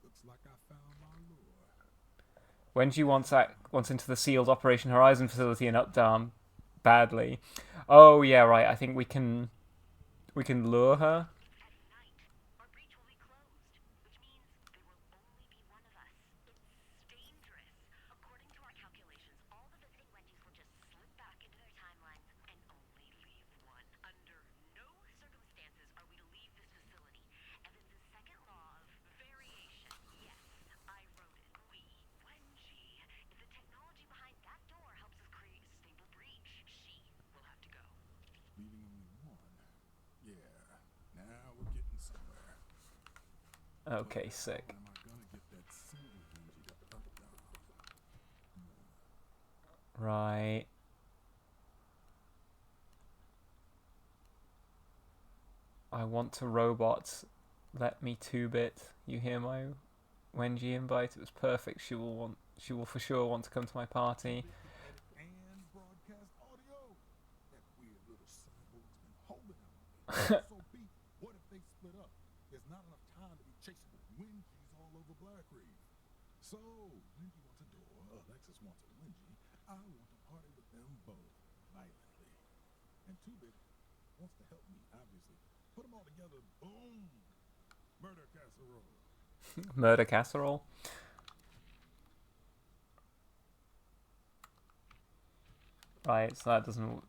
Looks like I found my lure. Wenji wants into the sealed Operation Horizon facility in Updam badly. Oh yeah, right. I think we can lure her. At night, our breach will be closed, which means there will only be one of us. It's dangerous. According to our calculations, all the visiting Wendy's will just slip back into their timelines and only leave one. Under no circumstances are we to leave this facility. Evans's second law of variation. Yes, I wrote it. We, Wenji. If the technology behind that door helps us create a stable breach, she will have to go. Leaving only one. Yeah, now we're getting somewhere. Okay, But sick. how am I gonna get that single Wenji to Updown? Right. I want to robot. Let me 2-bit. You hear my Wenji invite? It was perfect. She will for sure want to come to my party. And broadcast audio. That weird little cyborg's been holding out on me. So Pete, what if they split up? There's not enough time to be chasing with Wenji's all over Black Reef. So Wenji wants a door, Alexis wants a Wenji. I want to party with them both violently. And Two-Bit wants to help me, obviously. Put them all together, boom! Murder casserole. Murder casserole. Right, so that doesn't.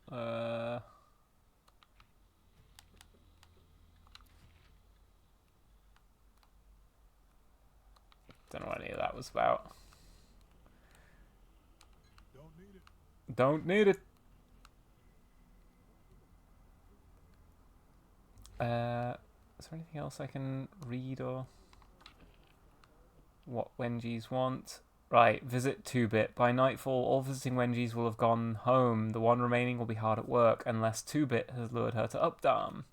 Don't know what any of that was about. Don't need it. Don't need it. Is there anything else I can read or what Wenjis want? Right, visit 2-Bit. By nightfall, all visiting Wenjis will have gone home. The one remaining will be hard at work unless 2-Bit has lured her to Updam.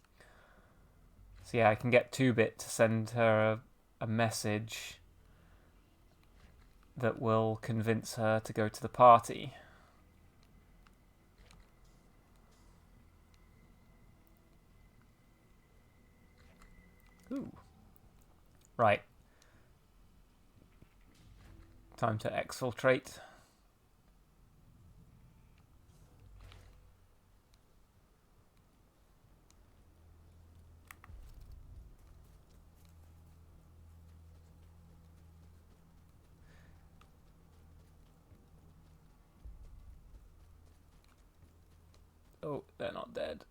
So yeah, I can get 2-Bit to send her a message that will convince her to go to the party. Ooh. Right. Time to exfiltrate. Oh, they're not dead.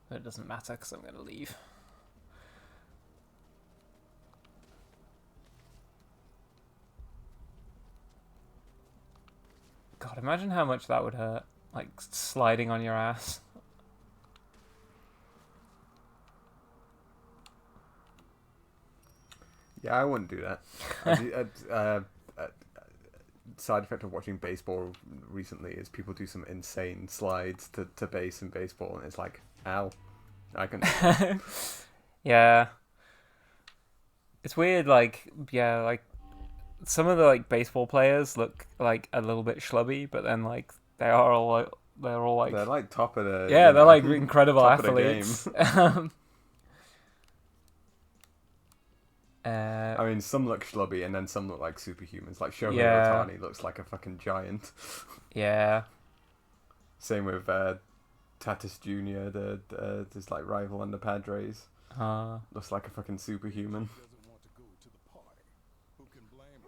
But it doesn't matter because I'm going to leave. God, imagine how much that would hurt. Like, sliding on your ass. Yeah, I wouldn't do that. Side effect of watching baseball recently is people do some insane slides to base in baseball, and it's like, ow. I can... Yeah. It's weird, like, yeah, like, some of the, like, baseball players look, like, a little bit schlubby, but then, like, they're all, like... They're, like, top of the... Yeah, they're, like, incredible top athletes. Of the game. I mean, some look schlubby, and then some look like superhumans. Like, Shohei Ohtani looks like a fucking giant. Yeah. Same with Tatis Jr., this, like, rival on the Padres. Looks like a fucking superhuman. Doesn't want to go to the party. Who can blame him?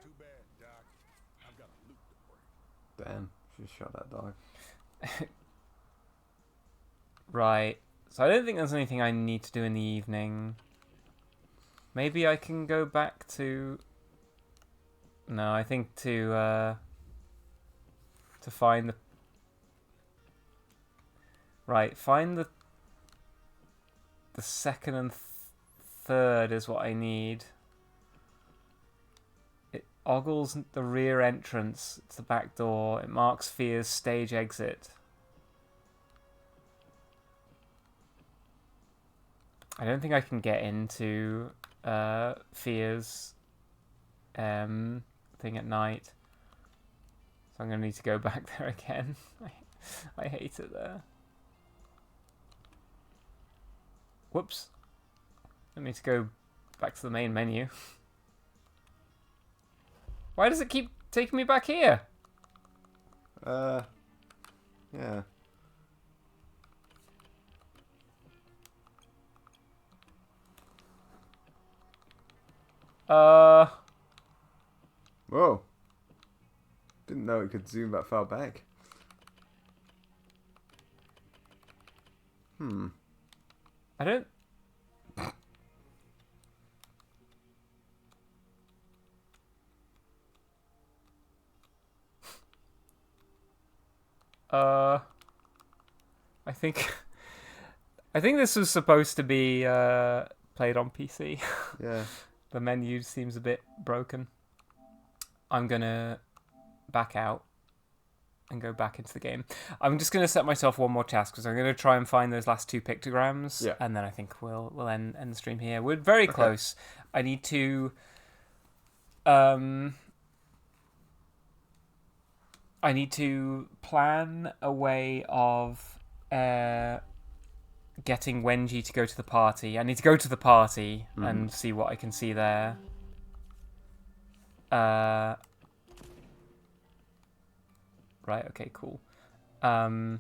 Too bad, Doc. I've got a loot to break. Damn, just shot that dog. Right. So I don't think there's anything I need to do in the evening. Maybe I can go back to... No, I think to find the... Right, find the second and third is what I need. It ogles the rear entrance to the back door. It marks Fear's stage exit. I don't think I can get into Fear's thing at night. So I'm going to need to go back there again. I hate it there. Whoops. I need to go back to the main menu. Why does it keep taking me back here? Yeah. Whoa. Didn't know it could zoom that far back. I don't... I think this was supposed to be played on PC. Yeah. The menu seems a bit broken. I'm gonna back out and go back into the game. I'm just gonna set myself one more task because I'm gonna try and find those last 2 pictograms. Yeah. And then I think we'll end the stream here. We're very close. I need to plan a way of getting Wenji to go to the party. I need to go to the party and see what I can see there. Right, okay, cool. What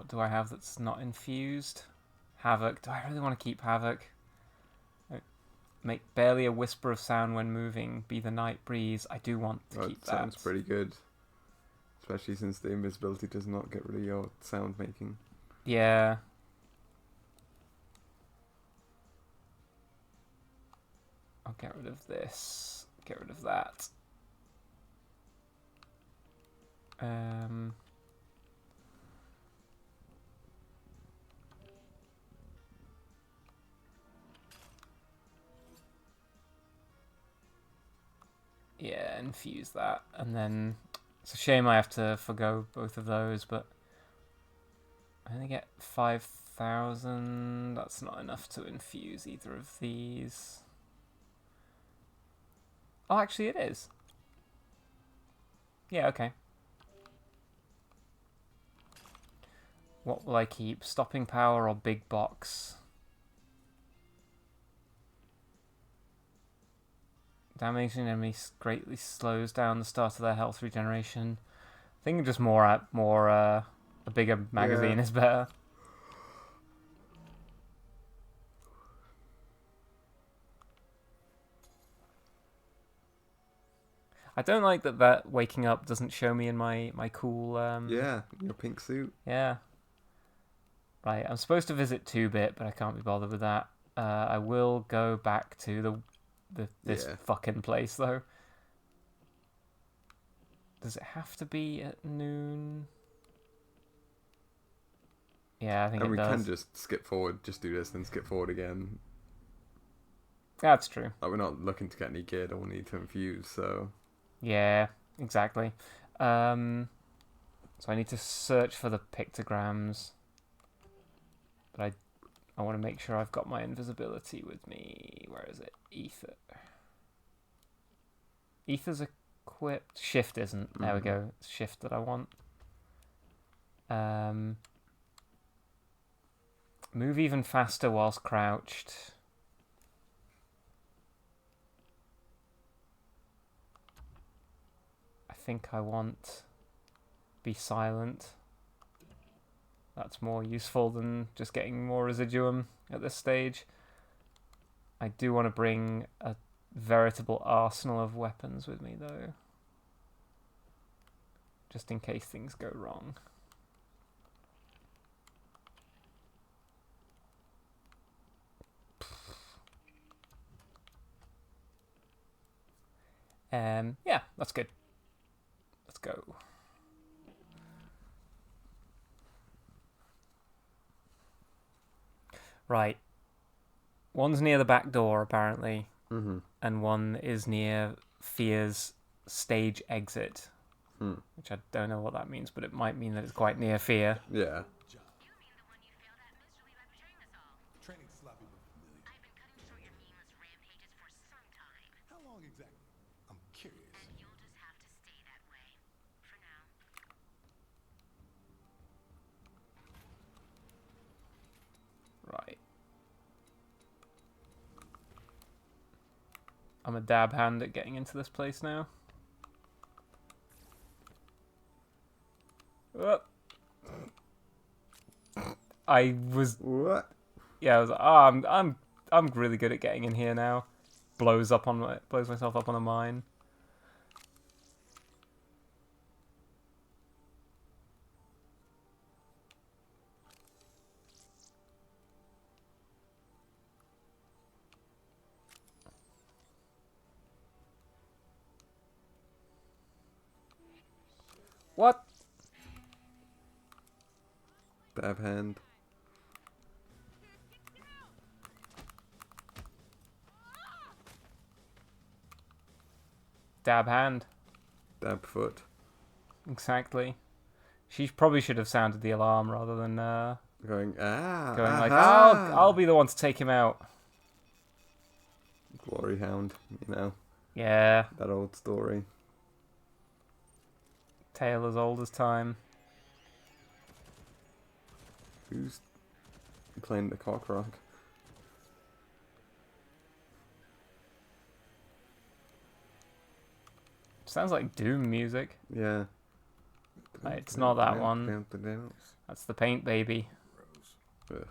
do I have that's not infused? Havoc. Do I really want to keep Havoc? Make barely a whisper of sound when moving. Be the night breeze. I do want to keep that. Sounds pretty good. It's Especially since the invisibility does not get rid of your sound making. Yeah. I'll get rid of this. Get rid of that. Yeah, infuse that. And then it's a shame I have to forgo both of those, but I only get 5,000. That's not enough to infuse either of these. Oh, actually it is. Yeah, okay. What will I keep? Stopping power or big box? Damaging enemies greatly slows down the start of their health regeneration. I think just a bigger magazine is better. I don't like that waking up doesn't show me in my cool Yeah, your pink suit. Yeah. Right, I'm supposed to visit 2-bit, but I can't be bothered with that. I will go back to this fucking place though. Does it have to be at noon? Yeah, I think it does. And we can just skip forward, just do this, then skip forward again. That's true. Like, we're not looking to get any gear, don't need to infuse, so... Yeah, exactly. So I need to search for the pictograms. But I want to make sure I've got my invisibility with me. Where is it? Ether. Ether's equipped. Shift isn't. There we go. It's shift that I want. Move even faster whilst crouched. I think I want be silent. That's more useful than just getting more residuum at this stage. I do want to bring a veritable arsenal of weapons with me though. Just in case things go wrong. Yeah, that's good. Let's go. Right. One's near the back door, apparently. And one is near Fear's stage exit. Which I don't know what that means, but it might mean that it's quite near Fear. Yeah. Training sloppy but familiar. I've been cutting short your meaningless rampages for some time. How long exactly? I'm curious. And you'll just have to stay that way. For now. Right. I'm a dab hand at getting into this place now. I was. What? Yeah, I was. Oh, I'm really good at getting in here now. Blows myself up on a mine. What? Dab hand. Dab hand. Dab foot. Exactly. She probably should have sounded the alarm rather than Going, going like, aha! I'll be the one to take him out. Glory hound, you know. Yeah. That old story. Tale as old as time. Who's playing the cock rock? Sounds like Doom music. Yeah. It's not that one. That's the Paint Baby. Ugh.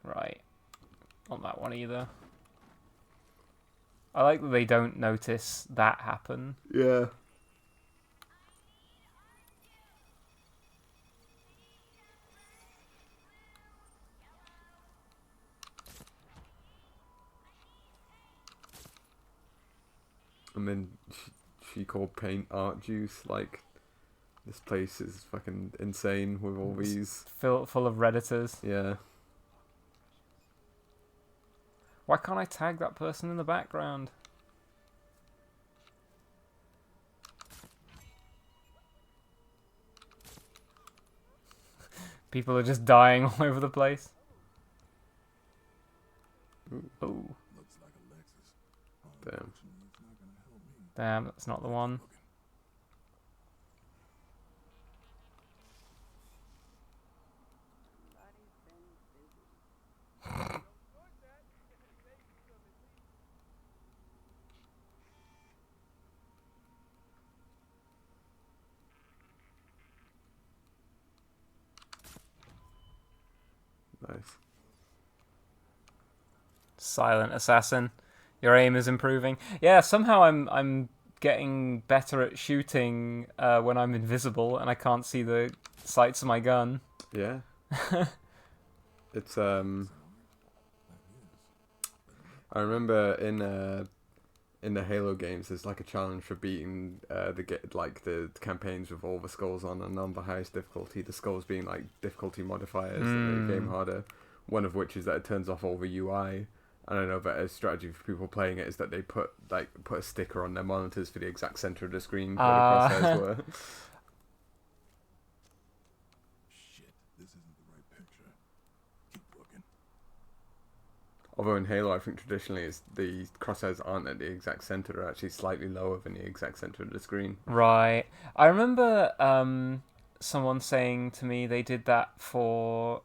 Right. Not that one either. I like that they don't notice that happen. Yeah. And then she called paint art juice. Like, this place is fucking insane with all these. Full of Redditors. Yeah. Why can't I tag that person in the background? People are just dying all over the place. Oh. Looks like a Lexus. Damn. Unfortunately, it's not gonna help me. Damn, that's not the one. Nice. Silent assassin. Your aim is improving. Yeah, somehow I'm getting better at shooting when I'm invisible and I can't see the sights of my gun. Yeah. It's I remember in the Halo games, there's like a challenge for beating the campaigns with all the skulls on and on the highest difficulty. The skulls being like difficulty modifiers that make the game harder. One of which is that it turns off all the UI. And I know that a strategy for people playing it is that they put a sticker on their monitors for the exact center of the screen where the crosshairs were. Shit, this isn't the right picture. Keep looking. Hmm. Although in Halo, I think traditionally the crosshairs aren't at the exact center; they're actually slightly lower than the exact center of the screen. Right. I remember someone saying to me they did that for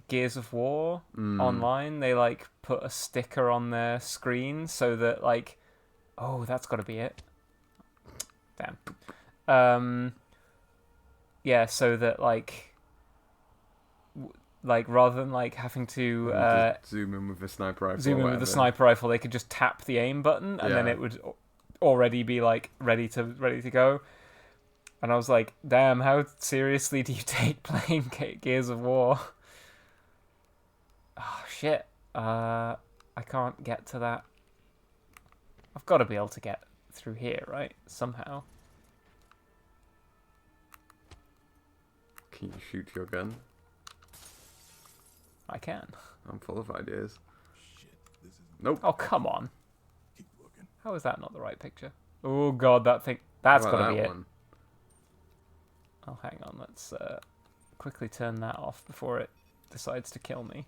Gears of War online. They like put a sticker on their screen so that like, oh, that's got to be it. Damn. Yeah, so that like rather than like having to Just zoom in with a sniper rifle. zoom in with the sniper rifle, they could just tap the aim button and then Yeah. it would already be like ready to go. And I was like, damn, how seriously do you take playing Gears of War? Oh shit. I can't get to that. I've got to be able to get through here, right? Somehow. Can you shoot your gun? I can. I'm full of ideas. Shit, this isn't. Nope. Oh, come on. Keep looking. How is that not the right picture? Oh god, that thing. That's How got about to be that it. one? Oh, hang on. Let's quickly turn that off before it decides to kill me.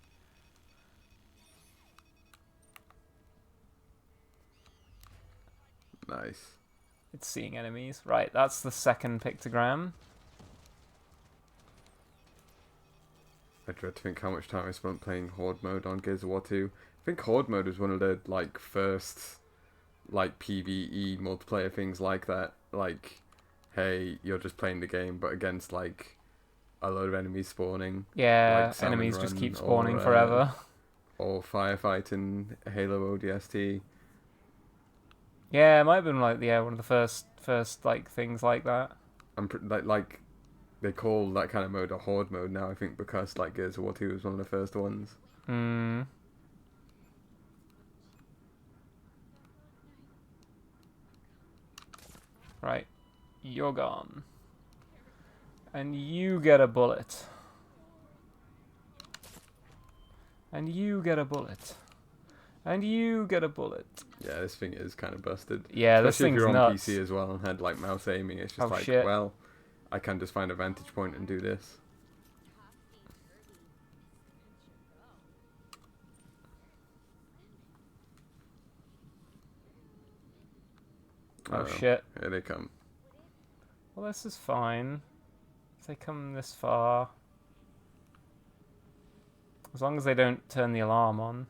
Nice. It's seeing enemies. Right, that's the second pictogram. I dread to think how much time I spent playing Horde mode on Gears of War 2. I think Horde mode was one of the first PvE multiplayer things like that. Like, hey, you're just playing the game, but against a load of enemies spawning. Yeah, Like Salmon enemies just Run keep spawning or, forever. Or firefighting Halo ODST. Yeah, it might have been one of the first things like that. I'm like they call that kind of mode a Horde mode now. I think because Gears of War 2 was one of the first ones. Hmm. Right, you're gone, and you get a bullet, and you get a bullet, and you get a bullet. Yeah, this thing is kind of busted. Yeah, this especially if thing's you're on nuts. PC as well and had mouse aiming. It's just Oh, shit. well, I can just find a vantage point and do this. Oh, Uh-oh. shit. Here they come. Well, this is fine. If they come this far. As long as they don't turn the alarm on.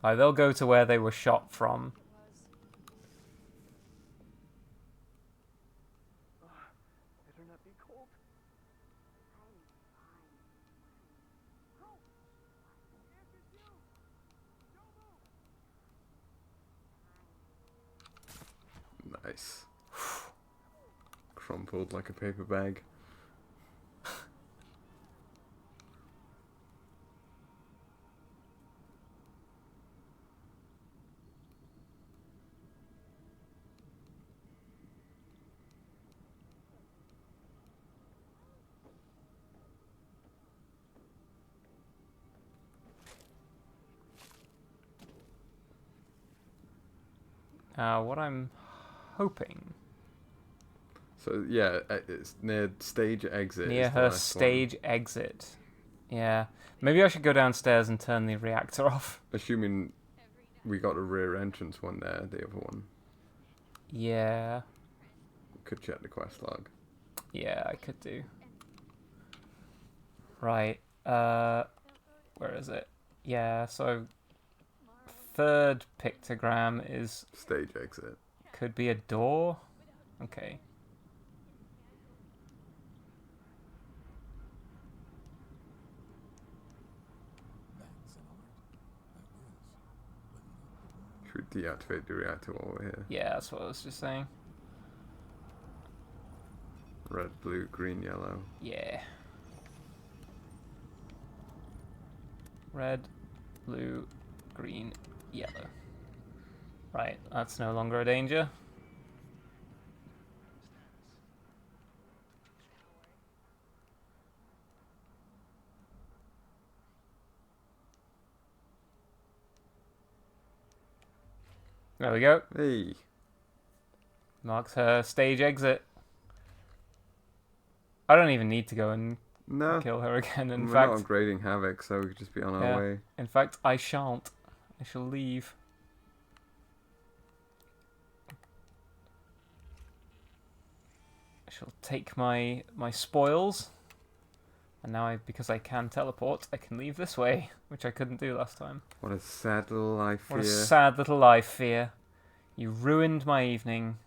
They'll go to where they were shot from. Nice. Crumpled like a paper bag. What I'm hoping So yeah, it's near stage exit. near is the her last stage exit. Yeah, maybe I should go downstairs and turn the reactor off. one. Assuming we got a rear entrance one there, the other one. Yeah, Could check the quest log. yeah, I could do. Right. Where is it? Yeah. So third pictogram is Stage exit. could be a door. Okay. That's an art. That is. Should we deactivate the reactor while we're here? Yeah, that's what I was just saying. Red, blue, green, yellow. Yeah. Red, blue, green, yellow. Right, that's no longer a danger. There we go. Hey. Marks her stage exit. I don't even need to go and No. kill her again. In We're fact, not upgrading Havoc, so we could just be on Yeah. our way. in fact, I shan't. I shall leave. I shall take my spoils, and now because I can teleport, I can leave this way, which I couldn't do last time. What a sad little life What a here. sad little life, Fear. You ruined my evening,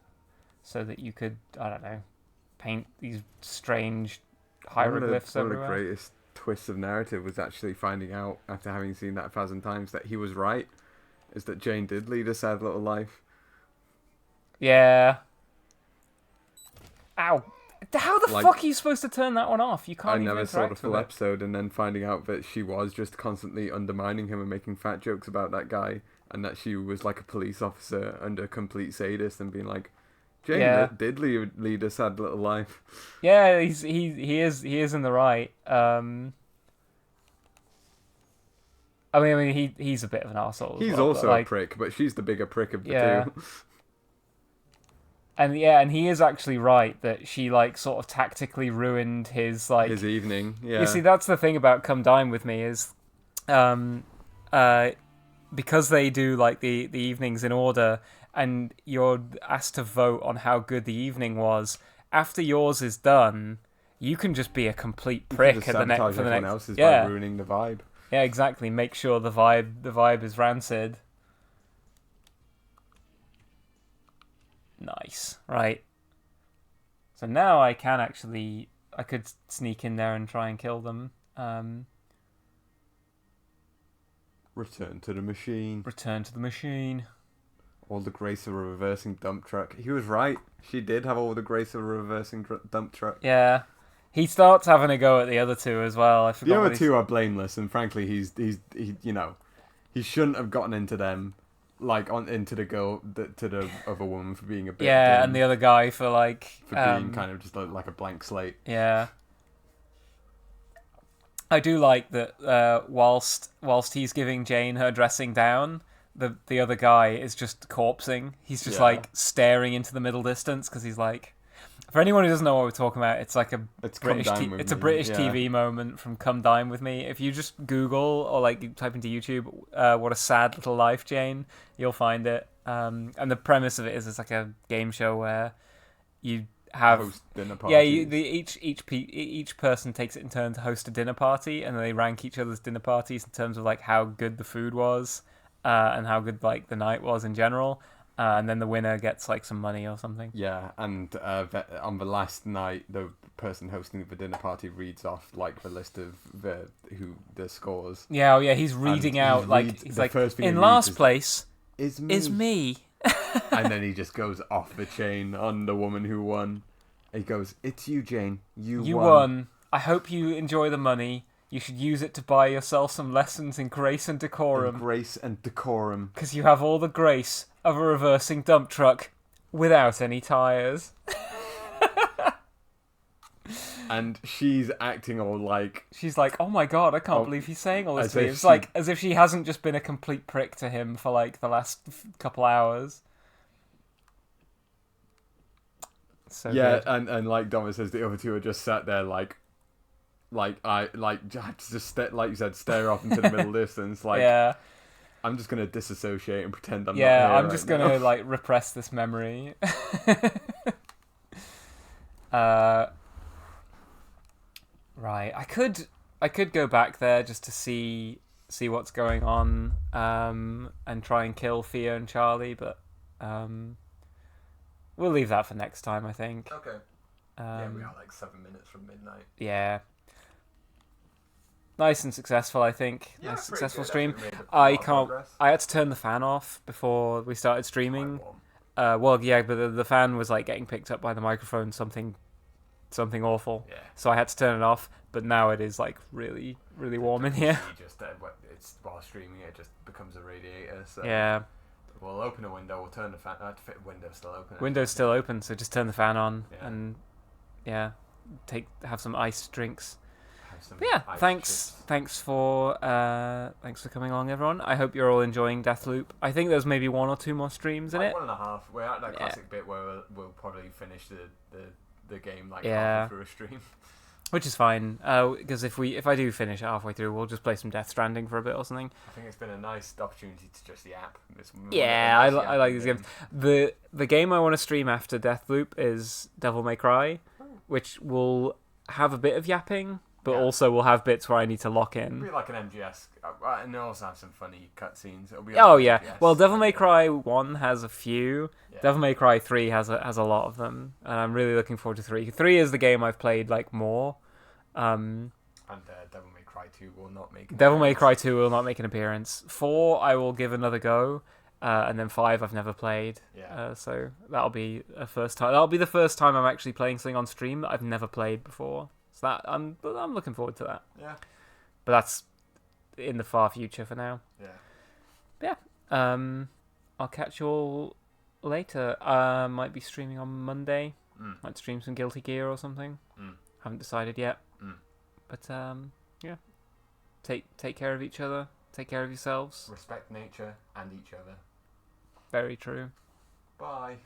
so that you could, I don't know, paint these strange hieroglyphs one of everywhere. the greatest twists of narrative was actually finding out, after having seen that 1,000 times, that he was right. Is that Jane did lead a sad little life. Yeah. Ow. How the Like, fuck are you supposed to turn that one off? You can't I even never saw the interact full with it. episode, and then finding out that she was just constantly undermining him and making fat jokes about that guy, and that she was like a police officer under complete sadist, and being like, Jane Yeah. did lead a sad little life. Yeah, he is in the right. I mean, he's a bit of an arsehole. He's as well, also but, like, a prick, but she's the bigger prick of the Yeah. two. and he is actually right that she like sort of tactically ruined his like. His evening, yeah. You see, that's the thing about Come Dine With Me is, because they do like the evenings in order, and you're asked to vote on how good the evening was. After yours is done, you can just be a complete You can prick just at the next sabotage for the everyone next. else's Yeah, by ruining the vibe. yeah, exactly. Make sure the vibe is rancid. Nice, right? So now I could sneak in there and try and kill them. Return to the machine. Return to the machine. All the grace of a reversing dump truck. He was right. She did have all the grace of a reversing dump truck. Yeah, he starts having a go at the other two as well. I forgot. The what other he's- two are blameless, and frankly, he you know, he shouldn't have gotten into them, like into the girl, to the other woman for being a bit. Yeah, dumb, and the other guy for like for being kind of just like a blank slate. Yeah. I do like that. Whilst he's giving Jane her dressing down, the other guy is just corpsing. He's just Yeah. like staring into the middle distance because he's like. For anyone who doesn't know what we're talking about, it's like a It's British. Come Dine With It's a Me, British yeah. TV moment from Come Dine With Me. If you just Google or like you type into YouTube, "What a sad little life, Jane," you'll find it. And the premise of it is it's like a game show where you have Host dinner yeah, parties. each person takes it in turn to host a dinner party, and they rank each other's dinner parties in terms of like how good the food was, and how good like the night was in general, and then the winner gets like some money or something. Yeah, and on the last night, the person hosting the dinner party reads off like the list of the scores. Yeah, he's reading And out he like reads- he's the like first thing he in reads last is, place Is is me. And then he just goes off the chain on the woman who won. He goes, "It's you, Jane. You won. I hope you enjoy the money. You should use it to buy yourself some lessons in grace and In decorum. grace and decorum." Because you have all the grace of a reversing dump truck without any tyres. And she's acting all like... She's like, oh my god, I can't Oh, believe he's saying all this as to me. if It's she- like as if she hasn't just been a complete prick to him for like the last couple hours. So Yeah, good. and like Dom says, the other two are just sat there like just like you said, stare off into the middle distance. Like, Yeah, I'm just gonna disassociate and pretend I'm not yeah. here I'm right just now. gonna like repress this memory. Right. I could go back there just to see what's going on, and try and kill Thea and Charlie, but we'll leave that for next time, I think. Okay. Yeah, we are like 7 minutes from midnight. Yeah. Nice and successful, I think. Yeah, Nice pretty successful good. stream. Actually made a I lot of can't. progress. I had to turn the fan off before we started streaming. Quite warm. Well, yeah, but the fan was like getting picked up by the microphone, something awful. Yeah. So I had to turn it off. But now it is like really, really warm in here. You just it's while streaming, it just becomes a radiator. So Yeah. we'll open a window. We'll turn the fan. Window's still open. Window's still open, so just turn the fan on Yeah. and yeah, have some iced drinks. Have some But yeah, ice thanks for coming along, everyone. I hope you're all enjoying Deathloop. I think there's maybe 1 or 2 more streams in like it. 1.5. We're at that Yeah. classic bit where we'll probably finish the game like Yeah. halfway through a stream. Which is fine, because if I do finish it halfway through, we'll just play some Death Stranding for a bit or something. I think it's been a nice opportunity to just yap. Yeah, I like these games. The game I want to stream after Deathloop is Devil May Cry, which will have a bit of yapping, but Yeah. also will have bits where I need to lock It'll in. be like an MGS, and it'll also have some funny cutscenes. It'll be Oh like yeah, MGS, well Devil May like, Cry 1 has a few. yeah. Devil May Cry 3 has a lot of them, and I'm really looking forward to 3. 3 is the game I've played like more. And Devil May Cry 2 will not make an Devil May appearance. Cry 2 will not make an appearance. 4 I will give another go, and then 5 I've never played. Yeah. So that'll be a first time. That'll be the first time I'm actually playing something on stream that I've never played before. So that I'm looking forward to that. Yeah. But that's in the far future for now. Yeah. I'll catch you all later. Might be streaming on Monday. Might stream some Guilty Gear or something. Haven't decided yet. But yeah. Take care of each other. Take care of yourselves. Respect nature and each other. Very true. Bye.